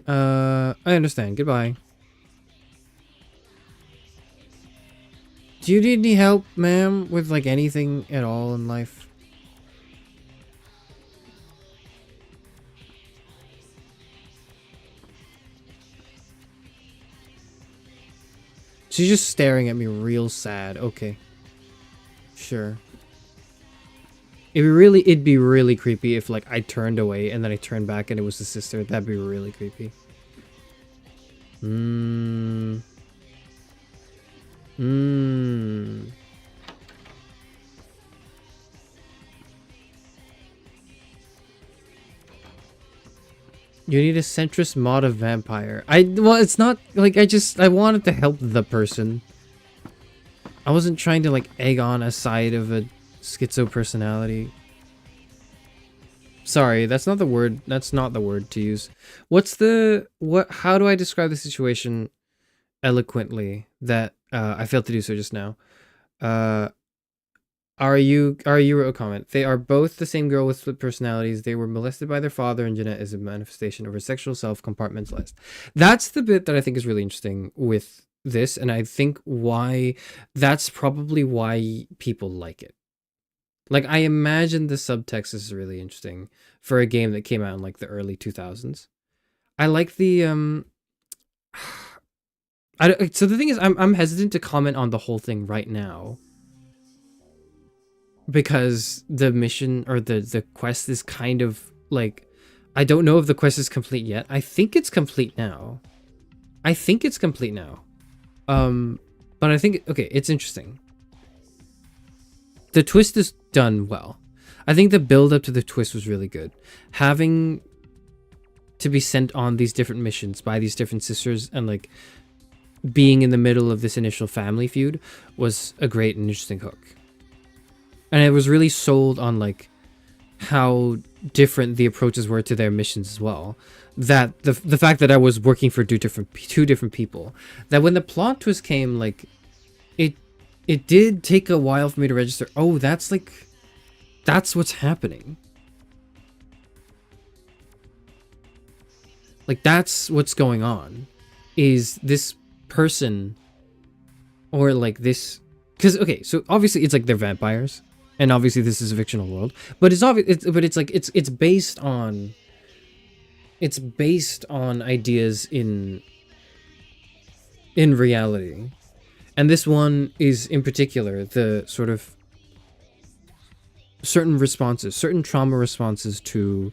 [SPEAKER 3] I understand. Goodbye. Do you need any help, ma'am, with like anything at all in life? She's just staring at me real sad. Okay. Sure. It'd be really creepy if like I turned away and then I turned back and it was the sister. That'd be really creepy. You need a centrist mod of vampire. Well, it's not like I wanted to help the person. I wasn't trying to like egg on a side of a schizo personality. Sorry, that's not the word. That's not the word to use. How do I describe the situation eloquently that I failed to do so just now? You wrote a comment. They are both the same girl with split personalities. They were molested by their father, and Jeanette is a manifestation of her sexual self compartmentalized. That's the bit that I think is really interesting with this, and I think that's probably why people like it. Like, I imagine the subtext is really interesting for a game that came out in like the early 2000s. I like the so the thing is, I'm hesitant to comment on the whole thing right now, because the mission or the quest is kind of like, I don't know if the quest is complete yet. I think it's complete now. But I think, okay, it's interesting. The twist is done well. I think the build up to the twist was really good. Having to be sent on these different missions by these different sisters and like being in the middle of this initial family feud was a great and interesting hook. And it was really sold on like how different the approaches were to their missions as well. That the fact that I was working for two different people, that when the plot twist came, like it did take a while for me to register. Oh, that's what's happening. Like, that's what's going on. Is this person, or like this, because okay, so obviously it's like they're vampires, and obviously this is a fictional world, but it's obvious. But it's like it's based on ideas in reality. And this one is, in particular, the sort of certain trauma responses to,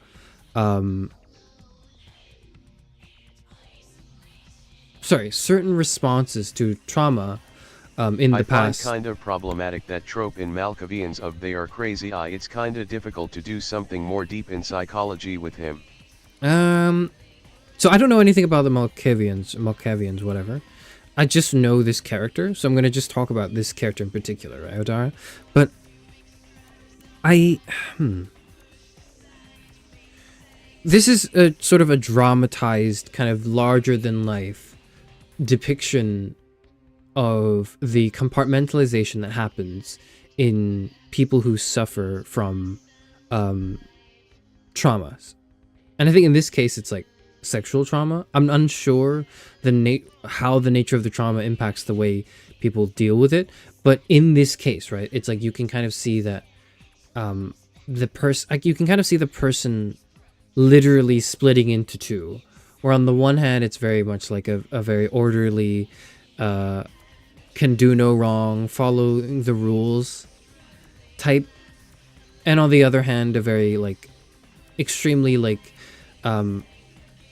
[SPEAKER 3] certain responses to trauma in the past.
[SPEAKER 4] I find kind of problematic that trope in Malkavians of they are crazy. It's kind of difficult to do something more deep in psychology with him.
[SPEAKER 3] So I don't know anything about the Malkavians, whatever. I just know this character, so I'm going to just talk about this character in particular, right, Odara? But this is a sort of a dramatized, kind of larger-than-life depiction of the compartmentalization that happens in people who suffer from traumas. And I think in this case, it's like sexual trauma. I'm unsure how the nature of the trauma impacts the way people deal with it, but in this case, right, it's like you can kind of see that you can kind of see the person literally splitting into two, where on the one hand it's very much like a very orderly, can do no wrong, following the rules type, and on the other hand a very like extremely like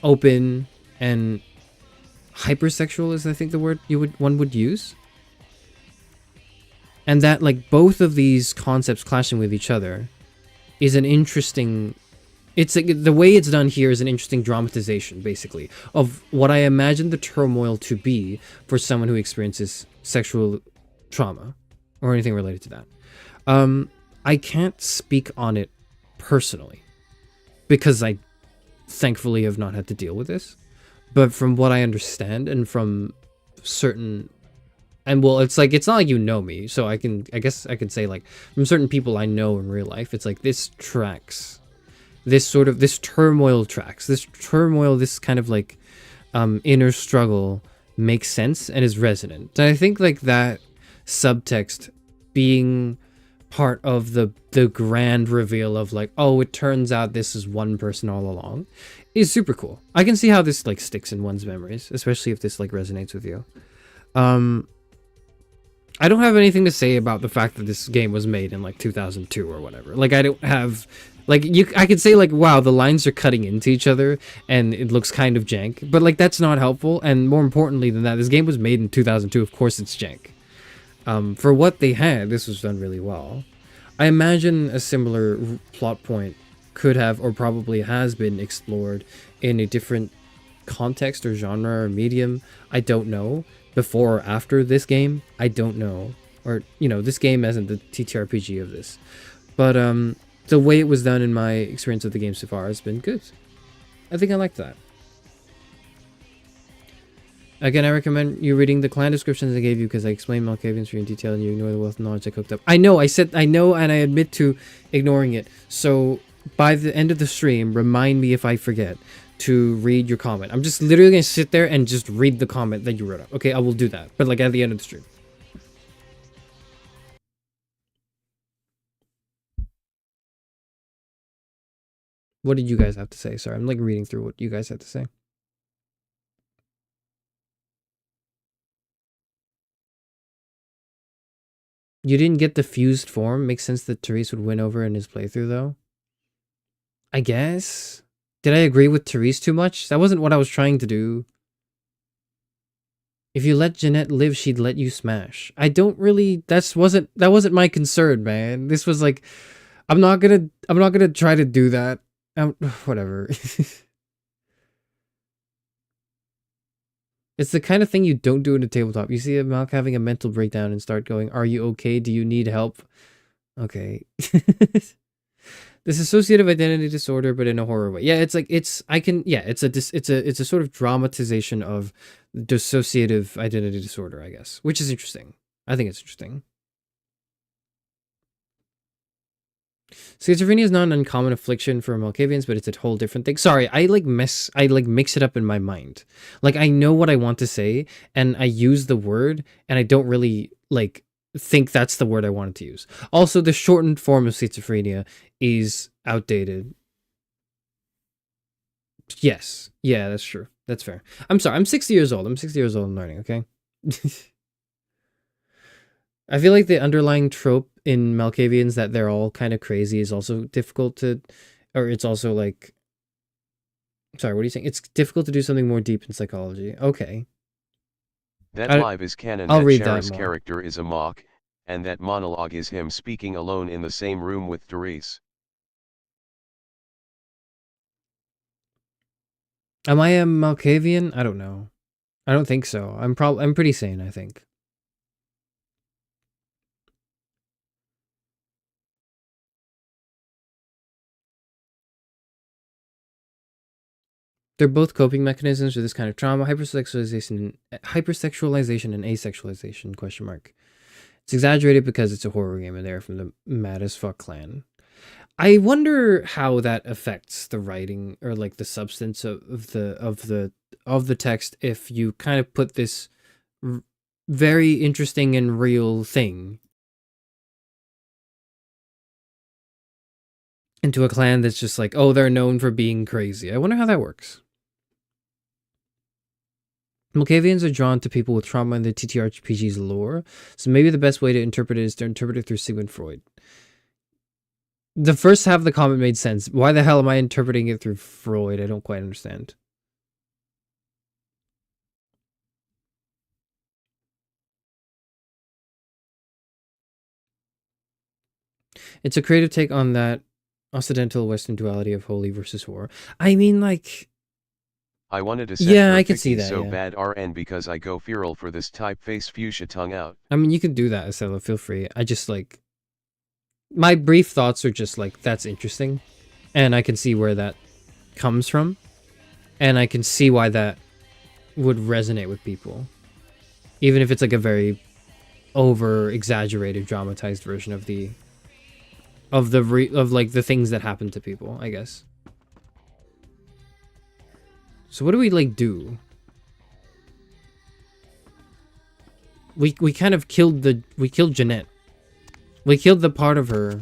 [SPEAKER 3] open and hypersexual is I think the word one would use. And that like both of these concepts clashing with each other is an interesting, it's like the way it's done here is an interesting dramatization basically of what I imagine the turmoil to be for someone who experiences sexual trauma or anything related to that. I can't speak on it personally because I thankfully have not had to deal with this, but from what I understand and from certain, and well, it's like, it's not like you know me, so I guess I can say like from certain people I know in real life, it's like this turmoil, this kind of like inner struggle makes sense and is resonant. And I think like that subtext being part of the grand reveal of like, oh, it turns out this is one person all along is super cool. I can see how this like sticks in one's memories, especially if this like resonates with you. I don't have anything to say about the fact that this game was made in like 2002 or whatever. Like I don't have like I could say like wow, the lines are cutting into each other and it looks kind of jank, but like that's not helpful. And more importantly than that, this game was made in 2002. Of course it's jank. For what they had, this was done really well. I imagine a similar plot point could have or probably has been explored in a different context or genre or medium. I don't know. Before or after this game, I don't know. Or, you know, this game isn't the TTRPG of this. But the way it was done in my experience of the game so far has been good. I think I like that. Again, I recommend you reading the clan descriptions I gave you because I explained Malkavians for you in detail and you ignore the wealth of knowledge I cooked up. I know, I said I know and I admit to ignoring it. So by the end of the stream, remind me if I forget to read your comment. I'm just literally gonna sit there and just read the comment that you wrote up. Okay, I will do that, but like at the end of the stream. What did you guys have to say? Sorry, I'm like reading through what you guys had to say. You didn't get the fused form. Makes sense that Therese would win over in his playthrough though. I guess. Did I agree with Therese too much? That wasn't what I was trying to do. If you let Jeanette live, she'd let you smash. I don't really, that wasn't my concern, man. This was like, I'm not gonna try to do that. Whatever. It's the kind of thing you don't do in a tabletop. You see a Malk having a mental breakdown and start going, "Are you okay? Do you need help?" Okay. This dissociative identity disorder, but in a horror way. Yeah, it's like it's a sort of dramatization of dissociative identity disorder, I guess, which is interesting. I think it's interesting. Schizophrenia is not an uncommon affliction for Malkavians, but it's a whole different thing. Sorry, I mix it up in my mind. Like I know what I want to say, and I use the word, and I don't really like think that's the word I wanted to use. Also, the shortened form of schizophrenia is outdated. Yes. Yeah, that's true. That's fair. I'm sorry. I'm 60 years old. I'm 60 years old and learning, okay? I feel like the underlying trope in Malkavians that they're all kind of crazy is also difficult to, or it's also like, sorry, what are you saying? It's difficult to do something more deep in psychology. Okay.
[SPEAKER 4] That live is canon that Charis' character is a mock, and that monologue is him speaking alone in the same room with Therese.
[SPEAKER 3] Am I a Malkavian? I don't know. I don't think so. I'm pretty sane, I think. They're both coping mechanisms for this kind of trauma, hypersexualization and asexualization, question mark. It's exaggerated because it's a horror game and they're from the Mad as Fuck clan. I wonder how that affects the writing or like the substance of the text if you kind of put this very interesting and real thing into a clan that's just like, oh, they're known for being crazy. I wonder how that works. Malkavians are drawn to people with trauma in the TTRPG's lore, so maybe the best way to interpret it is to interpret it through Sigmund Freud. The first half of the comment made sense. Why the hell am I interpreting it through Freud? I don't quite understand. It's a creative take on that occidental Western duality of holy versus horror. I mean, like...
[SPEAKER 4] I wanted to set
[SPEAKER 3] yeah, I can see that,
[SPEAKER 4] so
[SPEAKER 3] yeah.
[SPEAKER 4] bad RN because I go feral for this typeface fuchsia tongue out.
[SPEAKER 3] I mean, you can do that, Estella, feel free. I just, like... My brief thoughts are just, like, that's interesting. And I can see where that comes from. And I can see why that would resonate with people. Even if it's, like, a very over-exaggerated, dramatized version of the... Of the things that happen to people, I guess. So what do we, like, do? We kind of killed we killed Jeanette. We killed the part of her.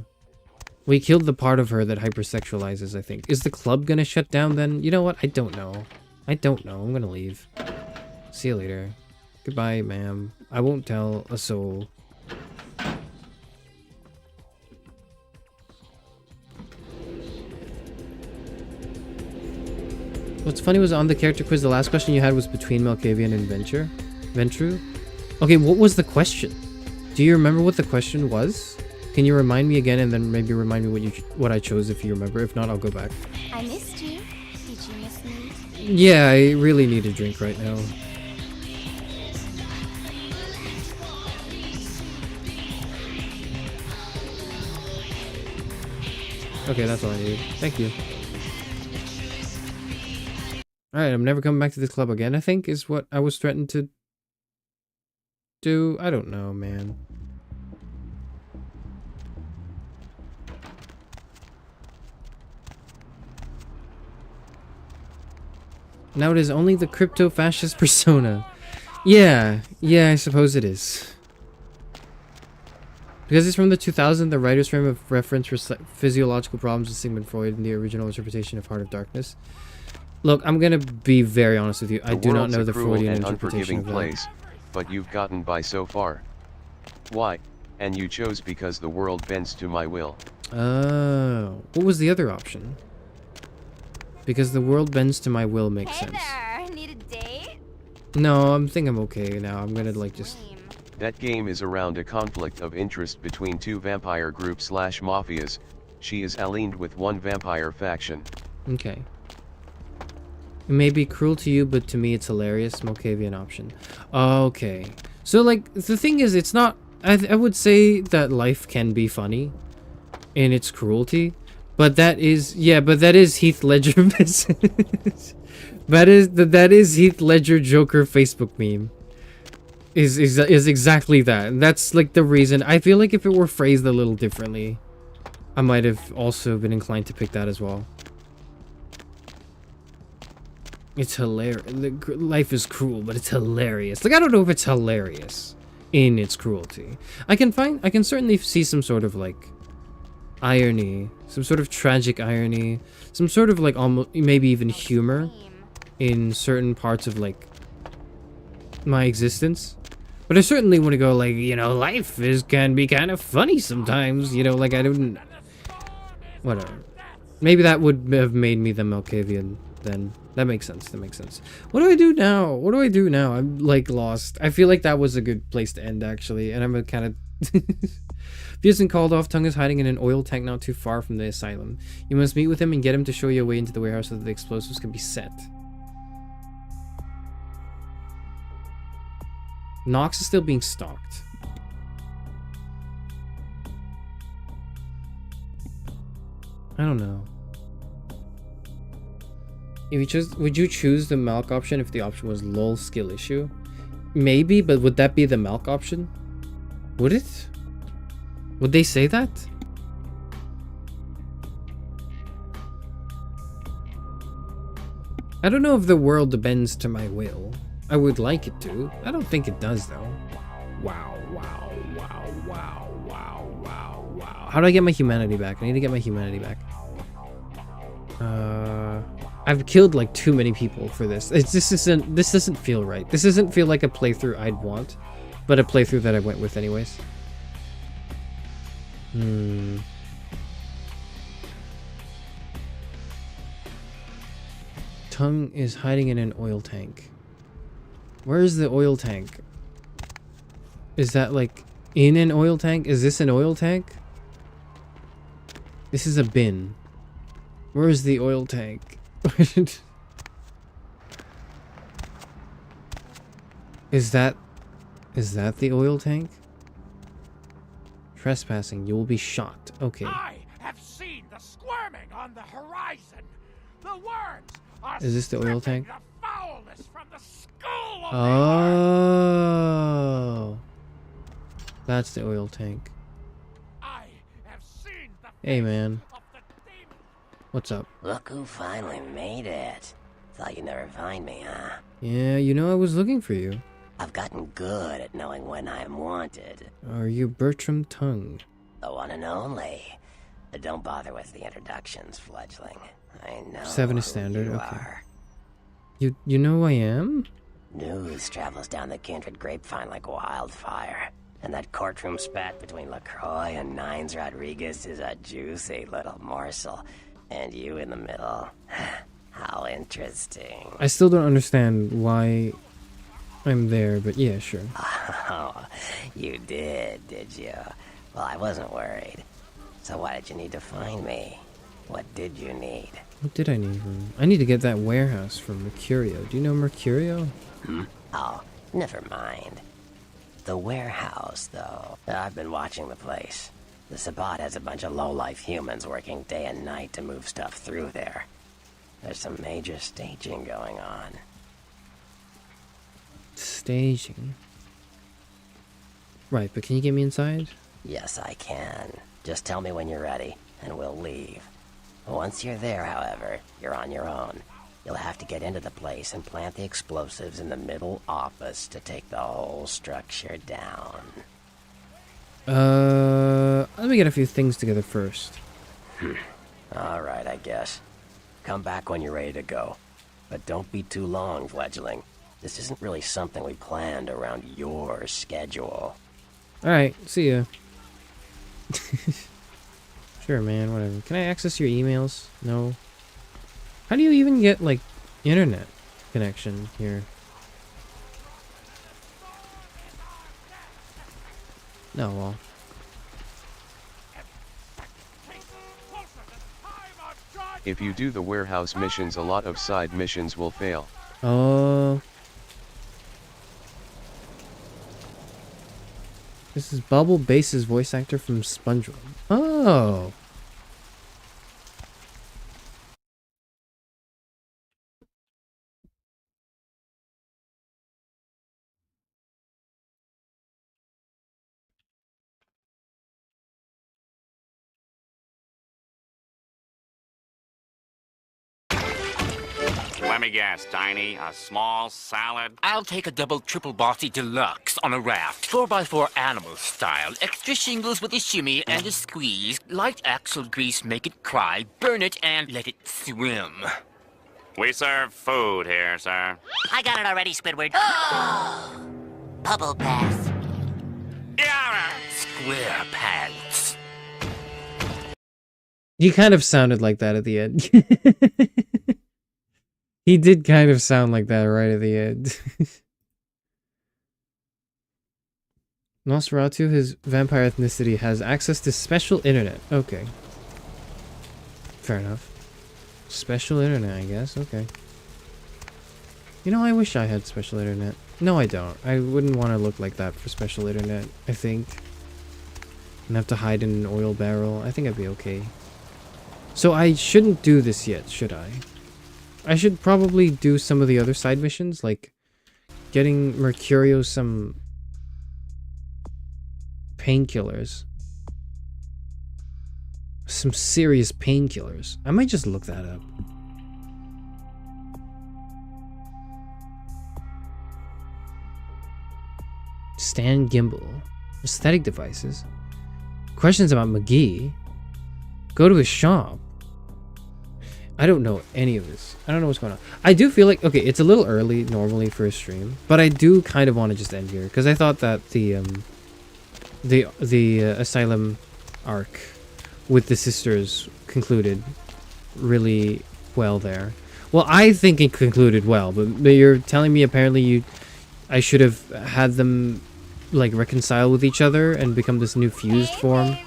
[SPEAKER 3] We killed the part of her that hypersexualizes, I think. Is the club gonna shut down then? You know what? I don't know. I don't know. I'm gonna leave. See you later. Goodbye, ma'am. I won't tell a soul. What's funny was on the character quiz, the last question you had was between Malkavian and Ventru. Okay, what was the question? Do you remember what the question was? Can you remind me again, and then maybe remind me what I chose if you remember? If not, I'll go back.
[SPEAKER 12] I missed you. Did you miss me?
[SPEAKER 3] Yeah, I really need a drink right now. Okay, that's all I need. Thank you. Alright, I'm never coming back to this club again, I think, is what I was threatened to do. I don't know, man. Now it is only the crypto-fascist persona. Yeah, I suppose it is. Because it's from the 2000, the writer's frame of reference for physiological problems with Sigmund Freud in the original interpretation of Heart of Darkness. Look, I'm gonna be very honest with you. I do not know the Freudian interpretation of that.
[SPEAKER 4] Place, but you've gotten by so far. Why? And you chose because the world bends to my will.
[SPEAKER 3] Oh, what was the other option? Because the world bends to my will makes sense.
[SPEAKER 12] Hey there, need a date?
[SPEAKER 3] No, I'm okay now. I'm gonna like just...
[SPEAKER 4] That game is around a conflict of interest between two vampire groups / mafias. She is aligned with one vampire faction.
[SPEAKER 3] Okay. It may be cruel to you, but to me it's hilarious. Malkavian option. Okay. So like, the thing is, it's not... I would say that life can be funny in its cruelty. But that is... Yeah, but that is Heath Ledger message. That is Heath Ledger Joker Facebook meme. Is exactly that. And that's like the reason. I feel like if it were phrased a little differently, I might have also been inclined to pick that as well. It's hilarious. Life is cruel, but it's hilarious. Like, I don't know if it's hilarious in its cruelty. I can certainly see some sort of like irony, some sort of tragic irony, some sort of like almost maybe even humor in certain parts of like my existence. But I certainly want to go like, you know, life can be kind of funny sometimes, you know, like I don't... Whatever. Maybe that would have made me the Malkavian then. That makes sense, What do I do now? I'm like lost. I feel like that was a good place to end actually, and I'm a kind of... If he isn't called off, Tongue is hiding in an oil tank not too far from the asylum. You must meet with him and get him to show you a way into the warehouse so that the explosives can be set. Nox is still being stalked. I don't know. If you chose, would you choose the Malk option if the option was lol skill issue? Maybe, but would that be the Malk option? Would it? Would they say that? I don't know if the world bends to my will. I would like it to. I don't think it does though. Wow. How do I get my humanity back? I need to get my humanity back. I've killed like too many people for this. This doesn't feel right. This doesn't feel like a playthrough I'd want, but a playthrough that I went with anyways. Tongue is hiding in an oil tank. Where is the oil tank? Is that like in an oil tank? Is this an oil tank? This is a bin. Where is the oil tank? Is that the oil tank? Trespassing, you will be shot. Okay.
[SPEAKER 15] I have seen the squirming on the horizon. The worms are
[SPEAKER 3] Is this the oil tank?
[SPEAKER 15] the foulness from the skull of
[SPEAKER 3] Oh. That's the oil tank.
[SPEAKER 15] I have seen the
[SPEAKER 3] Hey man. What's up?
[SPEAKER 16] Look who finally made it. Thought you'd never find me, huh?
[SPEAKER 3] Yeah, you know I was looking for you.
[SPEAKER 16] I've gotten good at knowing when I am wanted.
[SPEAKER 3] Are you Bertram Tongue?
[SPEAKER 16] The one and only. But don't bother with the introductions, fledgling. I know
[SPEAKER 3] 7 is
[SPEAKER 16] who
[SPEAKER 3] standard,
[SPEAKER 16] you
[SPEAKER 3] okay.
[SPEAKER 16] are.
[SPEAKER 3] You know who I am?
[SPEAKER 16] News travels down the kindred grapevine like wildfire. And that courtroom spat between LaCroix and Nines Rodriguez is a juicy little morsel. And you in the middle. How interesting.
[SPEAKER 3] I still don't understand why I'm there, but yeah, sure.
[SPEAKER 16] Oh, you did you? Well, I wasn't worried. So why did you need to find me? What did you need?
[SPEAKER 3] What did I need from? I need to get that warehouse from Mercurio. Do you know Mercurio?
[SPEAKER 16] Oh, never mind. The warehouse, though. I've been watching the place. The Sabbat has a bunch of low-life humans working day and night to move stuff through there. There's some major staging going on.
[SPEAKER 3] Staging? Right, but can you get me inside?
[SPEAKER 16] Yes, I can. Just tell me when you're ready, and we'll leave. Once you're there, however, you're on your own. You'll have to get into the place and plant the explosives in the middle office to take the whole structure down.
[SPEAKER 3] Let me get a few things together first.
[SPEAKER 16] Alright, I guess. Come back when you're ready to go. But don't be too long, fledgling. This isn't really something we planned around your schedule.
[SPEAKER 3] Alright, see ya. Sure, man, whatever. Can I access your emails? No. How do you even get, like, internet connection here? No, well.
[SPEAKER 4] If you do the warehouse missions, a lot of side missions will fail.
[SPEAKER 3] Oh. This is Bubble Bass's voice actor from SpongeBob. Oh.
[SPEAKER 17] Let me guess, Tiny. A small salad?
[SPEAKER 18] I'll take a double triple bossy deluxe on a raft, 4x4 animal style, extra shingles with a shimmy and a squeeze, light axle grease, make it cry, burn it and let it swim.
[SPEAKER 17] We serve food here, sir.
[SPEAKER 19] I got it already, Squidward. Bubble bath.
[SPEAKER 18] Square pants.
[SPEAKER 3] He kind of sounded like that at the end. He did kind of sound like that right at the end. Nosferatu, his vampire ethnicity, has access to special internet. Okay. Fair enough. Special internet, I guess. Okay. You know, I wish I had special internet. No, I don't. I wouldn't want to look like that for special internet, I think. And have to hide in an oil barrel. I think I'd be okay. So I shouldn't do this yet, should I? I should probably do some of the other side missions, like getting Mercurio some painkillers. Some serious painkillers. I might just look that up. Stand gimbal. Aesthetic devices. Questions about McGee. Go to his shop. I don't know any of this. I don't know what's going on. I do feel like, okay, it's a little early normally for a stream, but I do kind of want to just end here because I thought that the Asylum arc with the sisters concluded really well there. Well, I think it concluded well, but you're telling me apparently I should have had them like reconcile with each other and become this new fused form,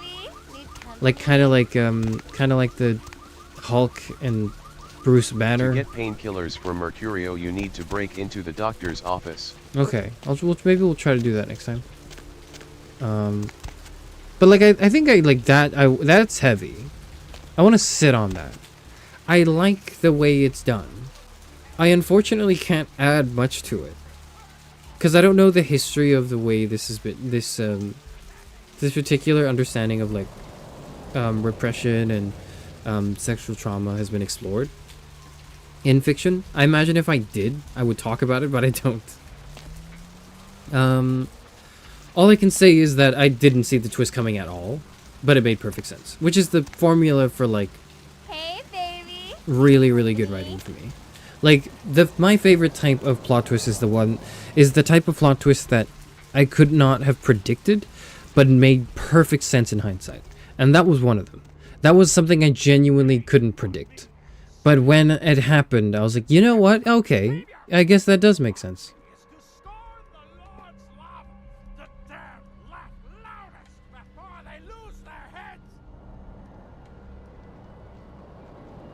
[SPEAKER 3] like kind of like the Hulk and Bruce Banner.
[SPEAKER 4] To get painkillers for Mercurio, you need to break into the doctor's office.
[SPEAKER 3] Okay, maybe we'll try to do that next time. But like I think I like that. That's heavy. I want to sit on that. I like the way it's done. I unfortunately can't add much to it because I don't know the history of the way this has been. This particular understanding of like repression and sexual trauma has been explored in fiction. I imagine if I did, I would talk about it, but I don't. All I can say is that I didn't see the twist coming at all, but it made perfect sense, which is the formula for like really, really good writing for me. Like my favorite type of plot twist is the type of plot twist that I could not have predicted, but made perfect sense in hindsight, and that was one of them. That was something I genuinely couldn't predict, But when it happened, I was like, you know what? Okay, I guess that does make sense.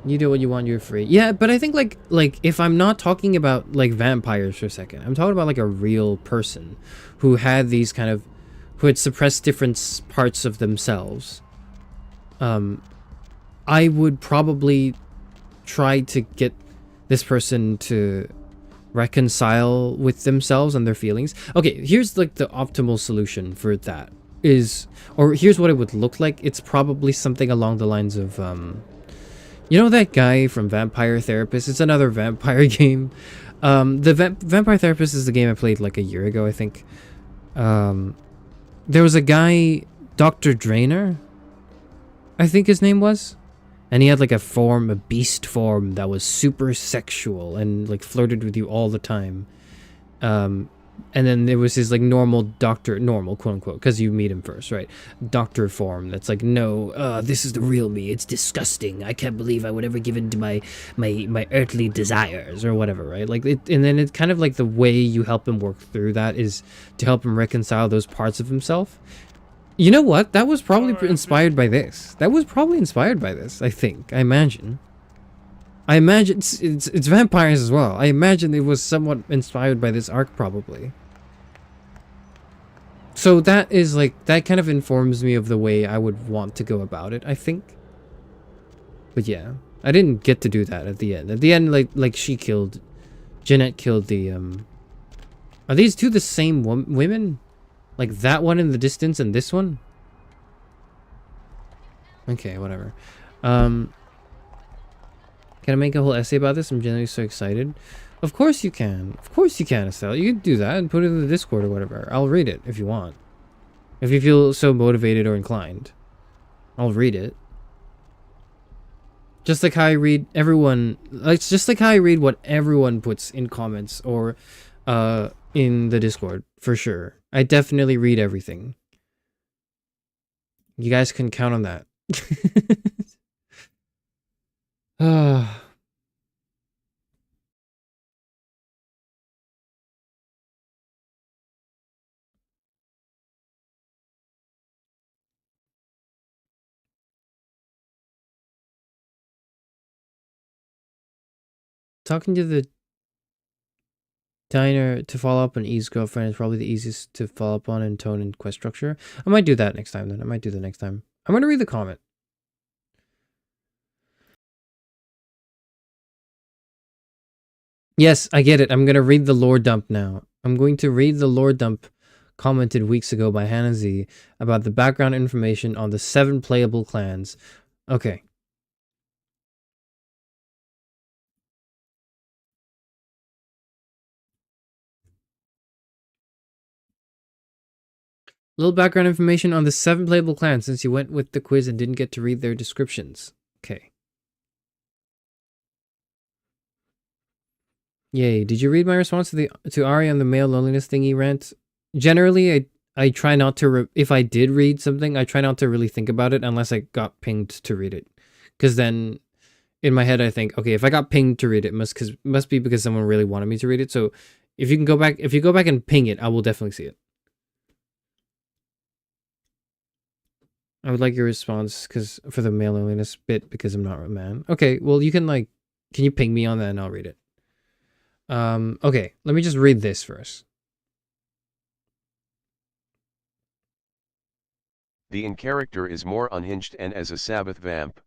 [SPEAKER 3] You do what you want, you're free. Yeah, but I think like if I'm not talking about like vampires for a second, I'm talking about like a real person who had these kind of, who had suppressed different parts of themselves. I would probably try to get this person to reconcile with themselves and their feelings. Okay, here's like the optimal solution for that is, or here's what it would look like. It's probably something along the lines of, you know that guy from Vampire Therapist? It's another vampire game. Vampire Therapist is the game I played like a year ago, I think. There was a guy, Dr. Drainer, I think his name was. And he had like a form, a beast form that was super sexual and like flirted with you all the time. And then there was his like normal doctor, normal quote unquote, because you meet him first, right? Doctor form that's like, no, this is the real me. It's disgusting. I can't believe I would ever give in to my earthly desires or whatever, right? Like it, and then it's kind of like the way you help him work through that is to help him reconcile those parts of himself. You know what? That was probably inspired by this. That was probably inspired by this, I think. I imagine it's vampires as well. I imagine it was somewhat inspired by this arc, probably. So that is like, that kind of informs me of the way I would want to go about it, I think. But yeah, I didn't get to do that at the end. At the end, like she killed, Jeanette killed the, are these two the same women? Like that one in the distance and this one? Okay, whatever. Can I make a whole essay about this? I'm genuinely so excited. Of course you can. Of course you can, Estelle. You can do that and put it in the Discord or whatever. I'll read it if you want. If you feel so motivated or inclined. I'll read it. Just like how I read everyone... It's just like how I read what everyone puts in comments or in the Discord. For sure. I definitely read everything. You guys can count on that. Talking to the diner to follow up on E's girlfriend is probably the easiest to follow up on in tone and quest structure. I might do that next time then. I might do that next time. I'm going to read the comment. Yes, I get it. I'm going to read the lore dump now. I'm going to read the lore dump commented weeks ago by Hannah Z about the background information on the 7 playable clans. Okay. Little background information on the 7 playable clans since you went with the quiz and didn't get to read their descriptions. Okay. Yay. Did you read my response to Ari on the male loneliness thingy rant? Generally, I try not to, if I did read something, I try not to really think about it unless I got pinged to read it. Because then, in my head, I think, okay, if I got pinged to read it, must be because someone really wanted me to read it. So, if you go back and ping it, I will definitely see it. I would like your response for the male loneliness bit because I'm not a man. Okay, well, you can can you ping me on that and I'll read it. Okay, let me just read this first.
[SPEAKER 4] The in character is more unhinged and as a Sabbath vamp.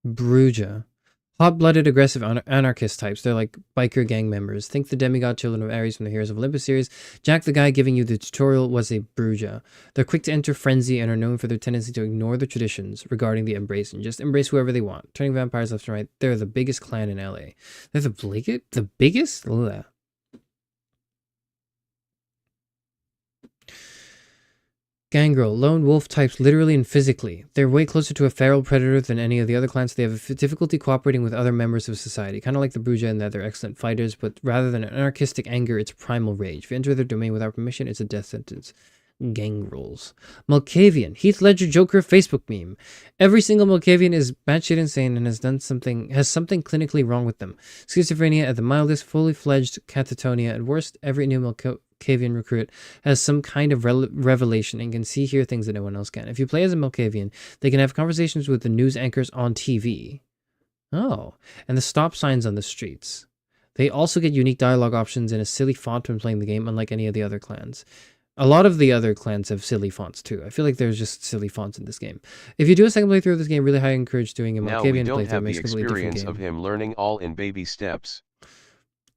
[SPEAKER 3] Bruja. Hot-blooded, aggressive anarchist types. They're like biker gang members. Think the demigod children of Ares from the Heroes of Olympus series. Jack, the guy giving you the tutorial, was a Bruja. They're quick to enter frenzy and are known for their tendency to ignore the traditions regarding the embrace and just embrace whoever they want. Turning vampires left and right. They're the biggest clan in LA. They're the biggest? Ugh. Gangrel, lone wolf types literally and physically. They're way closer to a feral predator than any of the other clans. They have difficulty cooperating with other members of society. Kind of like the Bruja in that they're excellent fighters, but rather than an anarchistic anger, it's primal rage. If you enter their domain without permission, it's a death sentence. Gang rules. Malkavian. Heath Ledger Joker Facebook meme. Every single Malkavian is batshit insane and has something clinically wrong with them. Schizophrenia at the mildest, fully fledged catatonia at worst. Every new Malkavian recruit has some kind of revelation and can see hear things that no one else can. If you play as a Malkavian, they can have conversations with the news anchors on TV. Oh, and the stop signs on the streets. They also get unique dialogue options in a silly font when playing the game, unlike any of the other clans. A lot of the other clans have silly fonts too. I feel like there's just silly fonts in this game. If you do a second playthrough of this game, really highly encourage doing a Malkavian playthrough. It makes a completely different game.
[SPEAKER 4] Of him learning all in baby steps.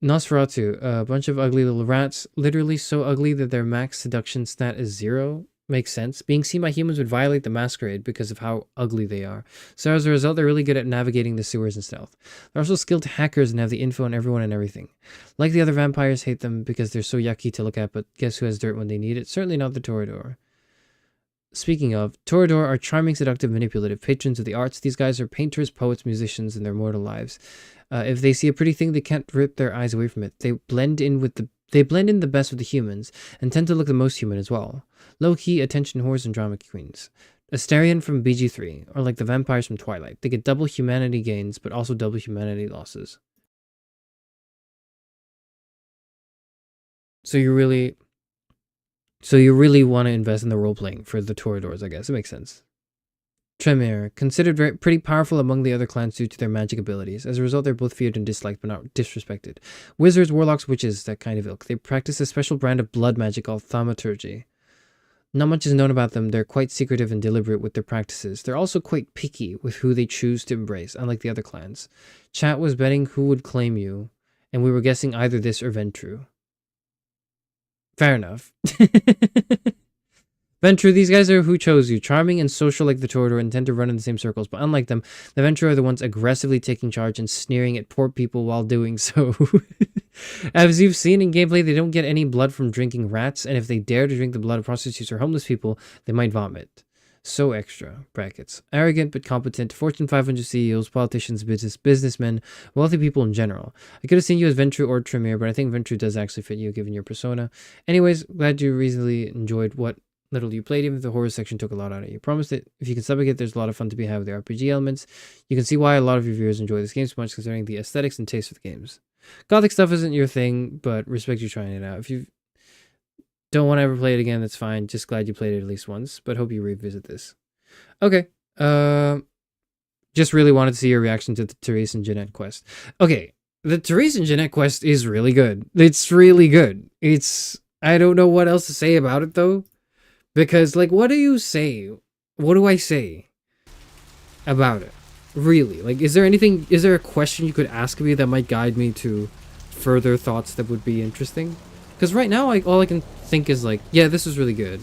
[SPEAKER 3] Nosferatu, a bunch of ugly little rats, literally so ugly that their max seduction stat is 0. Makes sense. Being seen by humans would violate the Masquerade because of how ugly they are. So as a result, they're really good at navigating the sewers and stealth. They're also skilled hackers and have the info on everyone and everything. Like the other vampires, hate them because they're so yucky to look at, but guess who has dirt when they need it? Certainly not the Toreador. Speaking of, Toreador are charming, seductive, manipulative patrons of the arts. These guys are painters, poets, musicians in their mortal lives. If they see a pretty thing, they can't rip their eyes away from it. They blend in the best with the humans, and tend to look the most human as well. Low-key, attention whores and drama queens. Astarion from BG3, or like the vampires from Twilight. They get double humanity gains, but also double humanity losses. So you really want to invest in the role-playing for the Toreadors, I guess. It makes sense. Tremere, considered pretty powerful among the other clans due to their magic abilities. As a result, they're both feared and disliked, but not disrespected. Wizards, warlocks, witches, that kind of ilk. They practice a special brand of blood magic called thaumaturgy. Not much is known about them. They're quite secretive and deliberate with their practices. They're also quite picky with who they choose to embrace, unlike the other clans. Chat was betting who would claim you, and we were guessing either this or Ventru. Fair enough. Ventru, these guys are who chose you. Charming and social like the Toreador and tend to run in the same circles, but unlike them, the Ventru are the ones aggressively taking charge and sneering at poor people while doing so. As you've seen in gameplay, they don't get any blood from drinking rats, and if they dare to drink the blood of prostitutes or homeless people, they might vomit. So extra. Brackets. Arrogant but competent, Fortune 500 CEOs, politicians, businessmen, wealthy people in general. I could have seen you as Ventru or Tremere, but I think Ventru does actually fit you given your persona. Anyways, glad you reasonably enjoyed what little you played, even if the horror section took a lot out of you. Promise that if you can stomach it, there's a lot of fun to be had with the RPG elements. You can see why a lot of your viewers enjoy this game so much, considering the aesthetics and taste of the games. Gothic stuff isn't your thing, but respect you trying it out. If you don't want to ever play it again, that's fine. Just glad you played it at least once, but hope you revisit this. Okay. Just really wanted to see your reaction to the Charis and Jeanette quest. Okay, the Charis and Jeanette quest is really good. It's really good. I don't know what else to say about it, though. Because, like, what do you say? What do I say about it? Really? Like, is there a question you could ask me that might guide me to further thoughts that would be interesting? Because right now, all I can think is, like, yeah, this is really good.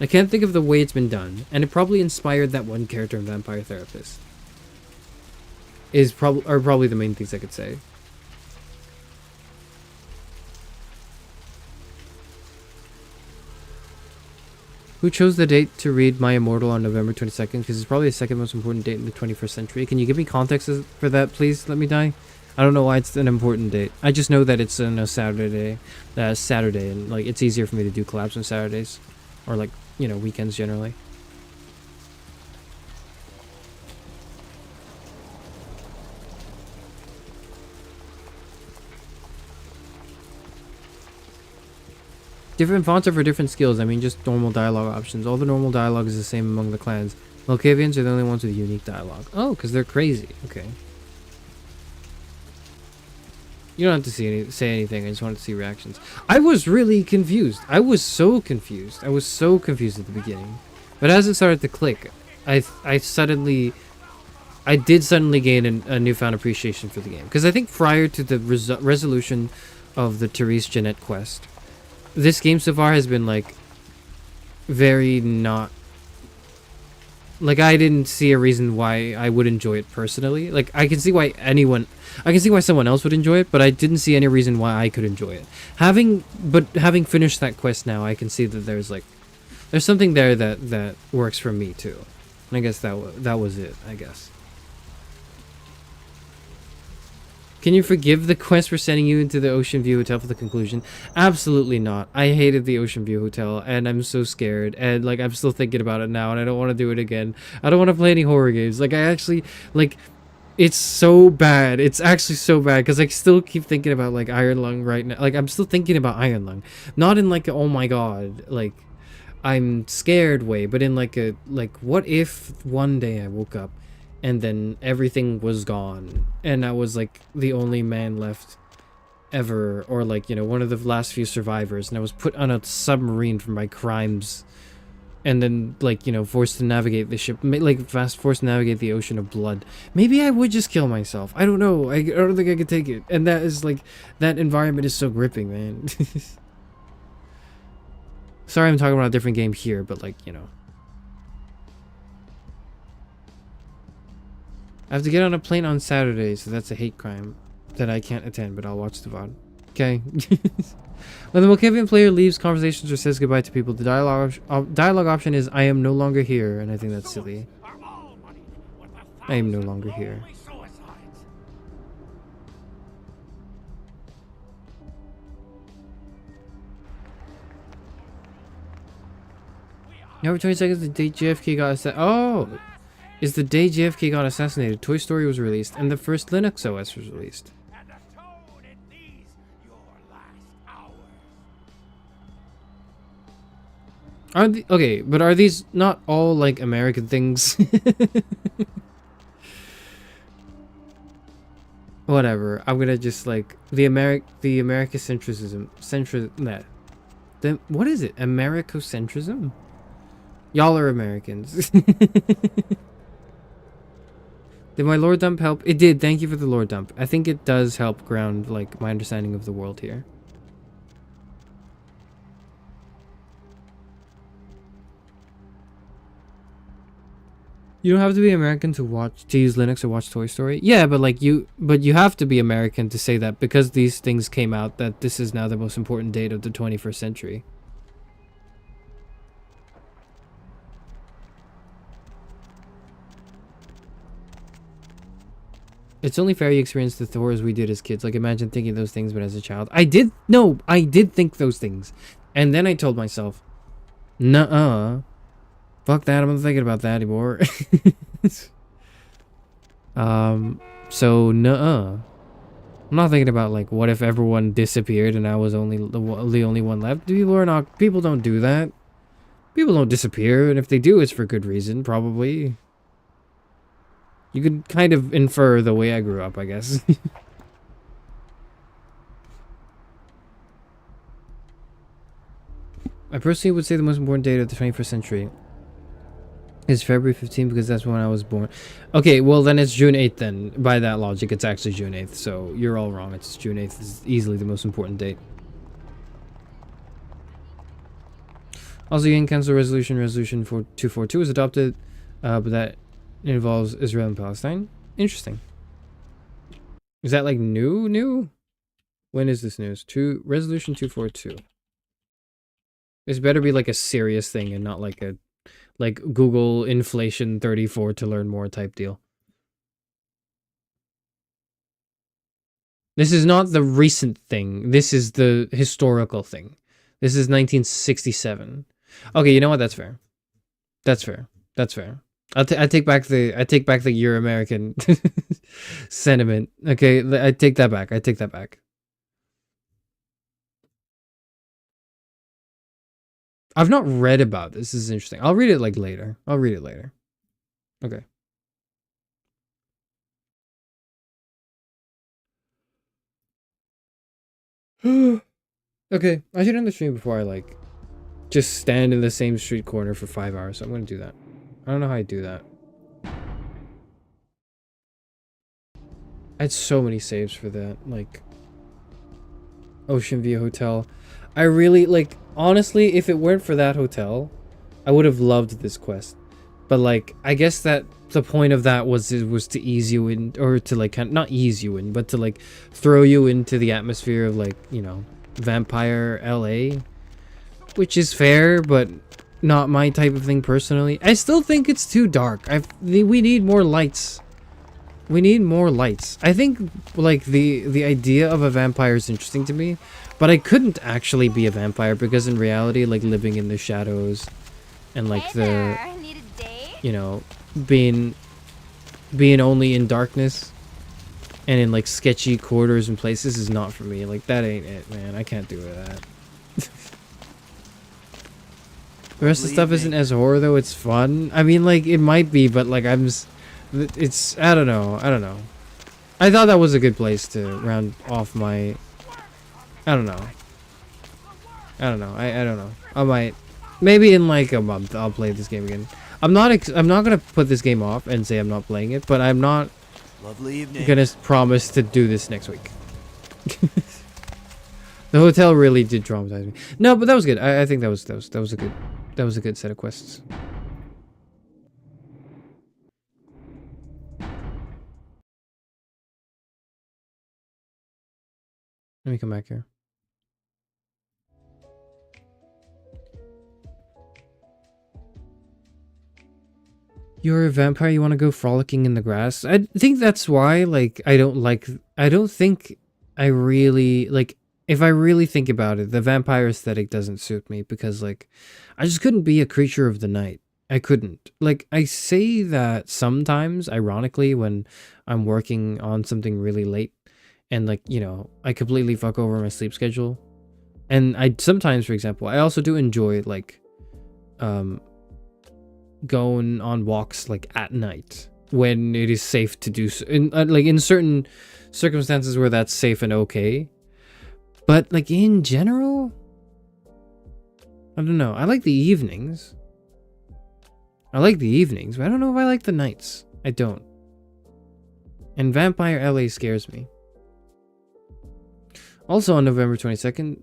[SPEAKER 3] I can't think of the way it's been done, and it probably inspired that one character in Vampire Therapist. Are probably the main things I could say. Who chose the date to read My Immortal on November 22nd? Because it's probably the second most important date in the 21st century. Can you give me context for that, please? Let me die. I don't know why it's an important date. I just know that it's on a Saturday, and like it's easier for me to do collabs on Saturdays, or like, you know, weekends generally. Different fonts are for different skills. I mean, just normal dialogue options. All the normal dialogue is the same among the clans. Malkavians are the only ones with unique dialogue. Oh, because they're crazy. Okay. You don't have to say anything. I just wanted to see reactions. I was really confused. I was so confused. I was so confused at the beginning. But as it started to click, I did suddenly gain a newfound appreciation for the game. Because I think prior to the resolution of the Charis Jeanette quest, this game so far has been, like, very not... Like, I didn't see a reason why I would enjoy it personally. Like, I can see why someone else would enjoy it, but I didn't see any reason why I could enjoy it. Having finished that quest now, I can see that there's something there that works for me, too. And I guess that was it, I guess. Can you forgive the quest for sending you into the Ocean View Hotel for the conclusion? Absolutely not. I hated the Ocean View Hotel, and I'm so scared. And, like, I'm still thinking about it now, and I don't want to do it again. I don't want to play any horror games. Like, I actually, like, it's so bad. It's actually so bad, because I still keep thinking about, like, Iron Lung right now. Like, I'm still thinking about Iron Lung. Not in, like, a, oh my god, like, I'm scared way, but in, like, a, like, what if one day I woke up and then everything was gone and I was like the only man left ever, or like, you know, one of the last few survivors, and I was put on a submarine for my crimes and then, like, you know, forced to navigate the ship, like forced to navigate the ocean of blood. Maybe I would just kill myself. I don't know. I don't think I could take it. And that is like, that environment is so gripping, man. Sorry I'm talking about a different game here, but like, you know, I have to get on a plane on Saturday, so that's a hate crime that I can't attend, but I'll watch the VOD. Okay. When the Malkavian player leaves conversations or says goodbye to people, the dialogue option is I am no longer here, and I think that's silly. I am no longer here. November 22nd, the day JFK got assassinated. Oh! Is the day JFK got assassinated. Toy Story was released, and the first Linux OS was released. Are the, okay, but are these not all like American things? Whatever. I'm gonna just like the Americocentrism. What is it? Americocentrism? Y'all are Americans. Did my lore dump help? It did. Thank you for the lore dump. I think it does help ground like my understanding of the world here. You don't have to be American to use Linux or watch Toy Story. Yeah, but like you have to be American to say that, because these things came out, that this is now the most important date of the 21st century. It's only fair you experience the horrors we did as kids. Like, imagine thinking those things, but as a child. I did think those things. And then I told myself, nuh-uh. Fuck that, I'm not thinking about that anymore. So, nuh-uh. I'm not thinking about, like, what if everyone disappeared and I was only the only one left? People don't do that. People don't disappear, and if they do, it's for good reason, probably. You could kind of infer the way I grew up, I guess. I personally would say the most important date of the 21st century is February 15th, because that's when I was born. Okay, well then it's June 8th then. By that logic, it's actually June 8th, so you're all wrong. It's June 8th is easily the most important date. Also, you can cancel resolution 242 was adopted, but that involves Israel and Palestine. Interesting. Is that like new? When is this news? Resolution 242. This better be like a serious thing and not like a Google inflation 34 to learn more type deal. This is not the recent thing. This is the historical thing. This is 1967. Okay, you know what? That's fair. That's fair. That's fair. I take back the Euro American sentiment. Okay, I take that back. I take that back. I've not read about this. This is interesting. I'll read it like later. I'll read it later. Okay. Okay, I should end the stream before I like just stand in the same street corner for 5 hours. So I'm gonna do that. I don't know how I do that. I had so many saves for that, like Ocean View Hotel. I really, like, honestly, if it weren't for that hotel, I would have loved this quest. But like, I guess that the point of that was to ease you in, or to like, not ease you in, but to like throw you into the atmosphere of like, you know, Vampire LA, which is fair, but not my type of thing personally. I still think it's too dark. We need more lights. We need more lights. I think like the idea of a vampire is interesting to me, but I couldn't actually be a vampire because in reality, like living in the shadows and like you know, being only in darkness and in like sketchy corridors and places is not for me. Like that ain't it, man. I can't do that. The rest of the stuff isn't as horror though. It's fun. I mean, like it might be, but like it's I don't know. I thought that was a good place to round off my. I don't know. I don't know. I might, maybe in like a month I'll play this game again. I'm not gonna put this game off and say I'm not playing it, but I'm not gonna promise to do this next week. The hotel really did traumatize me. No, but that was good. I think that was a good set of quests. Let me come back here. You're a vampire, you want to go frolicking in the grass? I think that's why, like, I don't think I really, like, if I really think about it, the vampire aesthetic doesn't suit me because, like, I just couldn't be a creature of the night. I couldn't. Like, I say that sometimes, ironically, when I'm working on something really late and, like, you know, I completely fuck over my sleep schedule. And I sometimes, for example, I also do enjoy, like, going on walks like at night when it is safe to do so, like in certain circumstances where that's safe and okay, but like in general I don't know. I like the evenings, but I don't know if I like the nights. I don't. And Vampire LA scares me. Also on November 22nd,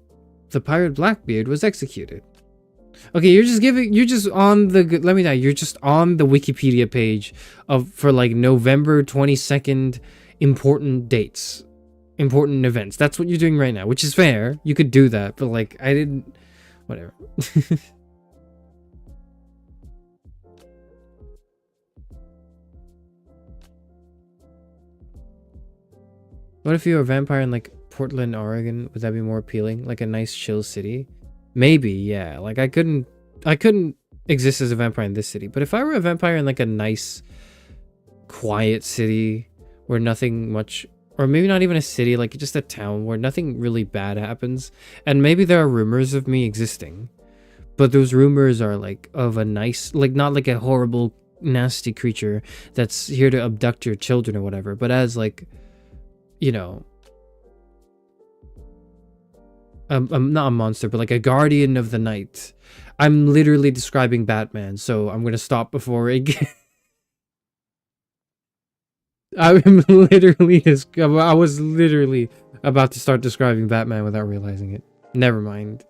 [SPEAKER 3] the pirate Blackbeard was executed. Okay, you're just on the, let me know, you're just on the Wikipedia page for like November 22nd important dates, important events. That's what you're doing right now, which is fair. You could do that, but like I didn't, whatever. What if you were a vampire in like Portland, Oregon? Would that be more appealing? Like a nice chill city? Maybe, yeah. Like I couldn't exist as a vampire in this city. But if I were a vampire in like a nice, quiet city where nothing much, or maybe not even a city, like just a town where nothing really bad happens, and maybe there are rumors of me existing, but those rumors are like of a nice, like not like a horrible, nasty creature that's here to abduct your children or whatever, but as like, you know, I'm not a monster, but like a guardian of the night. I'm literally describing Batman, so I'm gonna stop before it I was literally about to start describing Batman without realizing it. Never mind.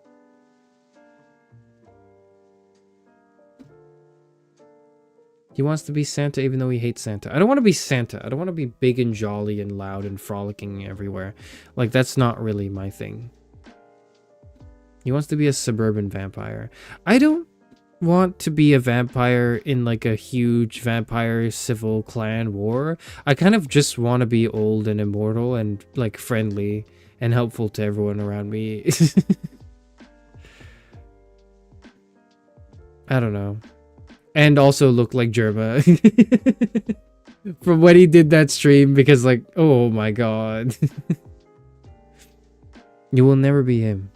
[SPEAKER 3] He wants to be Santa even though he hates Santa. I don't want to be Santa. I don't want to be big and jolly and loud and frolicking everywhere. Like, that's not really my thing. He wants to be a suburban vampire. I don't want to be a vampire in like a huge vampire civil clan war. I kind of just want to be old and immortal and like friendly and helpful to everyone around me. I don't know. And also look like Jerma. From when he did that stream, because like, oh my god. You will never be him.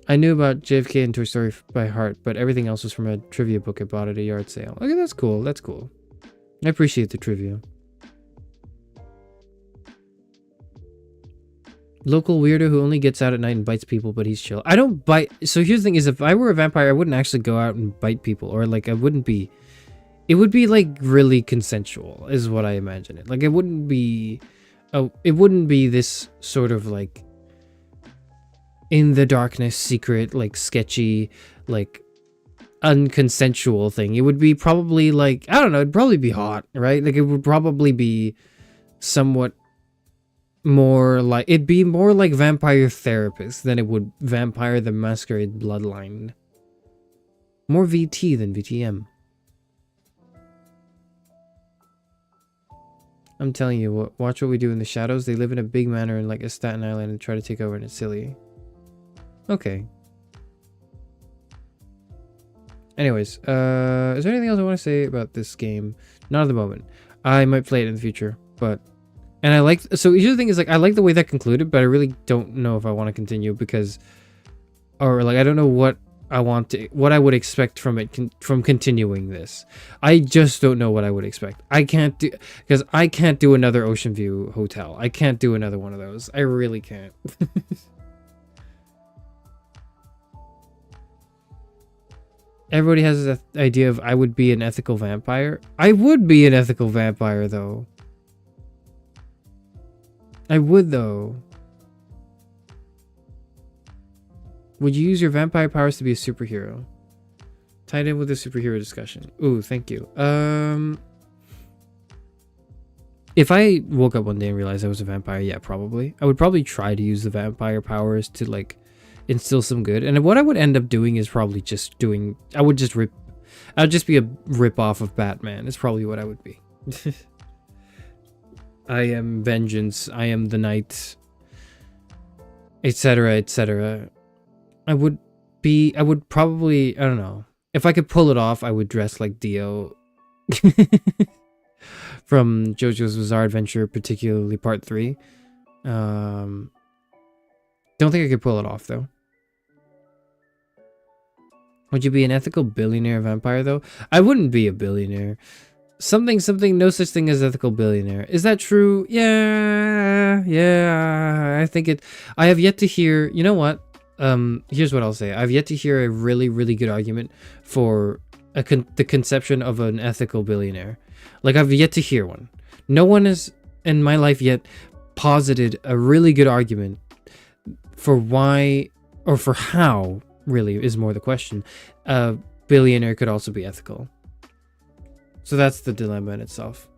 [SPEAKER 3] I knew about JFK and Toy Story by heart, but everything else was from a trivia book I bought at a yard sale. Okay, that's cool. That's cool. I appreciate the trivia. Local weirdo who only gets out at night and bites people, but he's chill. I don't bite. So here's the thing is, if I were a vampire, I wouldn't actually go out and bite people, or like I wouldn't be. It would be like really consensual, is what I imagine it. Like it wouldn't be. Oh, it wouldn't be this sort of like in the darkness, secret, like sketchy, like unconsensual thing. It would be probably like, I don't know, it'd probably be hot, right? Like it would probably be somewhat more like, it'd be more like Vampire Therapist than it would Vampire the Masquerade Bloodline. More VT than VTM. I'm telling you, watch what we do in the shadows. They live in a big manor in like a Staten Island and try to take over, and it's silly. Okay. Anyways, is there anything else I want to say about this game? Not at the moment. I might play it in the future, but... And I like... So the thing is, like, I like the way that concluded, but I really don't know if I want to continue because... Or, like, I don't know what I want to... What I would expect from it, from continuing this. I just don't know what I would expect. I can't do... Because I can't do another Ocean View hotel. I can't do another one of those. I really can't. Everybody has this idea of I would be an ethical vampire. I would be an ethical vampire, though. I would, though. Would you use your vampire powers to be a superhero? Tied in with the superhero discussion. Ooh, thank you. If I woke up one day and realized I was a vampire, yeah, probably. I would probably try to use the vampire powers to, like... instill some good, and what I would end up doing is probably just doing... I'd just be a rip-off of Batman. It's probably what I would be. I am vengeance, I am the knight, etc, etc. I would probably, I don't know. If I could pull it off, I would dress like Dio. From JoJo's Bizarre Adventure, particularly Part 3. Don't think I could pull it off, though. Would you be an ethical billionaire vampire, though? I wouldn't be a billionaire. Something, no such thing as ethical billionaire. Is that true? Yeah, I think it... I have yet to hear... You know what? Here's what I'll say. I've yet to hear a really, really good argument for the conception of an ethical billionaire. Like, I've yet to hear one. No one has, in my life, yet posited a really good argument for why, or for how, really, is more the question, a billionaire could also be ethical. So that's the dilemma in itself.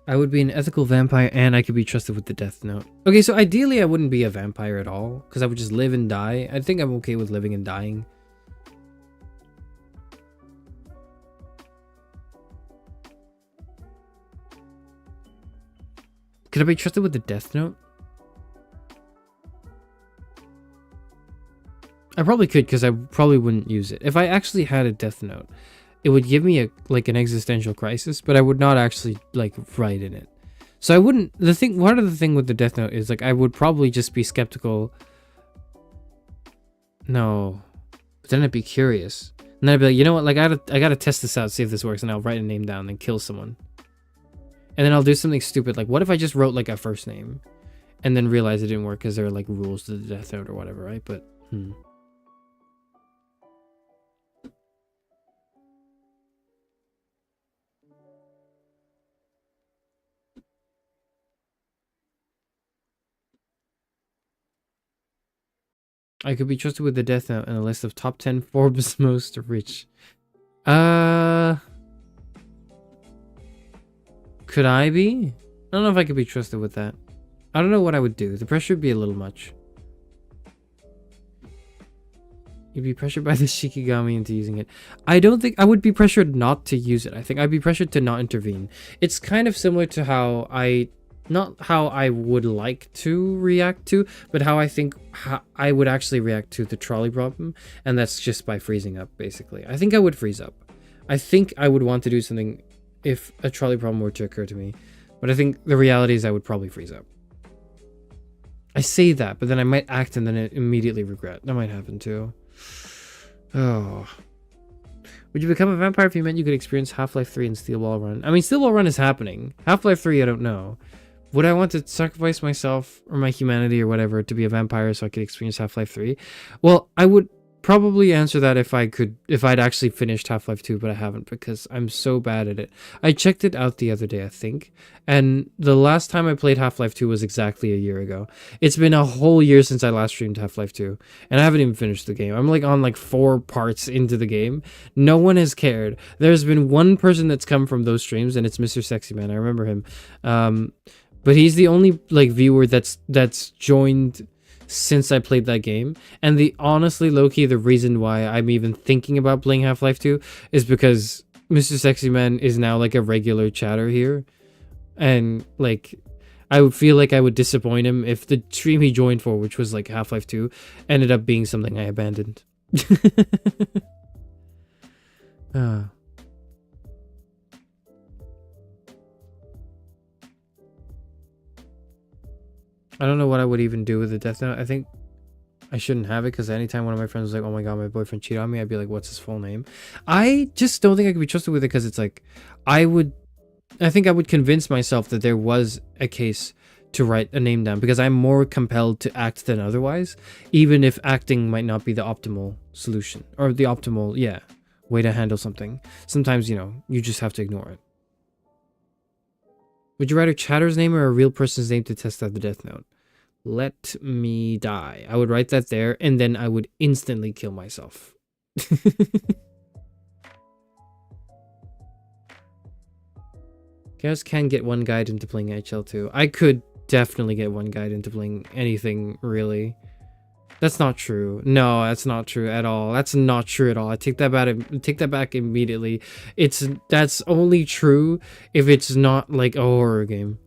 [SPEAKER 3] I would be an ethical vampire and I could be trusted with the death note. Okay, so ideally I wouldn't be a vampire at all, because I would just live and die. I think I'm okay with living and dying. Could I be trusted with the death note? I probably could, because I probably wouldn't use it. If I actually had a death note, it would give me an existential crisis, but I would not actually write in it. So I wouldn't. Part of the thing with the death note is I would probably just be skeptical. No, but then I'd be curious, and then I'd be like, you know what? I gotta test this out, see if this works, and I'll write a name down, then kill someone, and then I'll do something stupid. Like, what if I just wrote a first name, and then realize it didn't work because there are rules to the death note or whatever, right? But I could be trusted with the death note and a list of top 10 Forbes most rich. Could I be? I don't know if I could be trusted with that. I don't know what I would do. The pressure would be a little much. You'd be pressured by the Shikigami into using it. I don't think I would be pressured not to use it. I think I'd be pressured to not intervene. It's kind of similar to how not how I would like to react to, but how I think I would actually react to the trolley problem, and that's just by freezing up, basically. I think I would freeze up. I think I would want to do something if a trolley problem were to occur to me, but I think the reality is I would probably freeze up. I say that, but then I might act and then immediately regret. That might happen too. Oh. Would you become a vampire if you meant you could experience Half-Life 3 and Steel Ball Run? I mean, Steel Ball Run is happening. Half-Life 3, I don't know. Would I want to sacrifice myself or my humanity or whatever to be a vampire so I could experience Half-Life 3? Well, I would probably answer that if I'd actually finished Half-Life 2, but I haven't because I'm so bad at it. I checked it out the other day, I think, and the last time I played Half-Life 2 was exactly a year ago. It's been a whole year since I last streamed Half-Life 2, and I haven't even finished the game. I'm on 4 parts into the game. No one has cared. There's been one person that's come from those streams, and it's Mr. Sexy Man. I remember him. But he's the only like viewer that's joined since I played that game. And the honestly, low-key, the reason why I'm even thinking about playing Half-Life 2 is because Mr. Sexy Man is now like a regular chatter here. And like I would feel like I would disappoint him if the stream he joined for, which was like Half-Life 2, ended up being something I abandoned. I don't know what I would even do with the Death Note. I think I shouldn't have it because anytime one of my friends was like, oh my god, my boyfriend cheated on me, I'd be like, what's his full name? I just don't think I could be trusted with it because it's like, I think I would convince myself that there was a case to write a name down because I'm more compelled to act than otherwise, even if acting might not be the optimal solution or the optimal, way to handle something. Sometimes, you know, you just have to ignore it. Would you write a chatter's name or a real person's name to test out the Death Note? Let me die. I would write that there, and then I would instantly kill myself. Chaos can get one guide into playing HL2. I could definitely get one guide into playing anything, really. That's not true. No, that's not true at all. That's not true at all. I take that back immediately. That's only true if it's not like a horror game.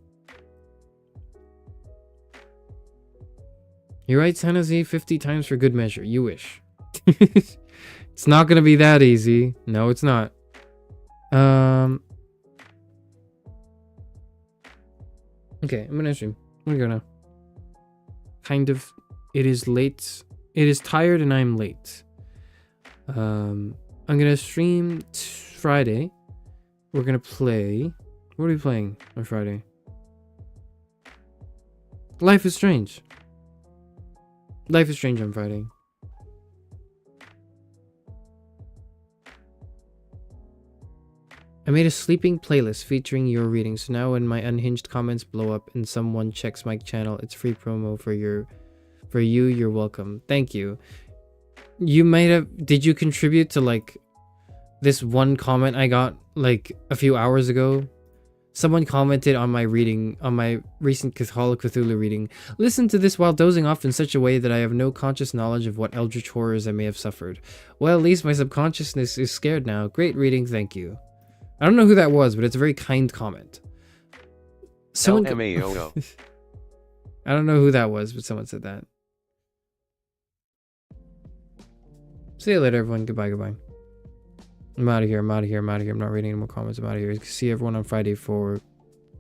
[SPEAKER 3] You write Tennessee 50 times for good measure. You wish. It's not gonna be that easy. No, it's not. Okay, I'm gonna stream. I'm gonna go now. Kind of. It is late. It is tired and I'm late. I'm gonna stream Friday. We're gonna play. What are we playing on Friday? Life is Strange. Life is Strange on Friday. I made a sleeping playlist featuring your readings. So now when my unhinged comments blow up and someone checks my channel, it's free promo for you. You're welcome. Thank you. You might have... Did you contribute to like this one comment I got like a few hours ago? Someone commented on my reading, on my recent Cthulhu reading. Listen to this while dozing off in such a way that I have no conscious knowledge of what eldritch horrors I may have suffered. Well, at least my subconsciousness is scared now. Great reading, thank you. I don't know who that was, but it's a very kind comment. Someone
[SPEAKER 4] LMAO.
[SPEAKER 3] I don't know who that was, but someone said that. See you later, everyone. Goodbye, goodbye. I'm out of here. I'm out of here. I'm out of here. I'm not reading any more comments. I'm out of here. See everyone on Friday for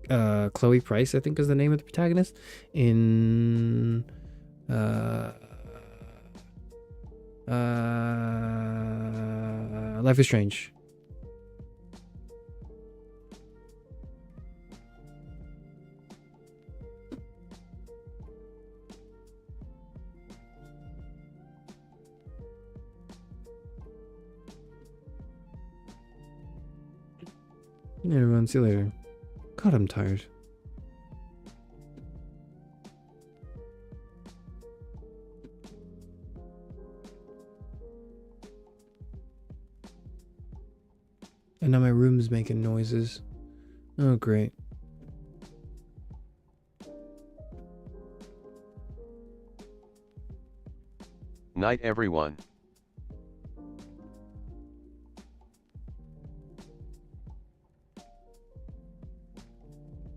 [SPEAKER 3] Chloe Price, I think is the name of the protagonist, in Life is Strange. Yeah, everyone, see you later. God, I'm tired. And now my room's making noises. Oh, great.
[SPEAKER 4] Night, everyone.